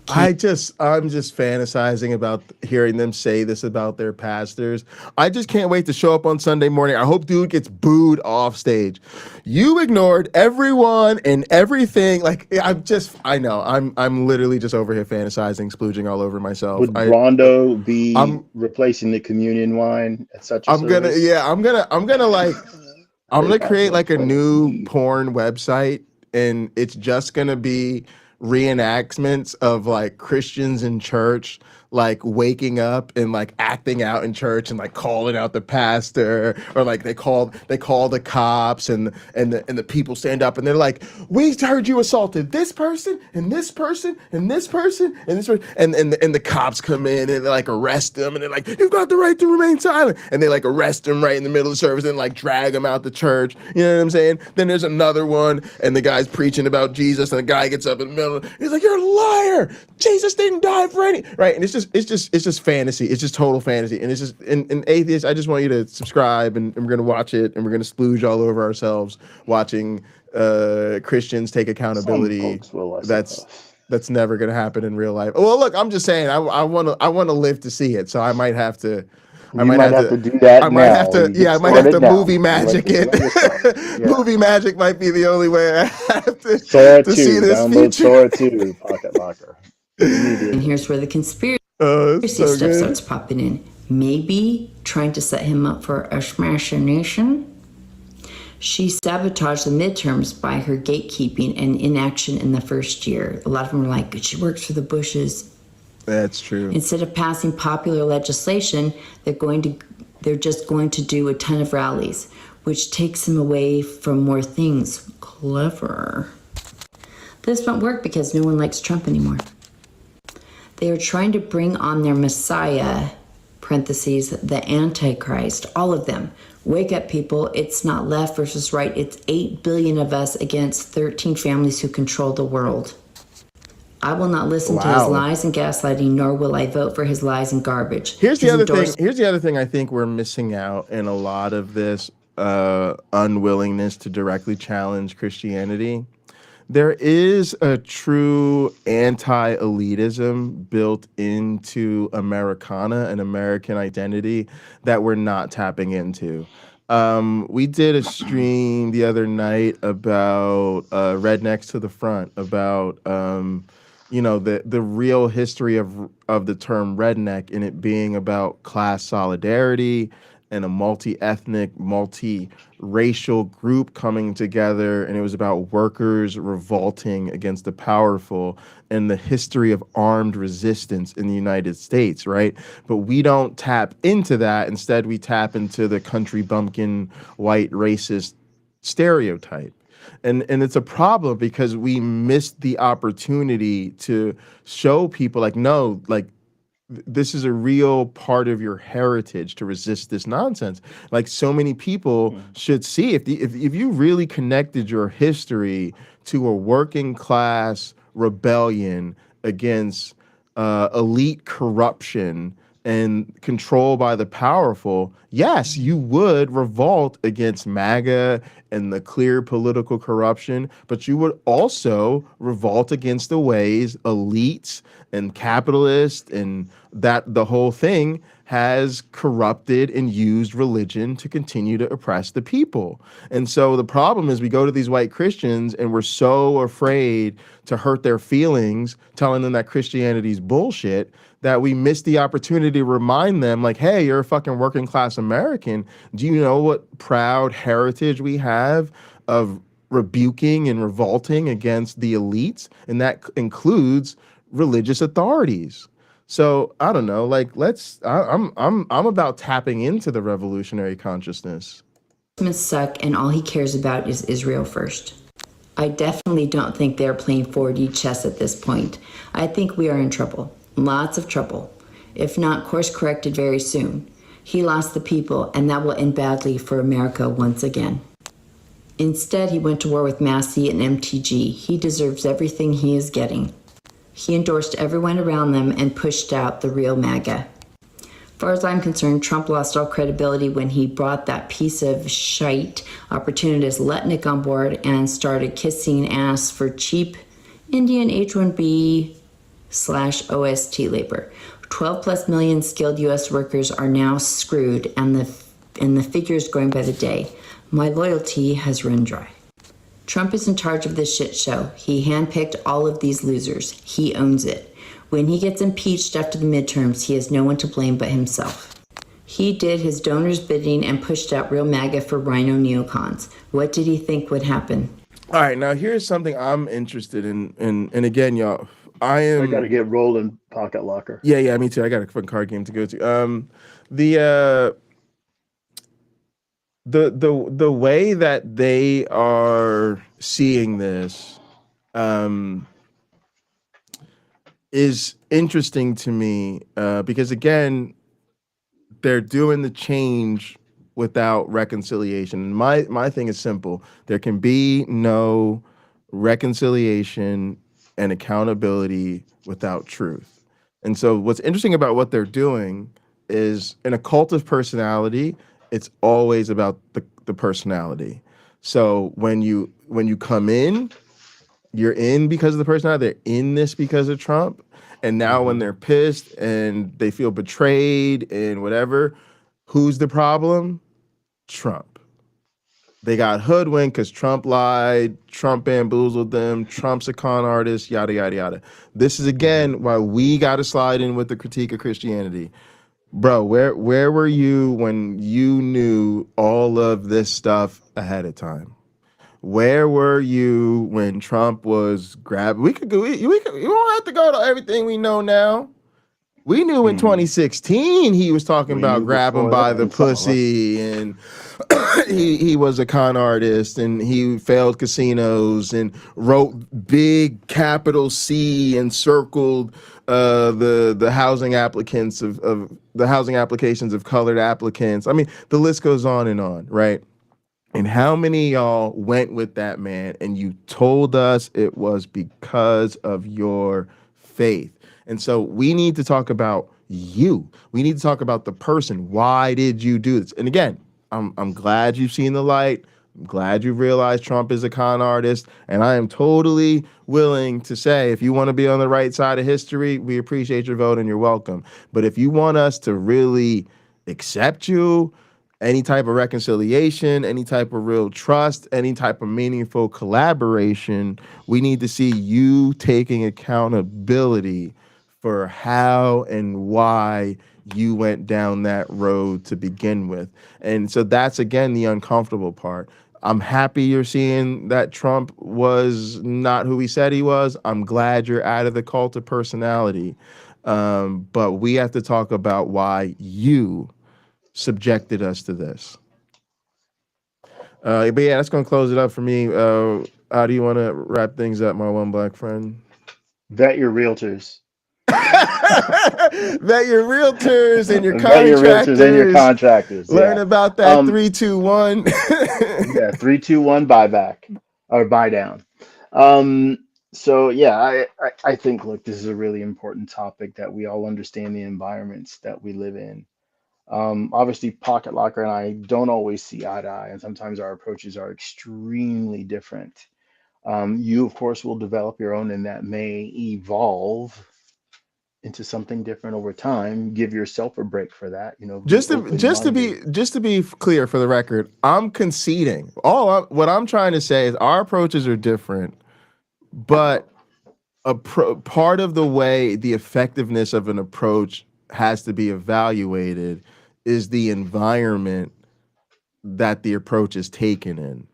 Speaker 1: I'm just fantasizing about hearing them say this about their pastors. I just can't wait to show up on Sunday morning. I hope dude gets booed off stage. You ignored everyone and everything. Like, I'm literally just over here fantasizing, splooging all over myself.
Speaker 2: Would Rondo be replacing the communion wine at such a
Speaker 1: I'm gonna create like a new porn website, and it's just gonna be reenactments of like Christians in church, like waking up and like acting out in church and like calling out the pastor, or like they call the cops, and the people stand up and they're like, "We heard you assaulted this person and this person and this person and this person," and the cops come in and they like arrest them, and they're like, "You've got the right to remain silent," and they like arrest them right in the middle of the service and like drag them out the church. You know what I'm saying? Then there's another one, and the guy's preaching about Jesus, and the guy gets up in the middle, he's like, "You're a liar! Jesus didn't die for any," right? And it's just fantasy. It's just total fantasy. And it's just, and atheists, I just want you to subscribe, and we're gonna watch it, and we're gonna splooge all over ourselves watching Christians take accountability. That's never gonna happen in real life. Well, look, I'm just saying, I wanna live to see it, so I might have to. I might have to do that. I might have to movie magic it. Yeah. Movie magic might be the only way I have to see this
Speaker 2: download Sora 2, Pocket Locker.
Speaker 3: And here's where the conspiracy stuff starts popping in. Maybe trying to set him up for assassination. She sabotaged the midterms by her gatekeeping and inaction in the first year. A lot of them are like, she works for the Bushes.
Speaker 1: That's true.
Speaker 3: Instead of passing popular legislation, they're just going to do a ton of rallies, which takes them away from more things. Clever. This won't work because no one likes Trump anymore. They are trying to bring on their Messiah, parentheses, the Antichrist, all of them. Wake up, people. It's not left versus right. It's 8 billion of us against 13 families who control the world. I will not listen to his lies and gaslighting, nor will I vote for his lies and garbage.
Speaker 1: Here's the other thing I think we're missing out in a lot of this unwillingness to directly challenge Christianity. There is a true anti-elitism built into Americana and American identity that we're not tapping into. We did a stream the other night about Rednecks to the Front, about the real history of the term redneck, and it being about class solidarity and a multi-ethnic, multi-racial group coming together, and it was about workers revolting against the powerful and the history of armed resistance in the United States, right? But we don't tap into that. Instead, we tap into the country bumpkin, white racist stereotype. And it's a problem because we missed the opportunity to show people, like, no, like, this is a real part of your heritage to resist this nonsense. Like so many people should see if you really connected your history to a working class rebellion against elite corruption and control by the powerful, yes, you would revolt against MAGA and the clear political corruption, but you would also revolt against the ways elites and capitalists and that the whole thing has corrupted and used religion to continue to oppress the people. And so the problem is we go to these white Christians and we're so afraid to hurt their feelings, telling them that Christianity's bullshit, that we miss the opportunity to remind them, like, hey, you're a fucking working class American. Do you know what proud heritage we have of rebuking and revolting against the elites? And that includes religious authorities. So I don't know, like I'm about tapping into the revolutionary consciousness.
Speaker 3: Suck, and all he cares about is Israel first. I definitely don't think they're playing 4D chess at this point. I think we are in trouble. Lots of trouble. If not course corrected very soon. He lost the people, and that will end badly for America once again. Instead, he went to war with Massey and MTG. He deserves everything he is getting. He endorsed everyone around them and pushed out the real MAGA. As far as I'm concerned, Trump lost all credibility when he brought that piece of shite opportunist Letnick on board and started kissing ass for cheap Indian H-1B /OST labor. 12 plus million skilled U.S. workers are now screwed, and the figures going by the day. My loyalty has run dry. Trump is in charge of this shit show. He handpicked all of these losers. He owns it. When he gets impeached after the midterms, he has no one to blame but himself. He did his donors' bidding and pushed out real MAGA for rhino neocons. What did he think would happen?
Speaker 1: All right, now here's something I'm interested in, and again, y'all, I
Speaker 2: got to get rolling, Pocket Locker.
Speaker 1: Yeah, me too. I got a fun card game to go to. The way that they are seeing this is interesting to me because again, they're doing the change without reconciliation. And my thing is simple: there can be no reconciliation and accountability without truth. And so, what's interesting about what they're doing is, in a cult of personality, it's always about the personality. So when you come in, you're in because of the personality. They're in this because of Trump. And now when they're pissed and they feel betrayed and whatever, who's the problem? Trump. They got hoodwinked because Trump lied, Trump bamboozled them, Trump's a con artist, yada, yada, yada. This is, again, why we got to slide in with the critique of Christianity. Bro, where were you when you knew all of this stuff ahead of time? Where were you when Trump was grabbing? We don't have to go to everything we know now. We knew in 2016 he was talking about grabbing by the pussy, and he was a con artist, and he failed casinos and wrote big capital C and circled the housing applicants of the housing applications of colored applicants. I mean, the list goes on, right? And how many of y'all went with that man and you told us it was because of your faith? And so we need to talk about you. We need to talk about the person. Why did you do this? And again, I'm glad you've seen the light. I'm glad you've realized Trump is a con artist. And I am totally willing to say, if you want to be on the right side of history, we appreciate your vote and you're welcome. But if you want us to really accept you, any type of reconciliation, any type of real trust, any type of meaningful collaboration, we need to see you taking accountability for how and why you went down that road to begin with. And so that's, again, the uncomfortable part. I'm happy you're seeing that Trump was not who he said he was. I'm glad you're out of the cult of personality. But we have to talk about why you subjected us to this. But yeah, that's going to close it up for me. How do you want to wrap things up, my one black friend?
Speaker 2: Vet your realtors.
Speaker 1: that your realtors and your
Speaker 2: Vet your realtors and your
Speaker 1: contractors
Speaker 2: contractors.
Speaker 1: learn
Speaker 2: Yeah.
Speaker 1: about that
Speaker 2: Um,
Speaker 1: 3-2-1.
Speaker 2: yeah, 3-2-1 buyback or buy down. Um, so yeah, I think look, this is a really important topic that we all understand the environments that we live in. Obviously, Pocket Locker and I don't always see eye to eye, and sometimes our approaches are extremely different. You, of course, will develop your own, and that may evolve into something different over time. Give yourself a break for that. Be
Speaker 1: Just to
Speaker 2: open-minded.
Speaker 1: be clear for the record, I'm conceding. What I'm trying to say is our approaches are different, but part of the way the effectiveness of an approach has to be evaluated is the environment that the approach is taken in.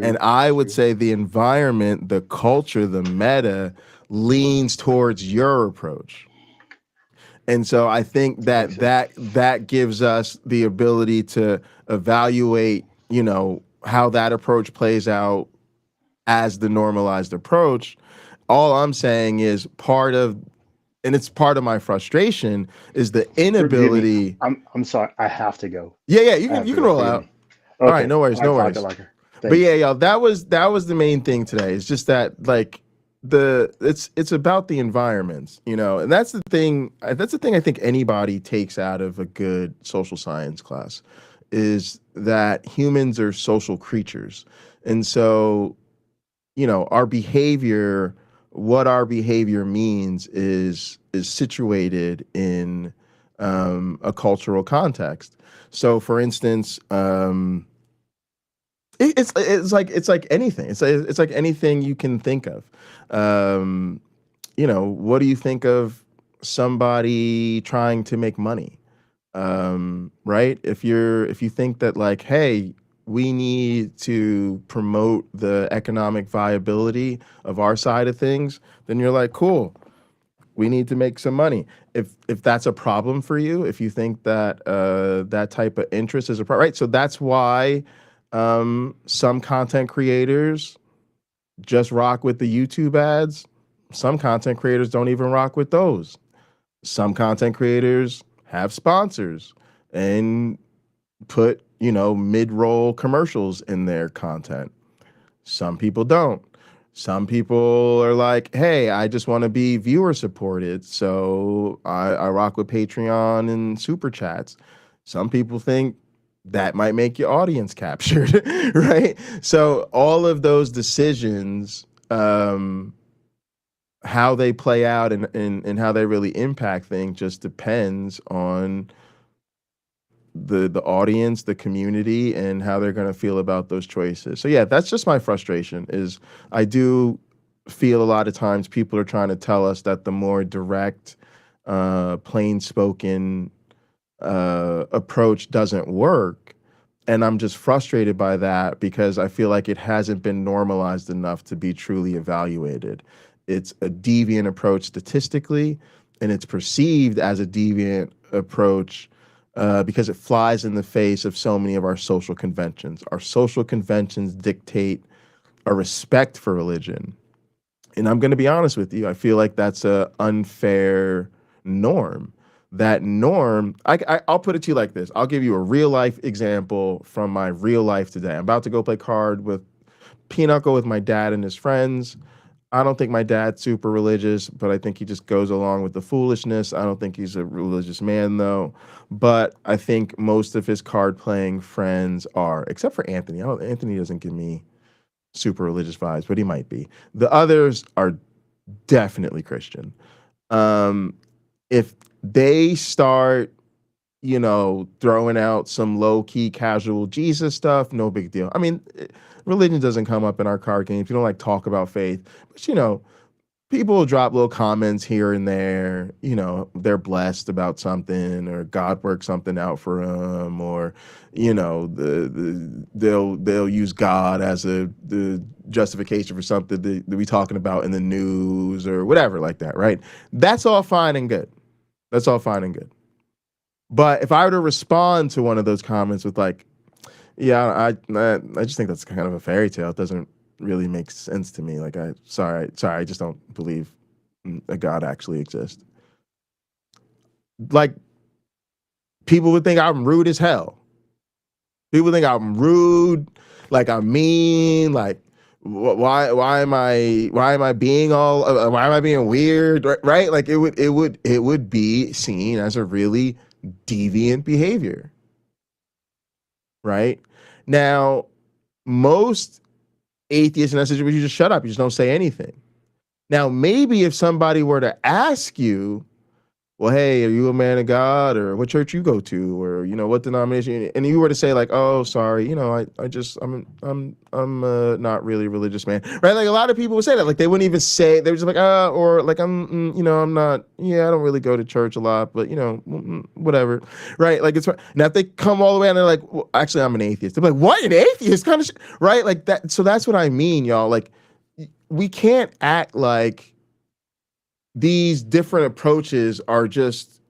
Speaker 1: And
Speaker 2: True,
Speaker 1: I would
Speaker 2: true.
Speaker 1: say the environment, the culture, the meta leans towards your approach. And so I think
Speaker 2: That makes
Speaker 1: that
Speaker 2: sense.
Speaker 1: that gives us the ability to evaluate, how that approach plays out as the normalized approach. All I'm saying is and it's part of my frustration is the
Speaker 2: Forgive me.
Speaker 1: inability.
Speaker 2: I'm sorry. I have to go.
Speaker 1: Yeah, yeah, you
Speaker 2: I
Speaker 1: can
Speaker 2: have
Speaker 1: you
Speaker 2: to
Speaker 1: can
Speaker 2: go.
Speaker 1: roll
Speaker 2: Forgive
Speaker 1: out.
Speaker 2: me.
Speaker 1: All right,
Speaker 2: Okay.
Speaker 1: no worries,
Speaker 2: All right,
Speaker 1: no
Speaker 2: Pocket
Speaker 1: worries.
Speaker 2: Locker.
Speaker 1: But
Speaker 2: Thanks.
Speaker 1: yeah, y'all, that was the main thing today. It's just that like it's about the environments, and that's the thing I think anybody takes out of a good social science class is that humans are social creatures. And so, our behavior, what our behavior means is situated in a cultural context. So for instance, it's like anything. It's like anything you can think of. Um, what do you think of somebody trying to make money? Right? If you think that like, hey, we need to promote the economic viability of our side of things, then you're like, cool, we need to make some money. If that's a problem for you, if you think that that type of interest is a problem, right? So that's why some content creators just rock with the YouTube ads. Some content creators don't even rock with those. Some content creators have sponsors and put, mid-roll commercials in their content. Some people don't. Some people are like, hey, I just want to be viewer supported. So I rock with Patreon and super chats. Some people think that might make your audience captured, right? So all of those decisions, how they play out and how they really impact things just depends on the audience, the community, and how they're going to feel about those choices. So yeah, that's just my frustration is I do feel a lot of times people are trying to tell us that the more direct, plain spoken approach doesn't work. And I'm just frustrated by that because I feel like it hasn't been normalized enough to be truly evaluated. It's a deviant approach statistically, and it's perceived as a deviant approach because it flies in the face of so many of our social conventions. Our social conventions dictate a respect for religion. And I'm going to be honest with you, I feel like that's a unfair norm. That norm, I'll put it to you like this. I'll give you a real life example from my real life today. I'm about to go play card with Pinochle with my dad and his friends. I don't think my dad's super religious, but I think he just goes along with the foolishness. I don't think he's a religious man, though. But I think most of his card playing friends are, except for Anthony. Anthony doesn't give me super religious vibes, but he might be. The others are definitely Christian. Um, if they start, throwing out some low key casual Jesus stuff, no big deal. I mean, religion doesn't come up in our card games. We don't like talk about faith, but people will drop little comments here and there. They're blessed about something, or God worked something out for them, or they'll use God as the justification for something that we talking about in the news or whatever like that, right? That's all fine and good. That's all fine and good. But if I were to respond to one of those comments with like, yeah, I just think that's kind of a fairy tale. It doesn't really make sense to me. Like, sorry, I just don't believe a God actually exists. like people would think I'm rude as hell. People think I'm rude, like I'm mean, like why am I being all why am I being weird, right? Like it would be seen as a really deviant behavior, right? Now, most atheists in that situation, you just shut up, you just don't say anything. Now, maybe if somebody were to ask you, well, hey, are you a man of God, or what church you go to, or what denomination, and you were to say like, oh, sorry, I'm not really a religious man, right? Like a lot of people would say that, like they wouldn't even say, they were just like, or like I'm not, yeah, I don't really go to church a lot, but whatever, right? Like it's now if they come all the way and they're like, well, actually I'm an atheist, they're like, what, an atheist kind of right? Like that. So that's what I mean, y'all. Like we can't act like these different approaches are just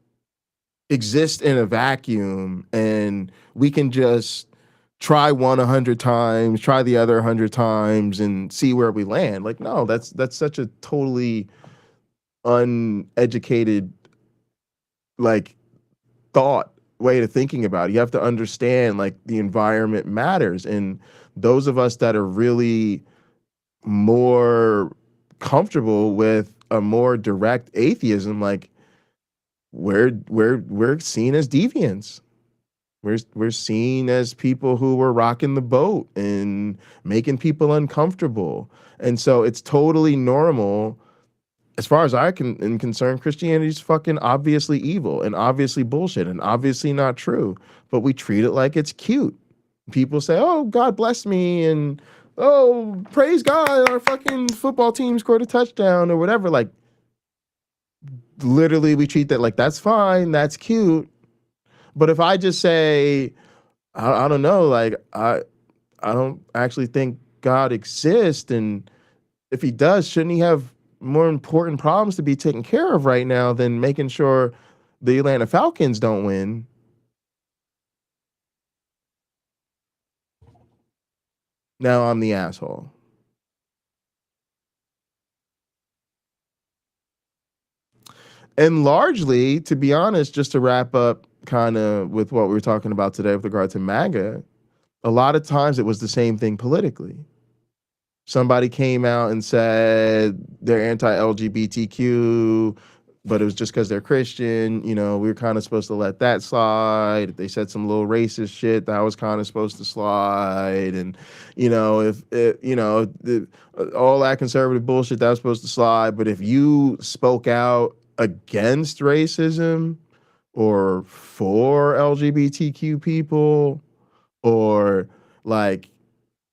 Speaker 1: exist in a vacuum and we can just try one 100 times, try the other 100 times and see where we land. Like, no, that's such a totally uneducated, like, thought way of thinking about it. You have to understand, like, the environment matters. And those of us that are really more comfortable with a more direct atheism, like we're seen as deviants. We're seen as people who were rocking the boat and making people uncomfortable. And so it's totally normal. As far as I am concerned, Christianity's fucking obviously evil and obviously bullshit and obviously not true. But we treat it like it's cute. People say, oh, God bless me, and oh, praise God, our fucking football team scored a touchdown or whatever. Like, literally, we treat that like that's fine, that's cute. But if I just say, I don't know, like I don't actually think God exists, and if he does, shouldn't he have more important problems to be taken care of right now than making sure the Atlanta Falcons don't win? Now I'm the asshole. And largely, to be honest, just to wrap up kind of with what we were talking about today with regard to MAGA, a lot of times it was the same thing politically. Somebody came out and said they're anti-LGBTQ, but it was just because they're Christian. We were kind of supposed to let that slide. If they said some little racist shit, that was kind of supposed to slide. And, all that conservative bullshit, that was supposed to slide. But if you spoke out against racism or for LGBTQ people, or like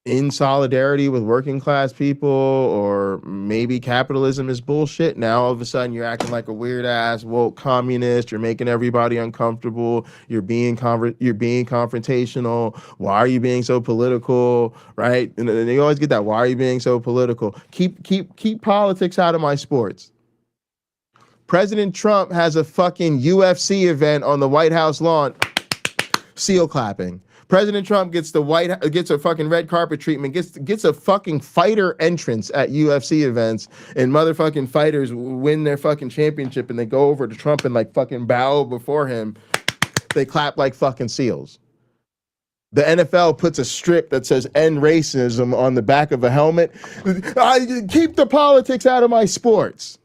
Speaker 1: in solidarity with working class people, or maybe capitalism is bullshit, now all of a sudden you're acting like a weird ass woke communist, you're making everybody uncomfortable, you're being confrontational, why are you being so political, right? And you always get that, why are you being so political? Keep politics out of my sports. President Trump has a fucking UFC event on the White House lawn. Seal clapping. President Trump gets a fucking red carpet treatment, gets a fucking fighter entrance at UFC events, and motherfucking fighters win their fucking championship, and they go over to Trump and like fucking bow before him. They clap like fucking seals. The NFL puts a strip that says "End Racism" on the back of a helmet. Keep the politics out of my sports.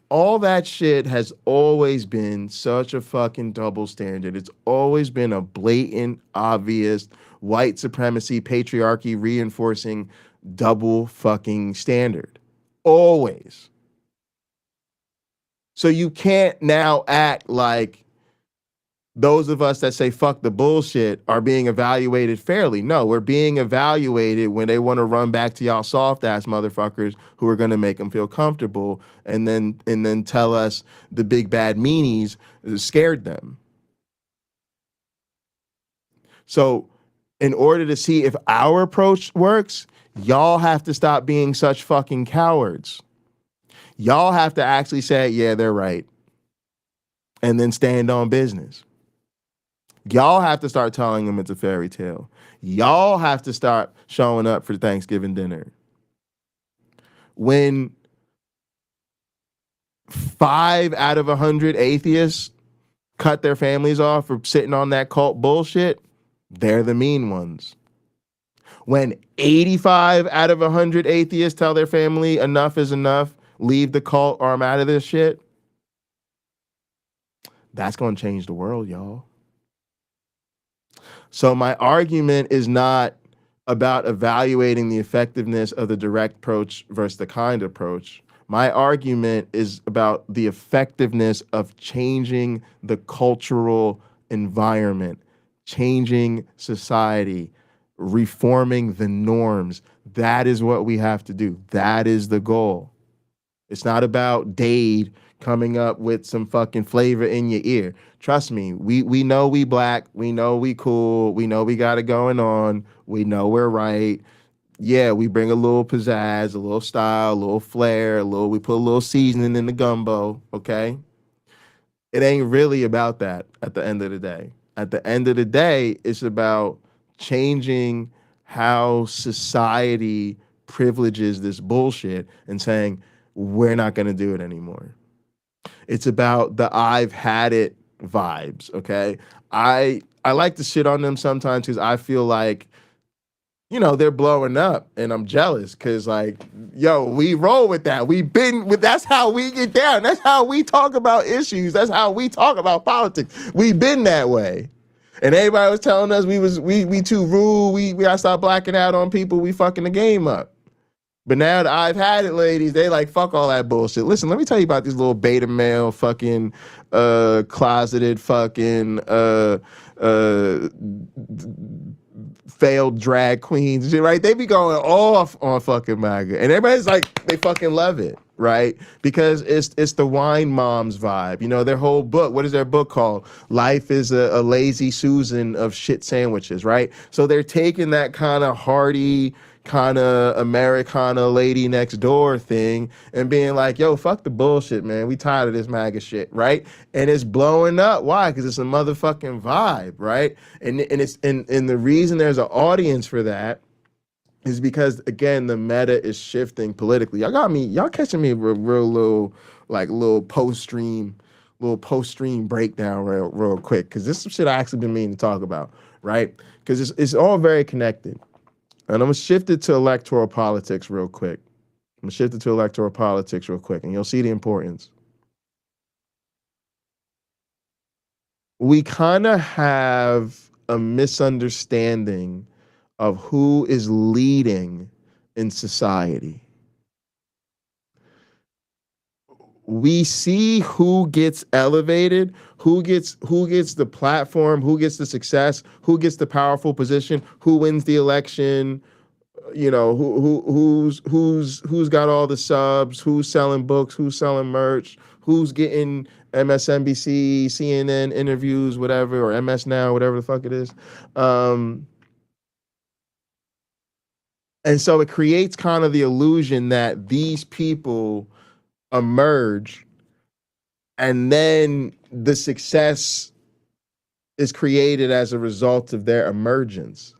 Speaker 1: All that shit has always been such a fucking double standard. It's always been a blatant, obvious, white supremacy, patriarchy reinforcing double fucking standard. Always. So you can't now act like those of us that say fuck the bullshit are being evaluated fairly. No, we're being evaluated when they want to run back to y'all soft ass motherfuckers who are going to make them feel comfortable and then tell us the big bad meanies scared them. So in order to see if our approach works, y'all have to stop being such fucking cowards. Y'all have to actually say, yeah, they're right. And then stand on business. Y'all have to start telling them it's a fairy tale. Y'all have to start showing up for Thanksgiving dinner. When 5 out of 100 atheists cut their families off for sitting on that cult bullshit, they're the mean ones. When 85 out of 100 atheists tell their family enough is enough, leave the cult or I'm out of this shit, that's going to change the world, y'all. So my argument is not about evaluating the effectiveness of the direct approach versus the kind approach. My argument is about the effectiveness of changing the cultural environment, changing society, reforming the norms. That is what we have to do. That is the goal. It's not about Dade coming up with some fucking flavor in your ear. Trust me, we know we black, we know we cool, we know we got it going on, we know we're right. Yeah, we bring a little pizzazz, a little style, a little flair, we put a little seasoning in the gumbo, okay? It ain't really about that at the end of the day. At the end of the day, it's about changing how society privileges this bullshit and saying, we're not going to do it anymore. It's about the I've had it vibes, okay? I like to shit on them sometimes because I feel like, you know, they're blowing up and I'm jealous because, like, yo, we roll with that. That's how we get down. That's how we talk about issues. That's how we talk about politics. We've been that way. And everybody was telling us we too rude. We gotta stop blacking out on people. We fucking the game up. But now that I've had it, ladies, they like, fuck all that bullshit. Listen, let me tell you about these little beta male fucking closeted fucking failed drag queens and shit, right? They be going off on fucking MAGA. And everybody's like, they fucking love it, right? Because it's the wine moms vibe. You know, their whole book, what is their book called? Life is a lazy Susan of shit sandwiches, right? So they're taking that kind of hearty, kind of Americana lady next door thing and being like, yo, fuck the bullshit, man. We tired of this MAGA shit, right? And it's blowing up. Why? Because it's a motherfucking vibe, right? And the reason there's an audience for that is because, again, the meta is shifting politically. Y'all catching me real little post-stream breakdown real quick, because this is some shit I actually been meaning to talk about, right? Because it's all very connected. And I'm going to shift it to electoral politics real quick. And you'll see the importance. We kind of have a misunderstanding of who is leading in society. We see who gets elevated, who gets the platform, who gets the success, who gets the powerful position, who wins the election, you know, who's got all the subs, who's selling books, who's selling merch, who's getting MSNBC, CNN interviews, whatever, or MS Now, whatever the fuck it is. And so it creates kind of the illusion that these people emerge and then the success is created as a result of their emergence.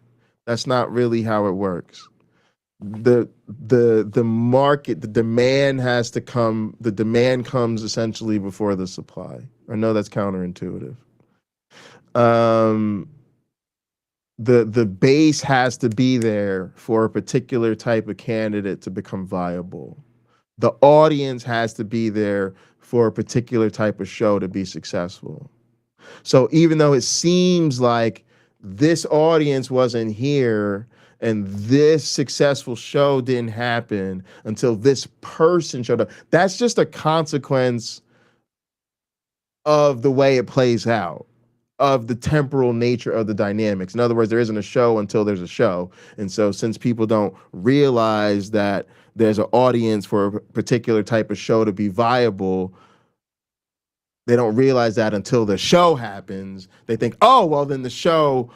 Speaker 1: That's not really how it works. The market, the demand has to come, the demand comes essentially before the supply. I know that's counterintuitive. The base has to be there for a particular type of candidate to become viable. The audience has to be there for a particular type of show to be successful. So even though it seems like this audience wasn't here and this successful show didn't happen until this person showed up, that's just a consequence of the way it plays out, of the temporal nature of the dynamics. In other words, there isn't a show until there's a show. And so since people don't realize that there's an audience for a particular type of show to be viable, they don't realize that until the show happens. They think, oh, well, then the show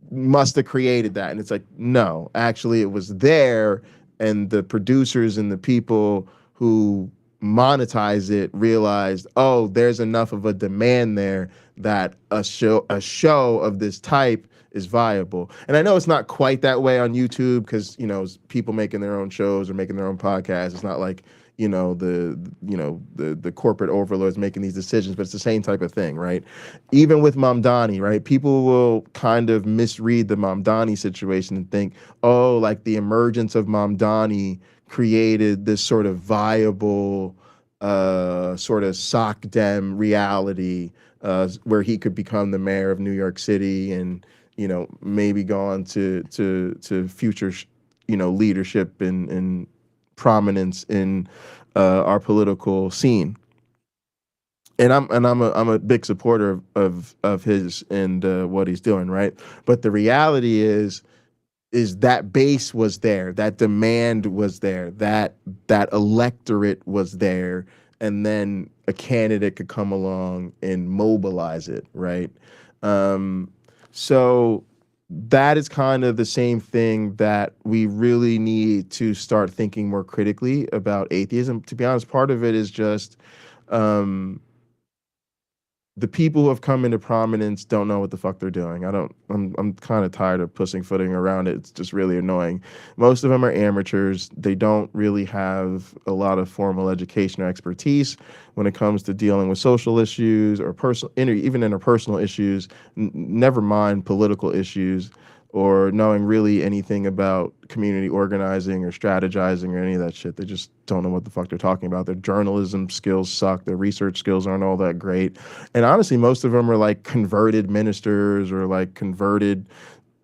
Speaker 1: must have created that. And it's like, no, actually it was there, and the producers and the people who monetize it realized, oh, there's enough of a demand there that a show of this type is viable. And I know it's not quite that way on YouTube because, you know, people making their own shows or making their own podcasts. It's not like, the corporate overlords making these decisions, but it's the same type of thing, right? Even with Mamdani, right? People will kind of misread the Mamdani situation and think, oh, like the emergence of Mamdani created this sort of viable sort of sock dem reality where he could become the mayor of New York City and maybe go on to future leadership and prominence in our political scene. And I'm a big supporter of his and what he's doing, right? But the reality is that base was there, that demand was there, that electorate was there, and then a candidate could come along and mobilize it, right? So that is kind of the same thing that we really need to start thinking more critically about atheism. To be honest, part of it is just um, the people who have come into prominence don't know what the fuck they're doing. I'm kind of tired of pussyfooting around it. It's just really annoying. Most of them are amateurs. They don't really have a lot of formal education or expertise when it comes to dealing with social issues or even interpersonal issues, never mind political issues, or knowing really anything about community organizing or strategizing or any of that shit. They just don't know what the fuck they're talking about. Their journalism skills suck. Their research skills aren't all that great. And honestly, most of them are like converted ministers or like converted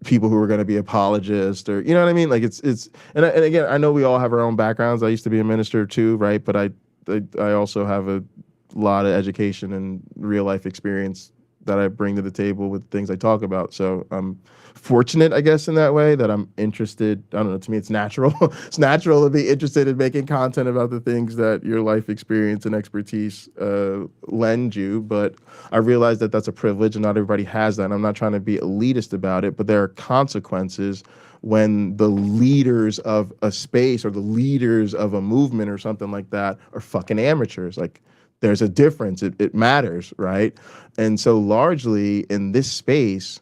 Speaker 1: people who are going to be apologists, or you know what I mean? Like it's and again, I know we all have our own backgrounds. I used to be a minister too, right? But I also have a lot of education and real life experience that I bring to the table with things I talk about. So I'm fortunate, I guess, in that way, that I'm interested. I don't know, to me it's natural. It's natural to be interested in making content about the things that your life experience and expertise lend you. But I realize that that's a privilege and not everybody has that. And I'm not trying to be elitist about it, but there are consequences when the leaders of a space or the leaders of a movement or something like that are fucking amateurs. Like, there's a difference. It matters, right? And so largely in this space,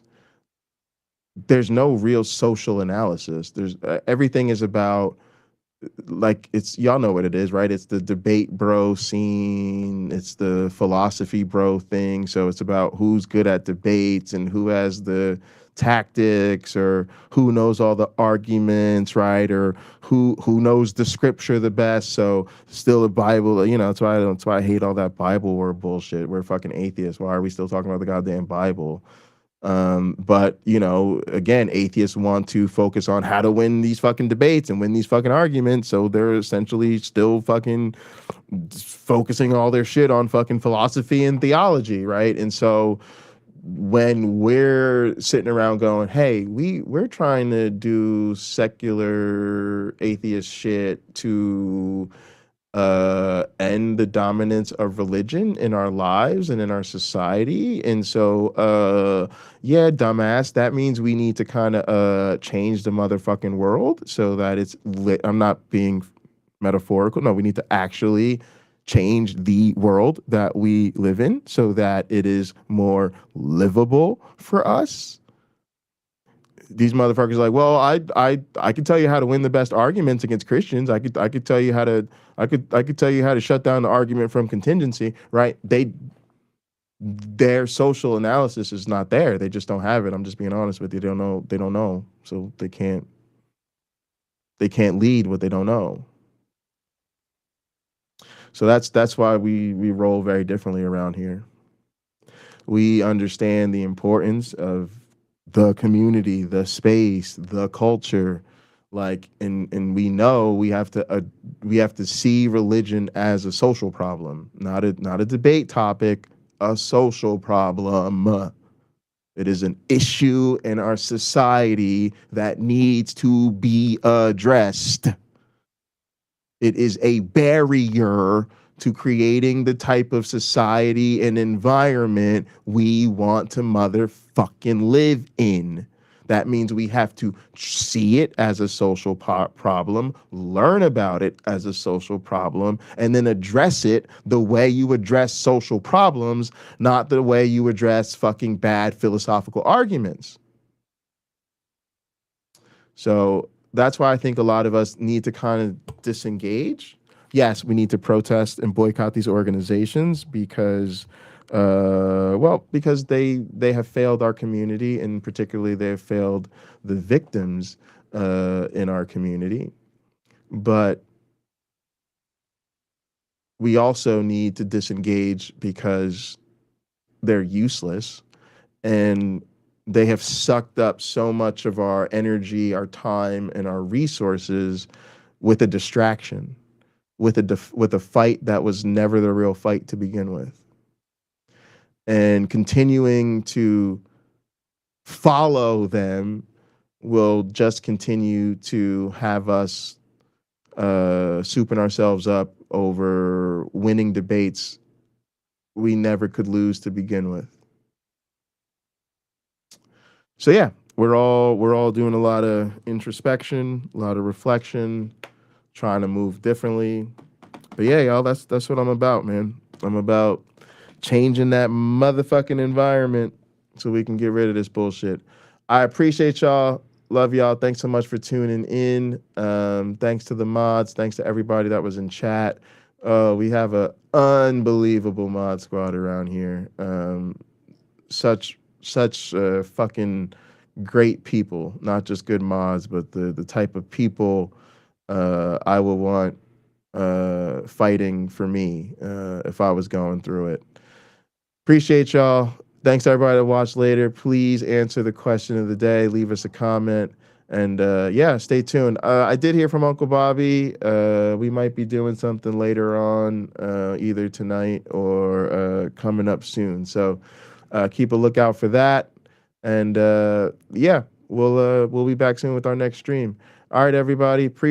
Speaker 1: there's no real social analysis. There's everything is about, like, it's, y'all know what it is, right? It's the debate bro scene. It's the philosophy bro thing. So it's about who's good at debates and who has the tactics, or who knows all the arguments, right? Or who knows the scripture the best. So still the Bible, that's why I hate all that Bible word bullshit. We're fucking atheists. Why are we still talking about the goddamn Bible? But again, atheists want to focus on how to win these fucking debates and win these fucking arguments. So they're essentially still fucking focusing all their shit on fucking philosophy and theology, right? And so when we're sitting around going, hey, we're trying to do secular atheist shit to end the dominance of religion in our lives and in our society. And so yeah, dumbass, that means we need to kind of change the motherfucking world so that it's lit. I'm not being metaphorical. No, we need to actually change the world that we live in so that it is more livable for us. These motherfuckers are like, well, I could tell you how to win the best arguments against Christians. I could tell you how to tell you how to shut down the argument from contingency, right? Their social analysis is not there. They just don't have it. I'm just being honest with you. They don't know. So they can't lead what they don't know. So that's why we roll very differently around here. We understand the importance of the community, the space, the culture, like, and we know we have to see religion as a social problem, not a debate topic, a social problem. It is an issue in our society that needs to be addressed. It is a barrier to creating the type of society and environment we want to motherfucking live in. That means we have to see it as a social problem, learn about it as a social problem, and then address it the way you address social problems, not the way you address fucking bad philosophical arguments. So that's why I think a lot of us need to kind of disengage yes, we need to protest and boycott these organizations because, well, because they have failed our community, and particularly they have failed the victims in our community. But we also need to disengage because they're useless, and they have sucked up so much of our energy, our time, and our resources with a distraction, with with a fight that was never the real fight to begin with. And continuing to follow them will just continue to have us souping ourselves up over winning debates we never could lose to begin with. So yeah, we're all doing a lot of introspection, a lot of reflection, trying to move differently. But yeah, y'all, that's what I'm about, man. I'm about changing that motherfucking environment so we can get rid of this bullshit. I appreciate y'all. Love y'all. Thanks so much for tuning in. Thanks to the mods. Thanks to everybody that was in chat. We have a unbelievable mod squad around here. Such fucking great people, not just good mods, but the type of people I would want fighting for me if I was going through it. Appreciate y'all. Thanks to everybody that watched later. Please answer the question of the day. Leave us a comment. And yeah, stay tuned. I did hear from Uncle Bobby. We might be doing something later on, either tonight or coming up soon. So keep a lookout for that. And yeah, we'll be back soon with our next stream. All right, everybody. Appreciate